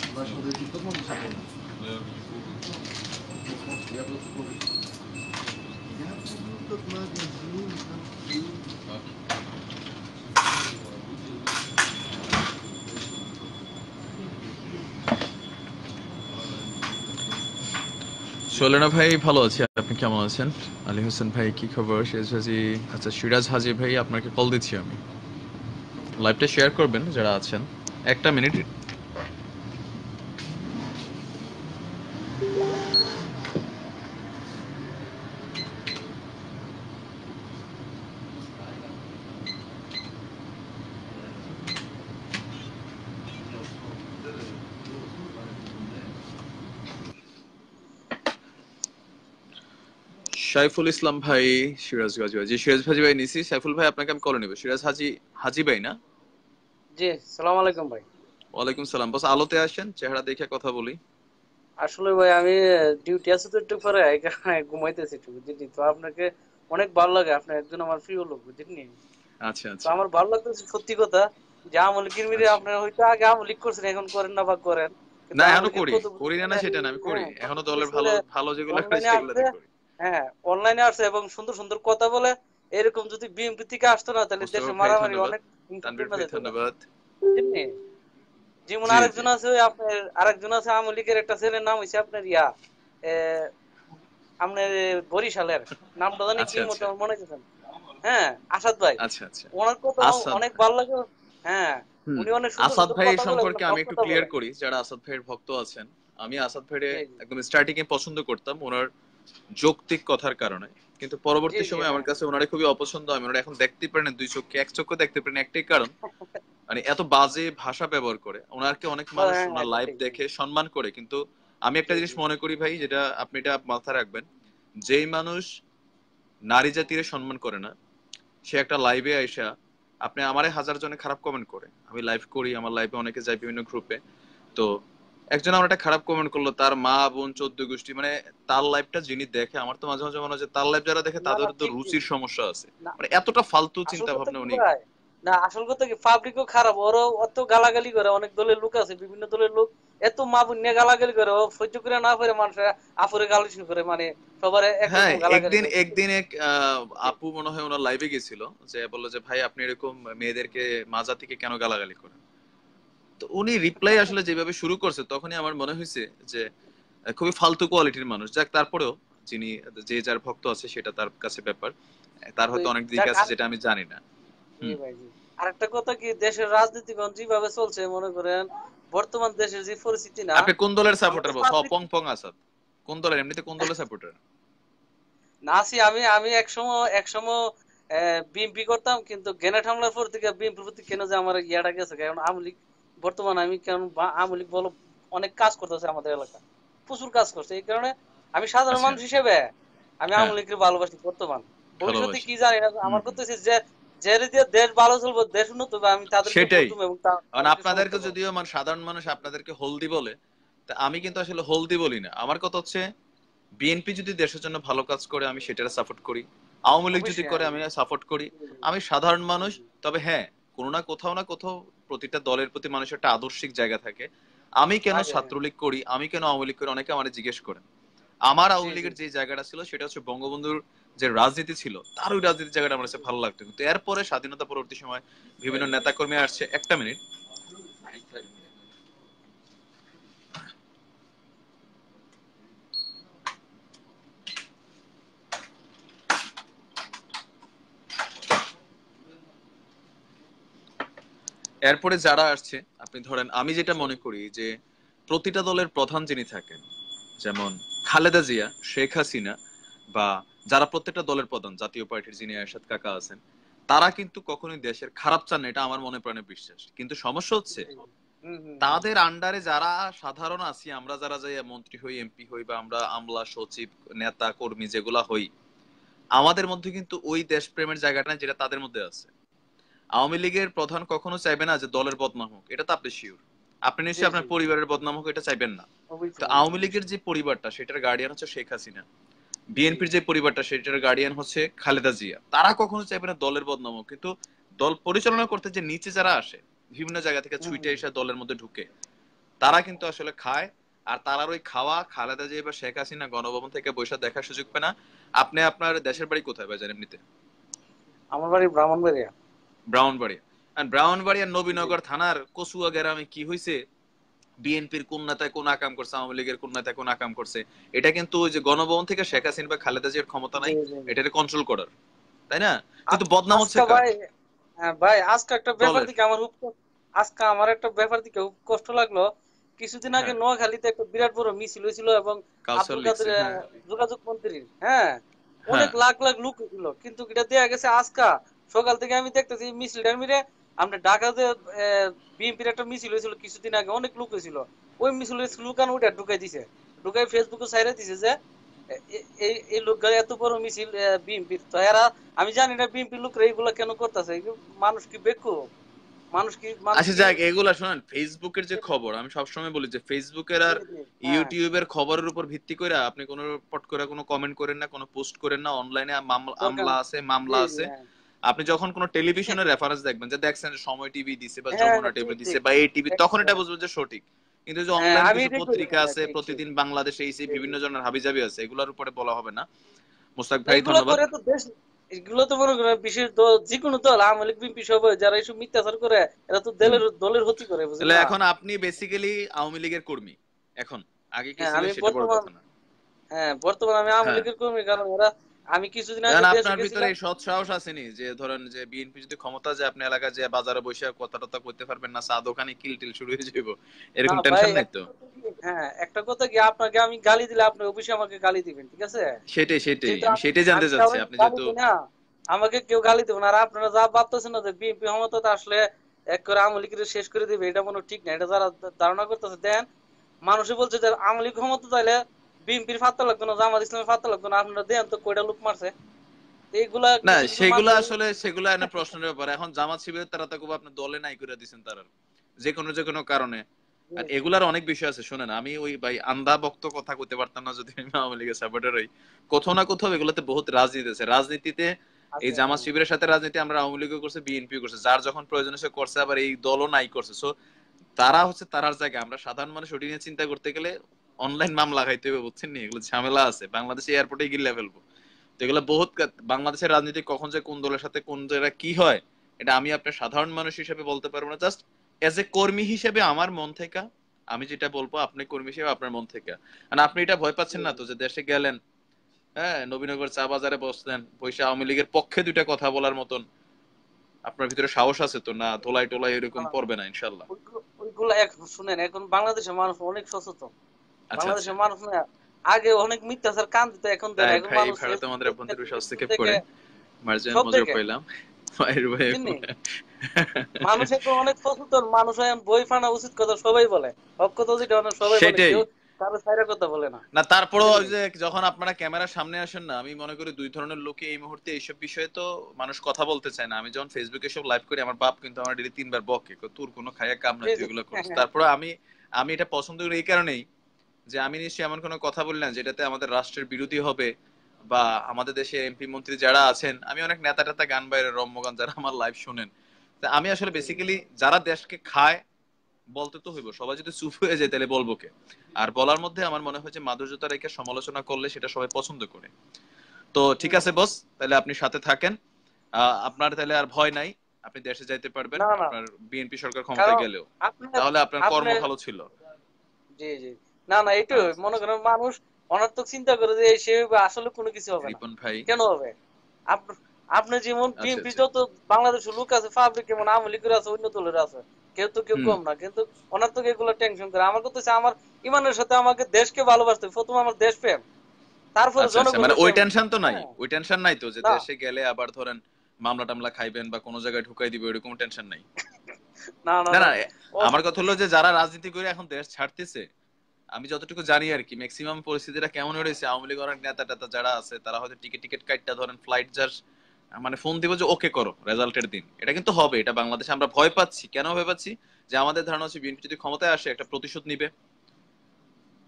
সোলেনা ভাই ভালো আছি, আপনি কেমন আছেন? আলী হোসেন ভাই কি খবর? সিরাজ হাজি, আচ্ছা সিরাজ হাজি ভাই আপনাকে কল দিচ্ছি আমি। লাইভটা শেয়ার করবেন যারা আছেন, একটা মিনিট। সাইফুল ইসলাম ভাই, সিরাজ গাজী ভাই, জি সিরাজ হাজি ভাই নিছি। সাইফুল ভাই আপনাকে আমি কল নেব। সিরাজ হাজি, হাজি ভাই না? জি, সালাম আলাইকুম ভাই। ওয়ালাইকুম সালাম। বস আলোতে আসেন, চেহারা দেখে কথা বলি। আসলে ভাই আমি ডিউটি আছে তো একটু পরে, এই কারণে ঘুমাইতেছি একটু, বুঝলি তো। আপনাকে অনেক ভালো লাগে, আপনি একজন আমার প্রিয় লোক, বুঝলি। আচ্ছা তো আচ্ছা আমার ভালো লাগতেছে সত্যি কথা, যে আমলি কিরমিরে আচ্ছা। আপনার হয়তো আগে আমলি করছেন, এখন করেন না বা করেন, কিন্তু না এখনো আমলিকের করি, কত করি না, না সেটা না, আমি করি হ্যাঁ, কত এখনো। দলের ভালো বিষয়ে ভালো যেগুলো করে অনলাইনে সেগুলোতে আসছে। করি। হ্যাঁ, অনলাইনে আসছে এবং সুন্দর সুন্দর কথা বলে। এরকম যদি বিএনপি থেকে আসতো না, তাহলে মোস্তফা দেশে ভাই মারামারি ধন্যবাদ, অনেক হিংসা তানভীর কমে ভাই যেত, ধন্যবাদ। বুঝলি। যেমন জি জি আরেকজন আছে ওই আপনার, আরেকজন আছে আওয়ামী লীগের একটা ছেলের নাম হইছে আপনার ইয়া, আপনার বরিশালের নামটা জানি কি আচ্ছা মতো আচ্ছা আমার মনে গেছেন। হ্যাঁ, আসাদ ভাই, আচ্ছা আচ্ছা। ওনার কথা আসাদ অনেক ভাই, ভালো লাগে। হ্যাঁ, হুম, উনি অনেক সুন্দর আসাদ সুন্দর ভাই কথা বলে, সম্পর্কে আমি হক একটু কথা ক্লিয়ার বলে। করি, যারা আসাদ ভাইয়ের ভক্ত আছেন। আমি আসাদ ভাইয়ের জি জি একদম স্টার্টিং এ পছন্দ করতাম ওনার যৌক্তিক কথার কারণে, কিন্তু জি পরবর্তী জি সময় আমার হ্যাঁ কাছে ওনারে খুবই অপছন্দ। আমি ওনারা এখন দেখতে পারেন দুই চোখে, এক চোখে দেখতে পারেন, একটাই কারণ মানে এত বাজে ভাষা ব্যবহার করে। ওনাকে অনেক মানুষ হ্যাঁ ওনার হ্যাঁ, এটা লাইভ ঠিক। দেখে সম্মান করে, কিন্তু আমি একটা জি জিনিস জি মনে করি ভাই, যেটা আপনি এটা মাথায় রাখবেন, যেই মানুষ নারী জাতিরে সম্মান করে না, সে একটা লাইভে আইসা, আপনি আমারে হাজার জনে খারাপ কমেন্ট করে, আমি লাইভ করি, আমার লাইভে অনেকে যায় বিভিন্ন গ্রুপে, তো একজন আমার একটা খারাপ কমেন্ট করলো, তার মা বোন 14 গোষ্ঠী, মানে তার লাইভটা যিনি দেখে, আমার তো মাঝে মাঝে মনে হয় যে তার লাইভ যারা দেখে না তাদের না, তো ঠিক ঠিক রুচির সমস্যা আছে। না। মানে এতটা ফালতু আসল চিন্তা কথা ভাবনা কি উনি। ভাই, না আসল কথা কি, পাবলিকও খারাপ, ওরও অত গালাগালি করে। অনেক দলের লোক আছে, বিভিন্ন দলের লোক এত মা বোন নিয়ে গালাগালি করে, ও সহ্য করে না পারে মানুষের আপুরে গালি করে, মানে সবার হ্যাঁ, একরকম গালাগালি একদিন করে, একদিন বুঝলি। এক আপু মনে হয় ওনার লাইভে গেছিল, যে বললো যে ভাই আপনি এরকম মেয়েদেরকে মা জাতিকে কেন গালাগালি করেন। তো উনি রিপ্লাই আসলে যেভাবে শুরু করছে, তখনই আমার মনে হয়েছে যে খুবই ফালতু কোয়ালিটির মানুষ। যাক, তারপরেও যিনি, যে যার ভক্ত আছে সেটা তার কাছে ব্যাপার, তার তো হয়তো অনেক দিক যাক, আছে আর যেটা আমি জানি না। জি হুম, ভাই জি। আরেকটা কথা কি, দেশের রাজনীতিগণ যেভাবে চলছে, মনে করেন বর্তমান দেশের যে পরিস্থিতি না, আপনি কোন দলের আমাদের সাপোর্টার বস? পাবলিক পং পং আসাদ কোন দলের, এমনিতে কোন দলের সাপোর্টার? না আছি। আমি আমি একসময় বিএনপি করতাম, কিন্তু গ্রেনেড হামলার পর থেকে বিএনপির প্রতি কেন যে আমার ইয়াটা গেছে, কারণ আওয়ামী লীগ বর্তমানে, আমি কেন আওয়ামী লীগ বলো অনেক কাজ করতেছে আমাদের এলাকা, প্রচুর কাজ করছে। এই কারণে আমি সাধারণ আচ্ছা, মানুষ হিসেবে আমি হ্যাঁ, আওয়ামী লীগকে ভালোবাসি বর্তমান। ভবিষ্যতে ভালোবাসি। কি জানি না, হুম আমার হুম, করতেছে যে যে দিয়ে দেশ ভালো চলবে, দেশ উন্নত হবে, আমি তাদেরকে ভোট সেটাই। দেবো এবং কারণ তাদেরকে আপনাদেরকে সমর্থন করবো। যদিও সাধারণ মানুষ আপনাদেরকে হলদি বলে, তা আমি কিন্তু আসলে হলদি বলি না। আমার কথা হচ্ছে বিএনপি যদি দেশের জন্য ভালো কাজ করে আমি সেটার সাপোর্ট করি, আওয়ামী লীগ যদি অবশ্যই করে আমি সাপোর্ট করি। আমি সাধারণ মানুষ। তবে হ্যাঁ, কোনো না কোথাও প্রতিটা দলের প্রতি মানুষের একটা আদর্শিক জায়গা থাকে। আমি কেন থাকে। ছাত্রলীগ করি, আমি কেন আওয়ামী লীগ করি, অনেকে আমার জিজ্ঞেস করেন। আমার জি আওয়ামী জি লীগের যে জায়গাটা ছিল সেটা হচ্ছে বঙ্গবন্ধুর যে রাজনীতি ছিল তার ওই রাজনীতির জায়গাটা আমার কাছে ভালো লাগতো। কিন্তু এরপরে স্বাধীনতা পরবর্তী সময় বিভিন্ন নেতাকর্মী আসছে। একটা মিনিট। এরপরে যারা আসছে, আপনি ধরেন আমি যেটা মনে করি যে প্রতিটা দলের প্রধান যিনি থাকেন, যেমন খালেদা জিয়া, শেখ হাসিনা, বা যারা প্রত্যেকটা দলের প্রধান, জাতীয় পার্টির যিনি এরশাদ কাকা আছেন, তারা কিন্তু কখনোই দেশের খারাপ চান না, এটা আমার মনে প্রাণে বিশ্বাস। কিন্তু সমস্যা হচ্ছে তাদের আন্ডারে যারা সাধারণ আছি, আমরা যারা যাই মন্ত্রী হই, এমপি হই, বা আমরা আমলা, সচিব, নেতা, কর্মী যেগুলা হই, আমাদের মধ্যে কিন্তু ওই দেশপ্রেমের জায়গাটা নাই যেটা তাদের মধ্যে আছে। আওয়ামী লীগের প্রধান কখনো চাইবে না যে দলের বদনাম হোক, এটা তো আপনি শিওর। আপনি জি নিশ্চয়ই জি আপনার পরিবারের বদনাম হোক এটা চাইবেন না। তো অবশ্যই আওয়ামী অবশ্যই লীগের যে পরিবারটা সেটার গার্ডিয়ান হচ্ছে শেখ হাসিনা, বিএনপির যে পরিবারটা সেটার গার্ডিয়ান হচ্ছে খালেদা জিয়া, তারা কখনো চাইবে না দলের বদনাম হোক। কিন্তু দল পরিচালনা করতে যে নিচে যারা আসে, বিভিন্ন জায়গা থেকে ছুটে এসে দলের মধ্যে ঢুকে, তারা কিন্তু আসলে খায়। আর তারার ওই খাওয়া খালেদা জিয়া বা শেখ হাসিনা গণভবন থেকে বৈশা দেখার সুযোগ পায় না। আপনি আপনার দেশের বাড়ি কোথায় ভাইজান এমনিতে? আমার বাড়ি ব্রাহ্মণবাড়িয়া। ব্রাহ্মণবাড়িয়া। আর ব্রাহ্মণবাড়িয়ার জি নবীনগর থানার কচুয়া গ্রামে কি হয়েছে, বিএনপির কোন নেতায় কোন আকাম করছে, আওয়ামী লীগের কোন নেতায় কোন আকাম করছে, এটা কিন্তু ওই যে গণভবন থেকে শেখ হাসিনা বা খালেদা জিয়ার ক্ষমতা জি নাই জি জি। এটাকে কন্ট্রোল করার, তাই না? কিন্তু বদনাম হচ্ছে আজকা কার? ভাই, হ্যাঁ ভাই, আজকে একটা ব্যাপার দলের। দিকে আমার আজকে আমার একটা ব্যাপার দিকে খুব কষ্ট লাগলো। কিছুদিন আগে হ্যাঁ, নোয়াখালীতে একটা বিরাট বড় মিছিল হয়েছিল এবং কাউসার আব্দুল লিখছে, কাদের হ্যাঁ। যোগাযোগ মন্ত্রীর, হ্যাঁ, হ্যাঁ, অনেক লাখ লাখ লোক ছিল, কিন্তু এটা দেয়া গেছে আজকা সকাল থেকে আমি দেখতেছি মিছিলটার মিলে আমরা ঢাকাতে বিএনপির একটা মিছিল হয়েছিল কিছুদিন আগে, অনেক লোক হয়েছিল, ওই মিছিলের স্লোগান ওইটা ঢুকাই দিছে, ঢুকাই ফেসবুকে ছাইড়া দিছে যে এই এই লোকগুলো এত বড় মিছিল বিএনপির, তো এরা, আমি জানি না বিএনপির লোকরা এইগুলা কেন করতেছে। মানুষ কি বেকুব? মানুষ আচ্ছা কি যাক, এগুলা শোনেন, ফেসবুকের যে খবর, আমি সবসময় বলি যে ফেসবুকের আর হ্যাঁ ইউটিউবের খবরের উপর ভিত্তি করে আপনি কোনো পট করে কোনো কমেন্ট করেন না, কোনো পোস্ট করেন না। অনলাইনে দরকার আমলা নেই। আছে, জি মামলা জি আছে। হ্যাঁ আপনি যখন কোনো টেলিভিশনের রেফারেন্স দেখবেন, যে দেখছেন যে সময় টিভি দিছে বা হ্যাঁ যমুনা টিভি ঠিক দিছে ঠিক বা এই টিভি, তখন এটা বুঝবেন যে সঠিক। কিন্তু যে হ্যাঁ অনলাইন আমি কিছু এটাই করি, পত্রিকা হ্যাঁ আছে, ঠিক ঠিক প্রতিদিন বাংলাদেশে এই সেই জি জি। বিভিন্ন জনের হাবিজাবি আছে, এগুলোর উপরে বলা হবে না। মুস্তাক তো ভাই এগুলো ধন্যবাদ। করে তো দেশ, এগুলো তো মনে করেন বিশেষ দল, যে কোনো দল, আওয়ামী লীগ বিএনপি সবাই যারা এইসব মিথ্যাচার করে, এরা তো হুম। দলের ক্ষতি করে, বুঝেন তাহলে না? এখন আপনি বেসিক্যালি আওয়ামী লীগের কর্মী এখন, আগে কি হ্যাঁ ছিলেন আমি সেটা বড় বর্তমান, কথা না। হ্যাঁ বর্তমান আমি আওয়ামী হ্যাঁ, লীগের কর্মী, কারণ এরা, আমি কিছুদিন আগে কারণ দেশে আপনার ভিতরে গেছিলাম। এই সৎ সাহস আসেনি যে ধরেন যে বিএনপি যদি ক্ষমতা যায় আপনি এলাকায় যে বাজারে বসে কথা টথা করতে পারবেন না, চা দোকানে কিল টিল শুরু হয়ে যাইব, না এরকম ভাই, টেনশন নাই একটা তো? কথা কি, হ্যাঁ একটা কথা কি, আপনাকে আমি গালি দিলে আপনি অবশ্যই আমাকে গালি দিবেন, ঠিক আছে? সেটাই সেটাই, যেহেতু আমি আমি সেটাই জানতে আমি চাচ্ছি। কাউকে আপনি গালি যেহেতু দিই না, আমাকে কেউ গালি দেবে না। আর আপনারা যা ভাবতেছেন না যে বিএনপি ক্ষমতাতে আসলে এক করে আওয়ামী লীগের শেষ করে দিবে, এটা মনে হয় ঠিক না। এটা যারা ধারণা করতেছে, দেন মানুষই বলছে যে আওয়ামী লীগ ক্ষমতা চাইলে বিএনপির ফাত্তা লাগবে না, জামাত ইসলামের ফাত্তা লাগবে না, আপনারা দেন তো কয়টা লোক মারছে। তো এইগুলা না, কিছু কিছু সেগুলো মানুষ, আসলে সেগুলো এনে প্রশ্নের ব্যাপার। এখন জামাত শিবিরের তারা তো আপনার দলে নাই করে দিচ্ছেন তারা যে কোনো কারণে। আর এগুলার অনেক বিষয় আছে। শুনেন, আমি ওই ভাই আন্ধা ভক্ত কথা কইতে পারতাম না যদি আমি আওয়ামী লীগের সাপোর্টার হই। কোথাও না কোথাও এগুলোতে বহুত রাজনীতি আছে। রাজনীতিতে এই আছে জামাত হ্যাঁ শিবিরের সাথে রাজনীতি আমরা আওয়ামী লীগও করছে, বিএনপিও করছে, যার যখন প্রয়োজন সে করছে, আবার এই দলও নাই করছে। সো তারা হচ্ছে তারার জায়গায়, আমরা সাধারণ মানুষ ওটি নিয়ে চিন্তা করতে গেলে অনলাইন মামলা খাইতে হবে, বুঝছেন নি? এগুলো ঝামেলা আছে, বাংলাদেশে এয়ারপোর্টে গিলে ফেলবো। তো এগুলো বহুত বাংলাদেশের রাজনীতি কখন যে কোন দলের সাথে কোন জায়গা কি হয়, এটা আমি আপনার সাধারণ মানুষ হিসেবে বলতে পারবো না। জাস্ট এজ এ কর্মী হিসেবে আমার মন থেকে আমি যেটা বলবো, আপনি কর্মী হিসেবে আপনার মন থেকে। আর আপনি এটা ভয় পাচ্ছেন না তো যে দেশে গেলেন, হ্যাঁ, নবীনগর চা বাজারে বসলেন, বসে আওয়ামী লীগের পক্ষে দুইটা কথা বলার মতন আপনার ভিতরে সাহস আছে তো? না, ধোলাই টোলাই এরকম পড়বে না ইনশাল্লাহ। ওইগুলা শুনেন, এখন বাংলাদেশের মানুষ অনেক সচেতন। আচ্ছা আচ্ছা। বাংলাদেশের মানুষ না, আগে অনেক মিথ্যাচার কান দিত, এখন দেন, তাই এখন ভাই, মানুষ ভারত আমাদের ফেসবুক অভ্যন্তরীণ হস্তক্ষেপ থেকে করে মার্জিন সব মজা দেখে, পাইলাম। ভাইয়ের ভাই বুঝলি? মানুষ এখন অনেক সচেতন, মানুষ এখন বই ফানা উচিত কথা সবাই বলে, হক কথা যেটা অনেক সবাই বলে, সেটাই। কেউ কারো ছাইরা কথা বলে না, না, তারপরেও ওই বুঝলি? যে যখন আপনারা ক্যামেরার সামনে আসেন না, আমি মনে করি দুই ধরনের লোকে এই মুহূর্তে এইসব বিষয়ে তো মানুষ কথা বলতে চায় না। আমি যখন ফেসবুকে সব লাইভ করি, আমার বাপ কিন্তু আমার ডেইলি 3 বার বকে, তোর কোনো খায়া কাম না, জি তুই জি এগুলো করিস। তারপরে আমি আমি এটা পছন্দ করি এই কারণেই যে আমি নিশ্চয়ই এমন কোনো কথা বলি না যেটাতে আমাদের রাষ্ট্রের বিরোধী হবে, বা আমাদের দেশে এমপি মন্ত্রী যারা আছেন, আমি অনেক নেতা টেতা গান বাইরে রম্যগান যারা আমার লাইভ শোনেন, তা আমি আসলে বেসিক্যালি যারা দেশকে খায় বলতে তো হইব, সবাই যদি চুপ হয়ে যায় তাহলে বলবো কে? আর বলার মধ্যে আমার মনে হয় যে মাধুর্যতা রেখে সমালোচনা করলে সেটা সবাই পছন্দ করে। তো ঠিক আছে বস, তাহলে আপনি সাথে থাকেন। আপনার তাহলে আর ভয় নাই, আপনি দেশে যাইতে পারবেন না না, আপনার বিএনপি সরকার ক্ষমতায় কারণ গেলেও। আপনার তাহলে আপনার কর্ম আপনার ভালো ছিল। জি জি, না না, এটাই আচ্ছা মনে আচ্ছা। করেন মানুষ অনর্থক চিন্তা করে যে সে আসলে কোনো কিছু হবে না, রিপন ভাই। কেন হবে? আপনি যেমন আচ্ছা বিএনপি আচ্ছা। যত বাংলাদেশের লোক আছে, পাবলিক যেমন আওয়ামী লীগের আছে, অন্য দলের আছে, কেউ তো কেউ হুম। কম না, কিন্তু অনর্থক এগুলো টেনশন করে। আমার কথা হচ্ছে আমার ইমানের সাথে আমাকে দেশকে ভালোবাসতে হবে। প্রথমে আমার দেশ প্রেম, তারপরে আচ্ছা আচ্ছা, মানে জনগণের ওই প্রেম। টেনশন তো নাই, হ্যাঁ, ওই টেনশন নাই তো যে না দেশে গেলে আবার ধরেন মামলা টামলা খাইবেন বা কোনো জায়গায় ঢুকাই দিবে, এরকম টেনশন নাই। না না না না, না, ও আমার কথা হলো যে যারা রাজনীতি করে এখন দেশ ছাড়তেছে, আমি যতটুকু জানি আর কি, ম্যাক্সিমাম পরিস্থিতিটা কেমন হয়েছে, আওয়ামী লীগ অনেক নেতা টেতা যারা আছে তারা হয়তো টিকিট টিকিট কাটটা ধরেন ফ্লাইট জাস্ট মানে ফোন দিব যে ওকে করো রেজাল্টের দিন। এটা কিন্তু হবে, এটা বাংলাদেশে আমরা ভয় পাচ্ছি। কেন ভয় পাচ্ছি? যে আমাদের ধারণা হচ্ছে বিএনপি যদি ক্ষমতায় আসে একটা প্রতিশোধ নিবে।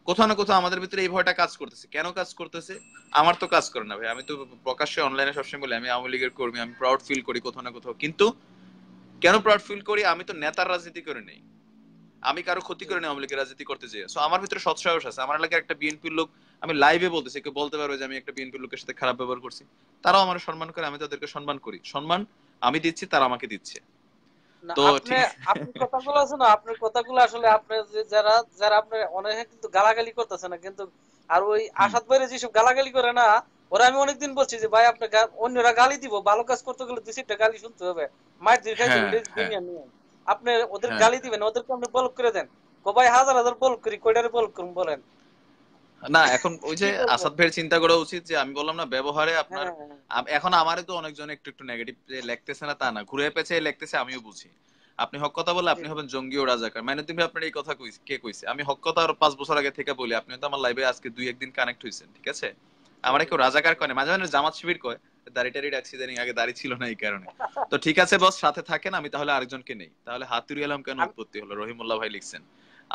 কোথাও না কোথাও আমাদের ভিতরে এই ভয়টা কাজ করতেছে। কেন কাজ করতেছে? আমার তো কাজ করে না ভাই, আমি তো প্রকাশ্যে অনলাইনে সবসময় বলি আমি আওয়ামী লীগের কর্মী, আমি প্রাউড ফিল করি কোথাও না কোথাও। কিন্তু কেন প্রাউড ফিল করি? আমি তো নেতার রাজনীতি করে নেই, আমি কারো ক্ষতি করে নেই আওয়ামী লীগের রাজনীতি করতে চাই। সো আমার ভিতরে সৎসাহস আছে। আমার এলাকার একটা বিএনপির লোক, আমি লাইভে বলতেছি, কেউ বলতে পারবে যে আমি একটা বিএনপির লোকের সাথে খারাপ ব্যবহার করছি, তারাও আমার সম্মান করে, আমি তাদেরকে সম্মান করি। সম্মান আমি দিচ্ছি, তারা আমাকে দিচ্ছে। না, তো আপনি ঠিক আপনার কথাগুলো আছে না, আপনার কথাগুলো আসলে আপনার যারা যারা আপনার অনেকে কিন্তু গালাগালি করতেছে না কিন্তু, আর ওই হুম। আসাদ ভাইরে যেসব গালাগালি করে না, ওরা আমি অনেকদিন বলছি যে ভাই আপনি অন্যরা গালি দিব, ভালো কাজ করতে গেলে দুই চারটা গালি শুনতে হবে, মার দিয়ে খাইছেন, হ্যাঁ এটাই হ্যাঁ দুনিয়া নিয়ম। আপনি ওদের হ্যাঁ গালি দিবেন, ওদেরকে আপনি ব্লক করে দেন। ভাই হাজার হাজার ব্লক করি, কয়টারে ব্লক করুন বলেন? না, এখন ওই যে কি করবো? আসাদ ভাইয়ের চিন্তা করা উচিত যে আমি বললাম না ব্যবহারে আপনার, হ্যাঁ হ্যাঁ এখন আমারে তো অনেকজন একটু একটু নেগেটিভ লেখতেছে না তা না, ঘুরে পেঁচে লেখতেছে, আমিও বুঝি। আপনি হক কথা বলে জি আপনি জি হবেন জঙ্গি ও রাজাকার, মানে তুমি আপনার এই কথা কে কইছে? আমি হক কথা আরো 5 বছর আগে থেকে বলি, আপনি তো আমার লাইভে আজকে 2-1 দিন কানেক্ট হইছেন, ঠিক আছে? জি আমার জি। কেউ রাজাকার কয় না, মাঝে মাঝে জামাত শিবির কয়, দাড়ি টাড়ি রাখছি জানি, আগে দাড়ি ছিল না এই কারণে। তো ঠিক আছে বস, সাথে থাকেন, আমি তাহলে আরেকজনকে নেই। তাহলে হাতুড়ি আলম কেন আমি উৎপত্তি হলো? রহিমুল্লাহ ভাই লিখছেন,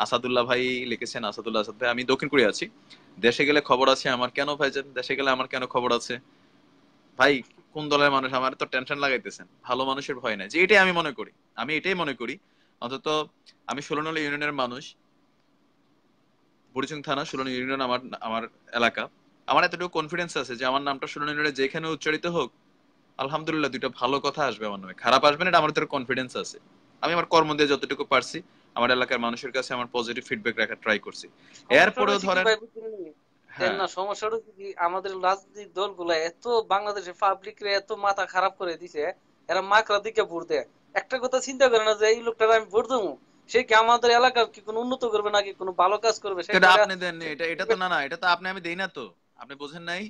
আসাদুল্লাহ ভাই লিখেছেন, আসাদুল্লাহ আসাদ ভাই। আমি দক্ষিণ কোরিয়া আছি, দেশে গেলে খবর আছে আমার। কেন ভাইজান দেশে গেলে আমার কেন খবর আছে? ভাই কোন দলের মানুষ? আমার তো টেনশন লাগাইতেছেন। ভালো মানুষের ভয় নাই, যে এটাই আমি মনে করি। আমি এটাই মনে করি অন্তত। আমি 16 নং ইউনিয়নের মানুষ, বুড়িচং থানা 16 নং ইউনিয়ন আমার আমার এলাকা। আমার এতটুকু কনফিডেন্স আছে যে আমার নামটা 16 নং ইউনিয়নে যেখানে উচ্চারিত হোক, আলহামদুলিল্লাহ দুইটা ভালো কথা আসবে আমার নামে, খারাপ আসবে না, এটা আমার ভিতরে কনফিডেন্স আছে। আমি আমার কর্ম দিয়ে যতটুকু পারছি আমার এলাকার মানুষের কাছে আমার পজিটিভ ফিডব্যাক রাখার ট্রাই করছি। সমস্যাটা এরপরেও হচ্ছে কি ধরেন, ভাই বুঝলেন? দেন হ্যাঁ না, সমস্যাটা হচ্ছে কি আমাদের রাজনৈতিক দলগুলা এত বাংলাদেশের পাবলিক রে এত মাথা খারাপ করে দিছে, এরা মাকড়া দিকে ভোট দেয়। একটা কথা চিন্তা করে না যে এই লোকটার আমি ভোট দেবো, সে কি আমাদের এলাকার কি কোনো উন্নত করবে নাকি কোনো ভালো কাজ করবে তো এটা সেটা আপনি দেননি, এটা এটা তো না না, এটা তো আপনি আমি দেই না তো। আপনি বোঝেন নাই,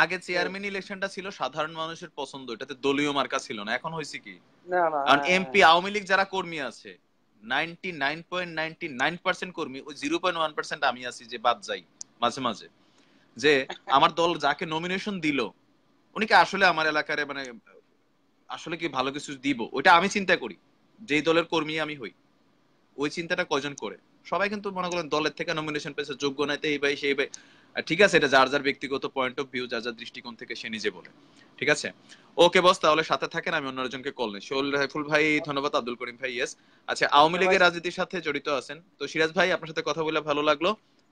আগে চেয়ারম্যান ইলেকশনটা ছিল সাধারণ মানুষের পছন্দ, এটাতে দলীয় মার্কা ছিল না। এখন হয়েছে কি, না না, কারণ হ্যাঁ এমপি আওয়ামী লীগ যারা কর্মী আছে 99.99% কর্মী, ওই 0.1% আমি আছি যে বাদ যাই মাঝে মাঝে, যে আমার দল যাকে নমিনেশন দিল উনি কি আসলে আমার এলাকার মানে আসলে কি ভালো কিছু দিব, ওইটা আমি চিন্তা করি। যেই দলের কর্মী আমি হই, ওই চিন্তাটা কয়জন করে? সবাই কিন্তু মনে করেন দলের থেকে নমিনেশন পেয়েছে, যোগ্য নাইতে এই ভাই সেই ভাই। আর ঠিক আছে, এটা যার যার ব্যক্তিগত পয়েন্ট অফ ভিউ, যার যার দৃষ্টিকোণ থেকে সে নিজে বলে। ঠিক আছে, ওকে বস, তাহলে সাথে থাকেন, আমি অন্য একজনকে কল নিই। শোল রাইফুল ভাই ধন্যবাদ, আব্দুল করিম ভাই ইয়েস। আচ্ছা, আওয়ামী আচ্ছা ভাই, লীগের রাজনীতির সাথে জড়িত আছেন তো সিরাজ ভাই, আপনার সাথে কথা বলে ভালো লাগলো।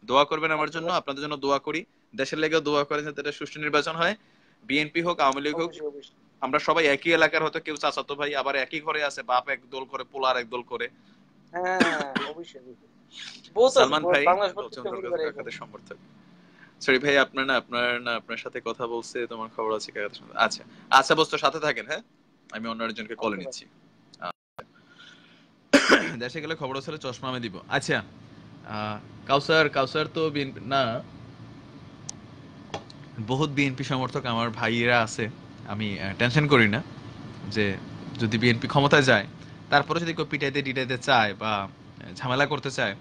দোয়া করবেন আমার আচ্ছা জন্য, ভাই, আপনাদের জন্য দোয়া করি। দেশের লেগেও দোয়া করেন যাতে এটা সুষ্ঠু নির্বাচন হয়। বিএনপি হোক আওয়ামী লীগ হোক, অবশ্যই অবশ্যই। আমরা সবাই একই এলাকার, হয়তো কেউ চাচাতো ভাই, আবার একই ঘরে আছে, বাপ এক দল করে পোলা আর এক দল করে। হ্যাঁ হ্যাঁ হ্যাঁ, অবশ্যই অবশ্যই। বহুত আছে, সালমান ভাই বাংলাদেশ প্রত্যেকটা বলচন্দ্র পরিবারে এরকম। কাকাদের সমর্থক। সরি ভাই, আপনার সাথে কথা বলছে, তোমার খবর আছে কাকাদের সাথে। আচ্ছা আচ্ছা বস, তো সাথে থাকেন, হ্যাঁ আমি অন্য একজনকে কলে ওকে ভাই। নিচ্ছি। দেশে গেলে খবর আছে, চশমা আমি দিব। আচ্ছা, কাউসার কাউসার তো বিএনপি না, বহুত বিএনপি সমর্থক আমার ভাইয়েরা আছে। আমি টেনশন করি না যে যদি বিএনপি ক্ষমতায় যায়, তারপরে যদি কেউ পিটাইতে টিটাইতে চায় বা ঝামেলা করতে চায়,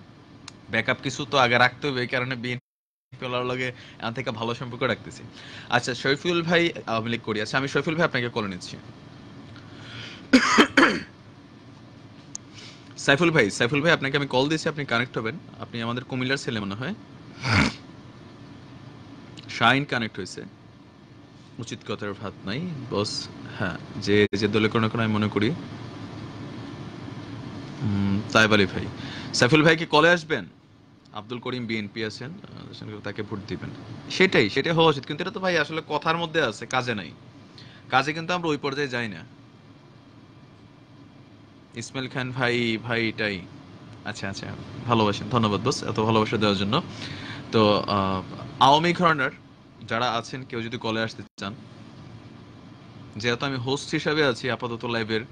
ব্যাকআপ কিছু তো আগে রাখতে হবে। এই কারণে বিএনপি লগে এখান থেকে ভালো সম্পর্ক রাখতেছি। আচ্ছা, শরীফুল ভাই আওয়ামী লীগ করি। আচ্ছা, আমি শরীফুল ভাই আপনাকে কলে নিচ্ছি। সাইফুল ভাই আপনাকে আমি কল দিয়েছি, আপনি কানেক্ট হবেন। আপনি আমাদের কুমিল্লার ছেলে মনে হয়। শাইন কানেক্ট হয়েছে, উচিত কথার ভাত নাই বস। হ্যাঁ, যে যে দলে কোনো কোনো আমি মনে করি তাইব আলী ভাই, সাইফুল ভাই কি কলে আসবেন? আব্দুল করিম বিএনপি আছেন, তাকে ভোট দিবেন। সেটাই হওয়া উচিত, কিন্তু এটা তো ভাই আসলে কথার মধ্যে আছে, কাজে নাই। কাজে কিন্তু আমরা ওই পর্যায়ে যাই না। ইসমাইল খান ভাই, ভাই এটাই। আচ্ছা আচ্ছা, ভালোবাসেন, ধন্যবাদ বস এত ভালোবাসা দেওয়ার জন্য। তো আওয়ামী ঘরানার যারা আছেন কেউ যদি কলে আসতে চান, যেহেতু আমি হোস্ট হিসাবে আছি আপাতত লাইভের,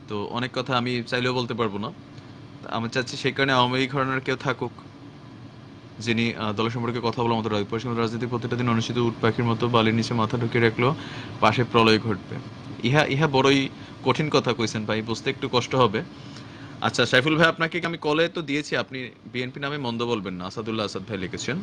তো অনেক কথা আমি চাইলেও বলতে পারবো না। আমি চাচ্ছি সেই কারণে আওয়ামী ঘরানার কেউ থাকুক, যিনি দল সম্পর্কে কথা বলার মতো রাজনীতি প্রতিটা দিন অনুষ্ঠিত উট পাখির মতো বালির নিচে মাথা ঢুকিয়ে রাখলেও পাশে প্রলয় ঘটবে। ইহা ইহা বড়ই কঠিন কথা কইছেন ভাই, বুঝতে একটু কষ্ট হবে। আচ্ছা সাইফুল ভাই, আপনাকে আমি কলে তো দিয়েছি, আপনি বিএনপি নামে মন্দ বলবেন না। আসাদুল্লাহ আসাদ ভাই লিখেছেন।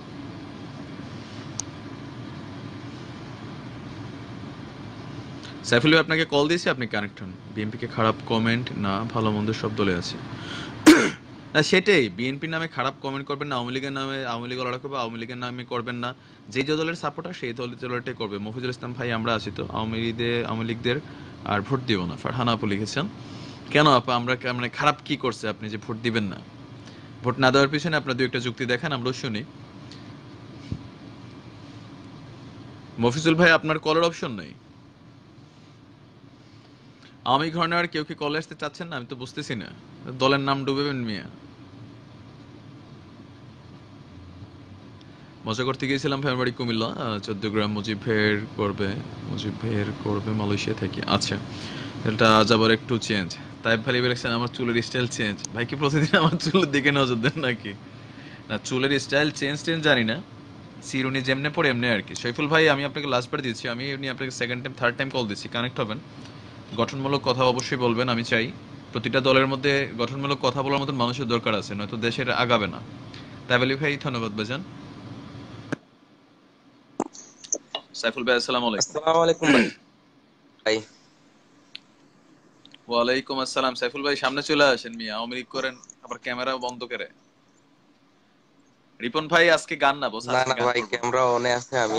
সাইফুল ভাই আপনাকে কল দিয়েছি, আপনি কানেক্ট হন। বিএনপি কে খারাপ কমেন্ট না, ভালো মন্দ সব দলে আছে। না সেটাই, বিএনপি নামে খারাপ কমেন্ট করবেন না, আওয়ামী লীগের নামে আওয়ামী লীগ লড়াই করবে, আওয়ামী লীগের নামে করবেন না। যে যে দলের সাপোর্টার সেই দলটাই করবে। মফিজুল ইসলাম ভাই আমরা আছি তো, আওয়ামী লীগদের আর ভোট দিব না। ফারহানা আপু লিখেছেন, কেন আপা আমরা মানে খারাপ কি করছে আপনি যে ভোট দিবেন না? ভোট না দেওয়ার পিছনে আপনার দু একটা যুক্তি দেখান, আমরাও শুনি। মফিজুল ভাই আপনার কলের অপশন নাই। আওয়ামী ঘরানার কেউ কি কলে আসতে চাচ্ছেন না? আমি তো বুঝতেছি না, দলের নাম ডুবেবেন মিয়া। মজা করতে গিয়েছিলাম ভাইয়ের বাড়ি কুমিল্লা, 14 গ্রাম। মুজিব ভাইয়ের করবে মালয়েশিয়া থেকে। আচ্ছা, এটা আজ আবার একটু চেঞ্জ। তাই ভাই বলেছেন আমার চুলের স্টাইল চেঞ্জ। ভাই কি প্রতিদিন আমার চুলের দিকে নজর দেন নাকি? না, চুলের স্টাইল চেঞ্জ জানি না, চিরুনি যেমনে পড়ে এমনি আর কি। শৈফুল ভাই আমি আপনাকে লাস্টবার দিচ্ছি, আমি এমনি আপনাকে second time third time call দিচ্ছি, কানেক্ট হবেন। গঠনমূলক কথা অবশ্যই বলবেন, আমি চাই প্রতিটা দলের মধ্যে গঠনমূলক কথা বলার মতন মানুষের দরকার আছে, নয়তো দেশের আগাবে না। তাইব ভাই ধন্যবাদ ভাইজান। সাইফুল ভাই আসসালামু আলাইকুম। আসসালামু আলাইকুম ভাই। ওয়ালাইকুম আসসালাম। সাইফুল ভাই সামনে চলে আসেন মিয়া, আওয়ামী লীগ করেন আবার ক্যামেরা বন্ধ করে। রিপন ভাই আজকে গান না বস, না আজকে না গান ভাই, করব। ক্যামেরা অনে আছে। আমি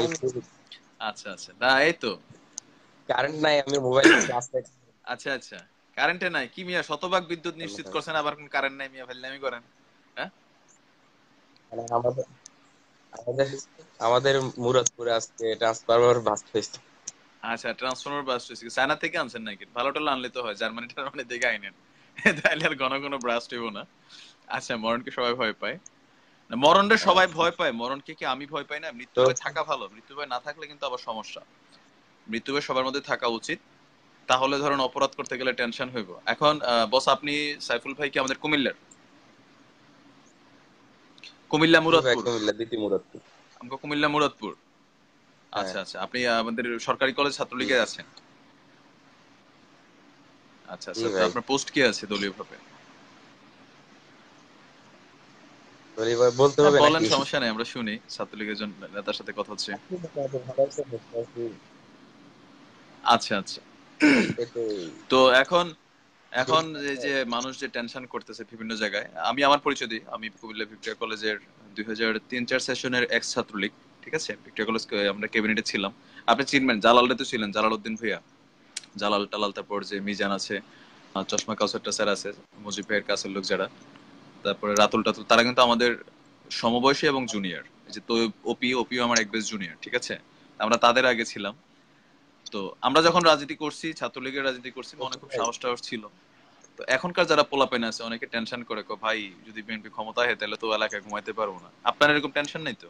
আচ্ছা আচ্ছা, না এই তো কারেন্ট নাই, আমি মোবাইলে চার্জ রাখি। আচ্ছা আচ্ছা, কারেন্টে নাই কি মিয়া? শতভাগ বিদ্যুৎ নিশ্চিত করছেন, আবার কোন কারেন্ট নাই মিয়া, ফাইলনামি করেন। হ্যাঁ, মানে আমাদের আমাদের আমাদের মুরাদপুরে আজকে ট্রান্সফরমার বাস্ট হয়েছে। আচ্ছা, ট্রান্সফরমার বাস্ট হয়েছে। চায়না থেকে আনছেন নাকি? ভালো টালো আনলে তো হয়, জার্মানি থেকে আইনেন, তাইলে আর ঘন ঘন ব্রাস্ট হইব না। আচ্ছা, মরণকে সবাই ভয় পায় না, মরণরে সবাই ভয় পায়, মরণকে কি আমি ভয় পাই না? মৃত্যু তো ভয় থাকা ভালো, মৃত্যু ভয় না থাকলে কিন্তু আবার সমস্যা। মৃত্যু ভয় সবার মধ্যে থাকা উচিত, তাহলে ধরুন অপরাধ করতে গেলে টেনশন হইব। এখন বস আপনি সাইফুল ভাই কি আমাদের কুমিল্লার? কুমিল্লা জি ভাই, মুরাদপুর? কুমিল্লা দ্বিতীয় মুরাদপুর। আমাকে কুমিল্লা মুরাদপুর। হ্যাঁ আচ্ছা আচ্ছা, আপনি আমাদের সরকারি কলেজ জি ছাত্রলীগে আছেন? আচ্ছা জি আচ্ছা, তো ভাই। আপনার পোস্ট কি আছে দলীয় ভাবে? বলি ভাই, বলতে হবে বলেন, নাকি? সমস্যা নেই, আমরা শুনি। ছাত্রলীগের জন নেতার সাথে কথা হচ্ছে। আচ্ছা আচ্ছা, তো এখন এখন এই যে মানুষ যে টেনশন করতেছে বিভিন্ন জায়গায়, আমি আমার পরিচয় দিই। আমি কুমিল্লা ভিক্টোরিয়া কলেজের 2003-4 সেশনের এক্স ছাত্রলীগ, ঠিক আছে। ভিক্টোরিয়া কলেজ আমরা ক্যাবিনেটে ছিলাম। আপনি চিনবেন, জালালরে তো ছিলেন, জালালউদ্দিন ভুইয়া, জালাল টালাল, তারপর যে মিজান আছে, চশমা কাউসারটা স্যার আছে, মুজিব ভাইয়ের কাছের লোক যারা, তারপরে রাতুল টাতুল, তারা কিন্তু আমাদের সমবয়সী এবং জুনিয়র। যে তো ওপিও আমার এক বেস্ট জুনিয়র, ঠিক আছে। আমরা তাদের আগে ছিলাম। তো আমরা যখন রাজনীতি করছি, ছাত্রলীগের রাজনীতি করছি, মনে খুব সাহস টাহস ছিল। তো এখনকার যারা পোলাপাইন আছে অনেকে টেনশন করে, ভাই যদি বিএনপি ক্ষমতায় হয় তাহলে তো এলাকায় ঘুমাইতে পারবো না। আপনার এরকম টেনশন নাই তো?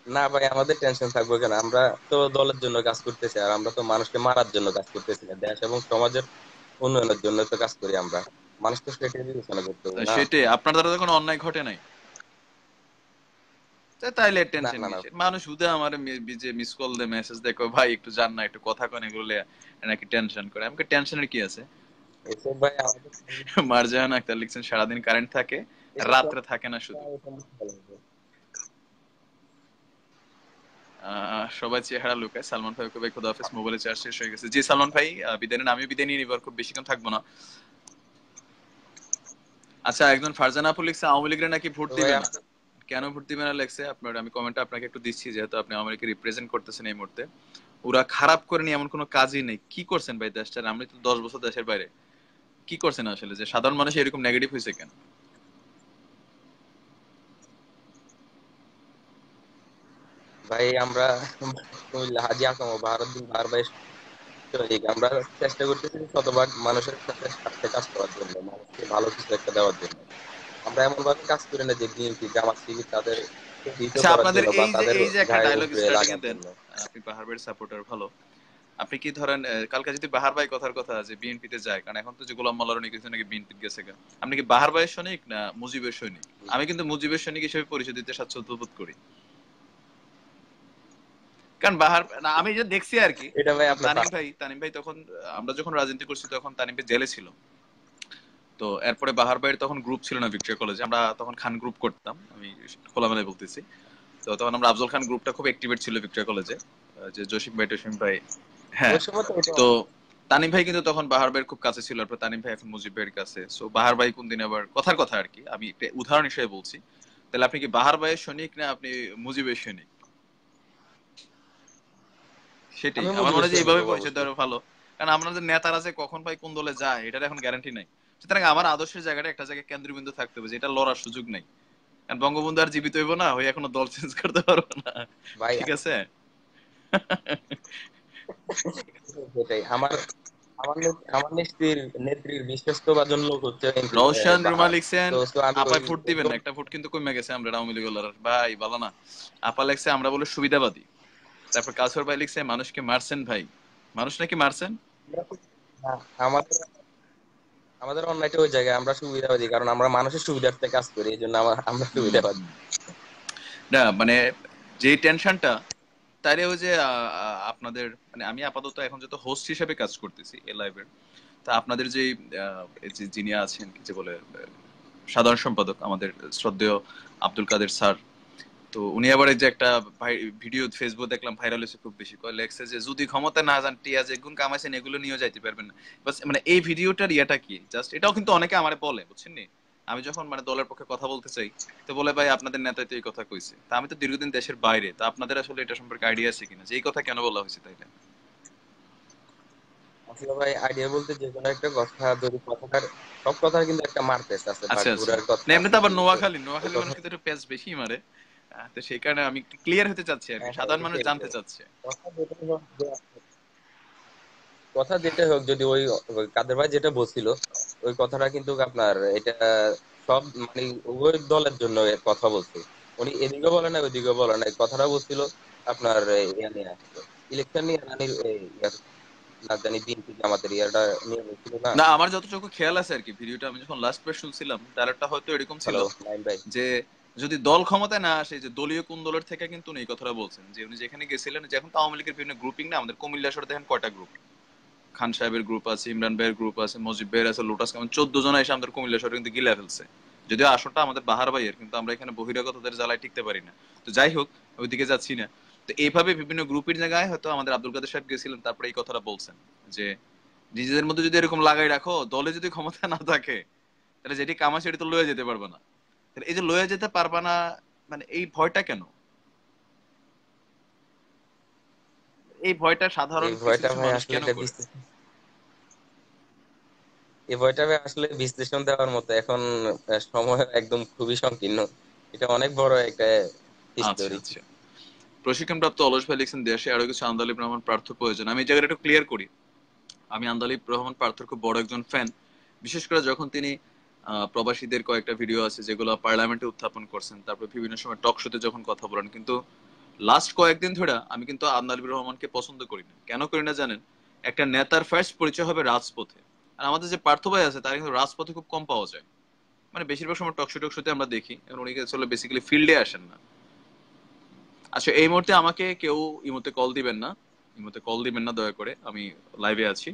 না ভাই, আমাদের টেনশন থাকবে কেন? আমরা তো দলের জন্য কাজ করতেছি, আর আমরা তো মানুষকে মারার জন্য কাজ করতেছি না, দেশ এবং সমাজের উন্নয়নের জন্য তো কাজ করি আমরা। মানুষ তো সেটা বিবেচনা করতে হবে না? সেটাই, আপনার দ্বারা তো কোনো অন্যায় ঘটে নাই, তাইলে না টেনশন না না কিসের? মানুষ হুদা আমার মিস কল দে, মেসেজ দেখো, ভাই একটু জান না, একটু কথা কন, এগুলো নাকি টেনশন করে। আমাকে টেনশনের কি আছে? এসব ভাই আমাদের মারজাহান আক্তার লিখছেন সারাদিন কারেন্ট থাকে, এসব রাত্রে থাকে না শুধু। সবাই চেহারা লুকায়। সালমান ভাই ভাই খোদা হাফেজ, মোবাইলে চার্জ শেষ হয়ে গেছে। জি সালমান ভাই, বিদায় নেন, আমিও বিদায় নিয়ে নিব, আর খুব বেশিক্ষণ থাকবো না। আচ্ছা, একজন ফারজানা আপু লিখছে আওয়ামী লীগের নাকি ভোট তো ভাই দিবে না। কেন ভোট দিবে না লেখছে আপনার, আমি কমেন্টটা আপনাকে একটু দিচ্ছি, যেহেতু আপনি আমাকে রিপ্রেজেন্ট করতেছেন এই মুহূর্তে। ওরা খারাপ করেনি এমন কোনো কাজই নেই। কি করছেন ভাই দেশটার? আমি তো 10 বছর দেশের বাইরে, কি করছেন আসলে যে সাধারণ মানুষ এরকম নেগেটিভ হয়েছে কেন? ভাই আমরা কুমিল্লা হাজি আসাম ভারত ভাই সৈনিক, আমরা চেষ্টা করতেছি শতভাগ মানুষের সাথে সাথে কাজ করার জন্য, মানুষকে ভালো কিছু একটা দেওয়ার জন্য। আমরা এমন ভাবে কাজ করি না যে বিএনপি জামাত শিবির তাদের হিত আচ্ছা, করার আপনাদের জন্য বা এই যে তাদের একটা গায়ে ডায়লগ উপরে স্টার্টিং এ লাগার দেন, জন্য। আপনি বাহার ভাইয়ের সাপোর্টার, ভালো। আপনি কি ধরেন কালকে যদি বাহার ভাই কথার কথা যে বিএনপি তে যায়, কারণ এখন তো যে গোলাম মোল্লার অনেক কিছু নাকি বিএনপি গেছে গা, আপনি কি বাহার ভাইয়ের সৈনিক না মুজিবের সৈনিক? আমি কিন্তু মুজিবের সৈনিক হিসেবে পরিচয় দিতে স্বাচ্ছন্দ্য বোধ করি। কারণ বাহার না, আমি যে দেখছি আর কি, এটা ভাই কারণ আপনার তানিম ভাই তখন আমরা যখন রাজনীতি করছি তখন তানিম ভাই জেলে ছিল। তো এরপরে বাহার ভাইয়ের তখন গ্রুপ ছিল না ভিক্টোরিয়া কলেজে, আমরা তখন খান গ্রুপ করতাম, আমি খোলামেলায় বলতেছি। তো তখন আমরা আফজল খান গ্রুপটা খুব অ্যাক্টিভেট ছিল ভিক্টোরিয়া কলেজে, যে জসিম ভাই টসিম ভাই। হ্যাঁ, ওই সময় তো এটা তো তানিম ভাই কিন্তু তখন বাহার ভাইয়ের খুব কাছে ছিল, আর তানিম ভাই এখন মুজিব ভাইয়ের কাছে। সো বাহার ভাই কোন দিন আবার কথার কথা আর কি, আমি একটা উদাহরণ হিসেবে বলছি। তাহলে আপনি কি বাহার ভাইয়ের সৈনিক না আপনি মুজিবের সৈনিক? সেটাই আমি আমার মনে মুজিবের হয় যে সৈনিক এইভাবে হবো পরিচয় অবশ্যই। দেওয়া ভালো। কারণ আপনাদের নেতারা যে কখন ভাই কোন দলে যায় এটার এখন গ্যারান্টি নাই। সুতরাং আমার আদর্শের জায়গাটা একটা জায়গায় কেন্দ্রবিন্দু থাকতে হবে, যেটা লড়ার সুযোগ নাই। কারণ বঙ্গবন্ধু আর জীবিত হইব না, হয়ে এখনো দল চেঞ্জ করতে পারবো না। ভাই ঠিক আছে। সেটাই আমার আমার আমার নেত্রীর বিশ্বস্ত ভাজন লোক হচ্ছে রওশন রুমা বাহার। লিখছেন, তো তো আমি ওই আপায় ভোট দিবেন না, একটা ভোট কিন্তু কমে গেছে আমরা আওয়ামী লীগের ভাই, ভালো না। আপা লিখছে আমরা বলে সুবিধাবাদী। তারপর কাসর ভাই লিখছে মানুষকে মারছেন ভাই, মানুষ নাকি মারছেন। আমাদের আমাদের অন্যায়টা ওই জায়গায়, আমরা সুবিধাবাদী কারণ আমরা মানুষের সুবিধার্থে কাজ করি, এই জন্য আমরা সুবিধাবাদী। না মানে যে টেনশনটা, তাইলে ওই যে আপনাদের মানে আমি আপাতত এখন যত হোস্ট হিসেবে কাজ করতেছি এই লাইভের, তা আপনাদের যে যিনি আছেন কি যে বলে সাধারণ সম্পাদক আমাদের শ্রদ্ধেয় আব্দুল কাদের স্যার, তো উনি আবার এই যে একটা ভিডিও ফেসবুক দেখলাম ভাইরাল হয়েছে খুব বেশি, কয় লেখছে যে যদি ক্ষমতা না যান টিয়া যে গুণ কামাইছেন এগুলো নিয়েও যাইতে পারবেন না। বাস মানে এই ভিডিওটার ইয়েটা কি, জাস্ট এটাও কিন্তু অনেকে আমারে বলে, বুঝছেন নি, আমি যখন মানে দলের পক্ষে কথা বলতে চাই তো বলে ভাই আপনাদের নেতাই তো এই কথা কইছে। তা আমি তো দীর্ঘদিন দেশের বাইরে, তা আপনাদের আসলে এটা সম্পর্কে আইডিয়া আছে কিনা যে এই কথা কেন বলা হয়েছে তাইলে? আসলে ভাই আইডিয়া বলতে যে কোনো একটা কথা, যদি কথাটার সব কথার কিন্তু একটা মারপেস আছে বা আচ্ছা আচ্ছা, ঘুরার কথা না এমনি আছে তো আবার কিন্তু নোয়াখালী ওই নোয়াখালী কথা। মানুষ কিন্তু একটু পেঁচ বেশি মারে। তো সেই কারণে আমি একটু ক্লিয়ার হতে চাচ্ছি আর কি, হ্যাঁ হ্যাঁ, সাধারণ এটা মানুষ ঠিক জানতে যে চাচ্ছে। কথা যেটাই হোক কথা যেটা হোক, যদি ওই ওই কাদের ভাই যেটা বলছিল ওই কথাটা কিন্তু আপনার এটা সব মানে উভয় দলের জন্য এ কথা বলছে। উনি এদিকে বলে না ওইদিকে বলে না, এই কথাটা বলছিল আপনার ইয়া নিয়ে ইলেকশন নিয়ে রানির না জানি বিএনপি জামাতের ইয়াটা নিয়ে বলছিল না। না আমার যতটুকু খেয়াল আছে আর কি, ভিডিওটা আমি যখন লাস্ট বার শুনছিলাম ডায়লগটা হয়তো এরকম ছিল হ্যালো নাইম ভাই। যে যদি দল ক্ষমতায় না আসে, যে দলীয় কোন দলের থেকে কিন্তু উনি এই কথাটা বলছেন, যে উনি যেখানে গেছিলেন, যে এখন তো আওয়ামী লীগের বিভিন্ন গ্রুপিং না, আমাদের কুমিল্লা শহরে দেখেন কয়টা গ্রুপ, খান সাহেবের গ্রুপ আছে, ইমরান ভাইয়ের গ্রুপ আছে, মজিব ভাইয়ের আছে, লোটাস কেমন 14 জন এসে আমাদের কুমিল্লা শহরে কিন্তু গিলা ফেলছে। যদিও আসরটা আমাদের বাহার ভাইয়ের, কিন্তু আমরা এখানে বহিরাগতদের জ্বালায় টিকতে পারি না। তো যাই হোক, ওইদিকে যাচ্ছি না। তো এইভাবে বিভিন্ন গ্রুপের জায়গায় হয়তো আমাদের আব্দুল কাদের সাহেব গেছিলেন, তারপরে এই কথাটা বলছেন যে নিজেদের মধ্যে যদি এরকম লাগাই রাখো, দলে যদি ক্ষমতা না থাকে তাহলে যেটি কামা সেটি তো লয়ে যেতে পারবে না। তাহলে এই যে লয়ে যেতে পারবা না, মানে এই ভয়টা কেন? এই ভয়টা সাধারণ এই কিছু ভয়টা কিছু ভাই মানুষ আসলে কেন এটা করে? এই বইটা ভাই আসলে বিশ্লেষণ দেওয়ার মতো এখন সময় একদম খুবই সংকীর্ণ। এটা অনেক বড় একটা আচ্ছা হিস্টোরি। আচ্ছা, প্রশিক্ষণপ্রাপ্ত অলস ভাই লিখছেন দেশে আরো কিছু আন্দালিব রহমান পার্থ প্রয়োজন। আমি এই জায়গাটা একটু ক্লিয়ার করি, আমি আন্দালিব রহমান পার্থর খুব বড় একজন ফ্যান। বিশেষ করে যখন তিনি প্রবাসীদের কয়েকটা ভিডিও আছে যেগুলো পার্লামেন্টে উত্থাপন করছেন, তারপর বিভিন্ন সময় টক শোতে যখন কথা বলেন, কিন্তু লাস্ট কয়েকদিন ধরে আমি কিন্তু আন্দালিব রহমানকে পছন্দ করি না। কেন করি না জানেন? একটা নেতার ফার্স্ট পরিচয় হবে রাজপথে, আর আমাদের যে পার্থ ভাই আছে তার কিন্তু রাজপথে খুব কম পাওয়া যায়। মানে বেশিরভাগ সময় টক শোতে আমরা দেখি, এবং উনি আসলে বেসিক্যালি ফিল্ডে আসেন না। আচ্ছা, এই মুহূর্তে আমাকে কেউ ইমোতে কল দিবেন না, ইমোতে কল দিবেন না দয়া করে, আমি লাইভে আছি।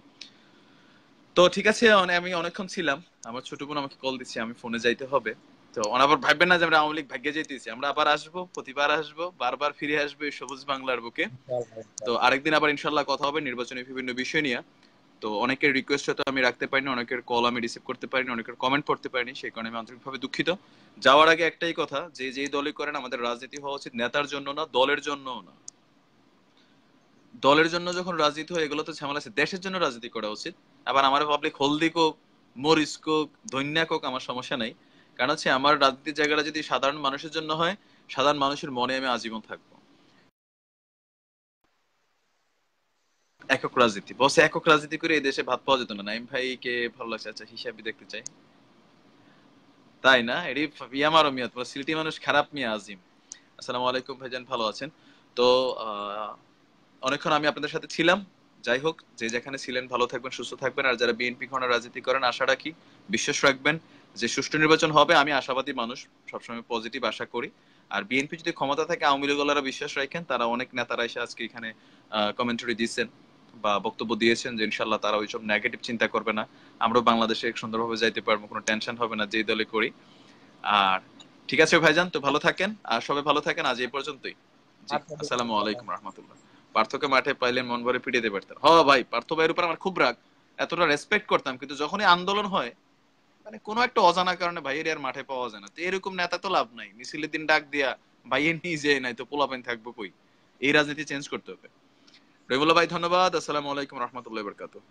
তো ঠিক আছে, আমি অনেকক্ষণ ছিলাম, আমার ছোট বোন আমাকে কল দিচ্ছে, আমি ফোনে যাইতে হবে। তো আবার ভাববেন না যে আমরা আওয়ামী লীগ ভাগ্যে যেতেছি, আমরা আবার আসবো, প্রতিবার আসবো, বারবার ফিরে আসবে সবুজ বাংলার বুকে। তো আরেকদিন আবার ইনশাল্লাহ কথা হবে নির্বাচনী বিভিন্ন বিষয় নিয়ে। তো অনেকের রিকোয়েস্ট হয়তো আমি রাখতে পারিনি, অনেকের কল আমি রিসিভ করতে পারিনি, অনেকের কমেন্ট পড়তে পারিনি, সেই কারণে আমি আন্তরিকভাবে দুঃখিত। যাওয়ার আগে একটাই কথা, যে যেই দলই করেন আমাদের রাজনীতি হওয়া উচিত নেতার জন্য না, দলের জন্য না। দলের জন্য যখন রাজনীতি হয় এগুলো তো ঝামেলা আছে, দেশের জন্য রাজনীতি করা উচিত। আবার আমার পাবলিক হলদি কোক, মরিচ কোক, ধন্যা কোক, আমার সমস্যা নাই। কারণ হচ্ছে আমার রাজনীতির জায়গাটা যদি সাধারণ মানুষের জন্য হয়, সাধারণ মানুষের মনে আমি আজীবন থাকবো। একক রাজনীতি বসে, একক রাজনীতি করে এই দেশে ভাত পাওয়া যেত না। নাইম ভাইকে ভালো লাগছে, আচ্ছা হিসাবে দেখতে চাই, তাই না? এটি ইয়ামারও মিয়া, তোমার সিলেটি মানুষ খারাপ মিয়া আজিম। আসসালামু আলাইকুম ভাইজান, ভালো আছেন তো? অনেকক্ষণ আমি আপনাদের সাথে ছিলাম। যাই হোক, যে যেখানে ছিলেন ভালো থাকবেন, সুস্থ থাকবেন। আর যারা বিএনপি ঘন রাজনীতি করেন, আশা রাখি, বিশ্বাস রাখবেন যে সুষ্ঠু নির্বাচন হবে। আমি আশাবাদী মানুষ, সবসময় পজিটিভ আশা করি। আর বিএনপি যদি ক্ষমতা থাকে, আওয়ামী লীগেরা বিশ্বাস রাখেন, তারা অনেক নেতারা এসে আজকে এখানে কমেন্টারি দিচ্ছেন বা বক্তব্য দিয়েছেন যে ইনশাল্লাহ তারা ওইসব নেগেটিভ চিন্তা করবে না, আমরাও বাংলাদেশে সুন্দরভাবে যাইতে পারবো, কোনো টেনশন হবে না যেই দলে করি। আর ঠিক আছে ভাইজান, তো ভালো থাকেন আর সবাই ভালো থাকেন। আজ এই পর্যন্তই। জি, আসসালামু আলাইকুম রহমতুল্লাহ। পার্থকে মাঠে পাইলে মন ভরে পিটিয়ে পারতেন। হ ভাই, পার্থ ভাইয়ের উপর আমার খুব রাগ, এতটা রেসপেক্ট করতাম, কিন্তু যখনই আন্দোলন হয়, মানে কোনো একটা অজানা কারণে ভাইয়ের আর মাঠে পাওয়া যায় না। তো এরকম নেতা তো লাভ নাই, মিছিলের দিন ডাক দিয়া ভাইয়ের নিজে নাই তো পোলাপেন থাকবো কই? এই রাজনীতি চেঞ্জ করতে হবে। রবিউল্লাহ ভাই ধন্যবাদ। আসসালামু আলাইকুম রহমতুল্লাহ বরকাতুহ।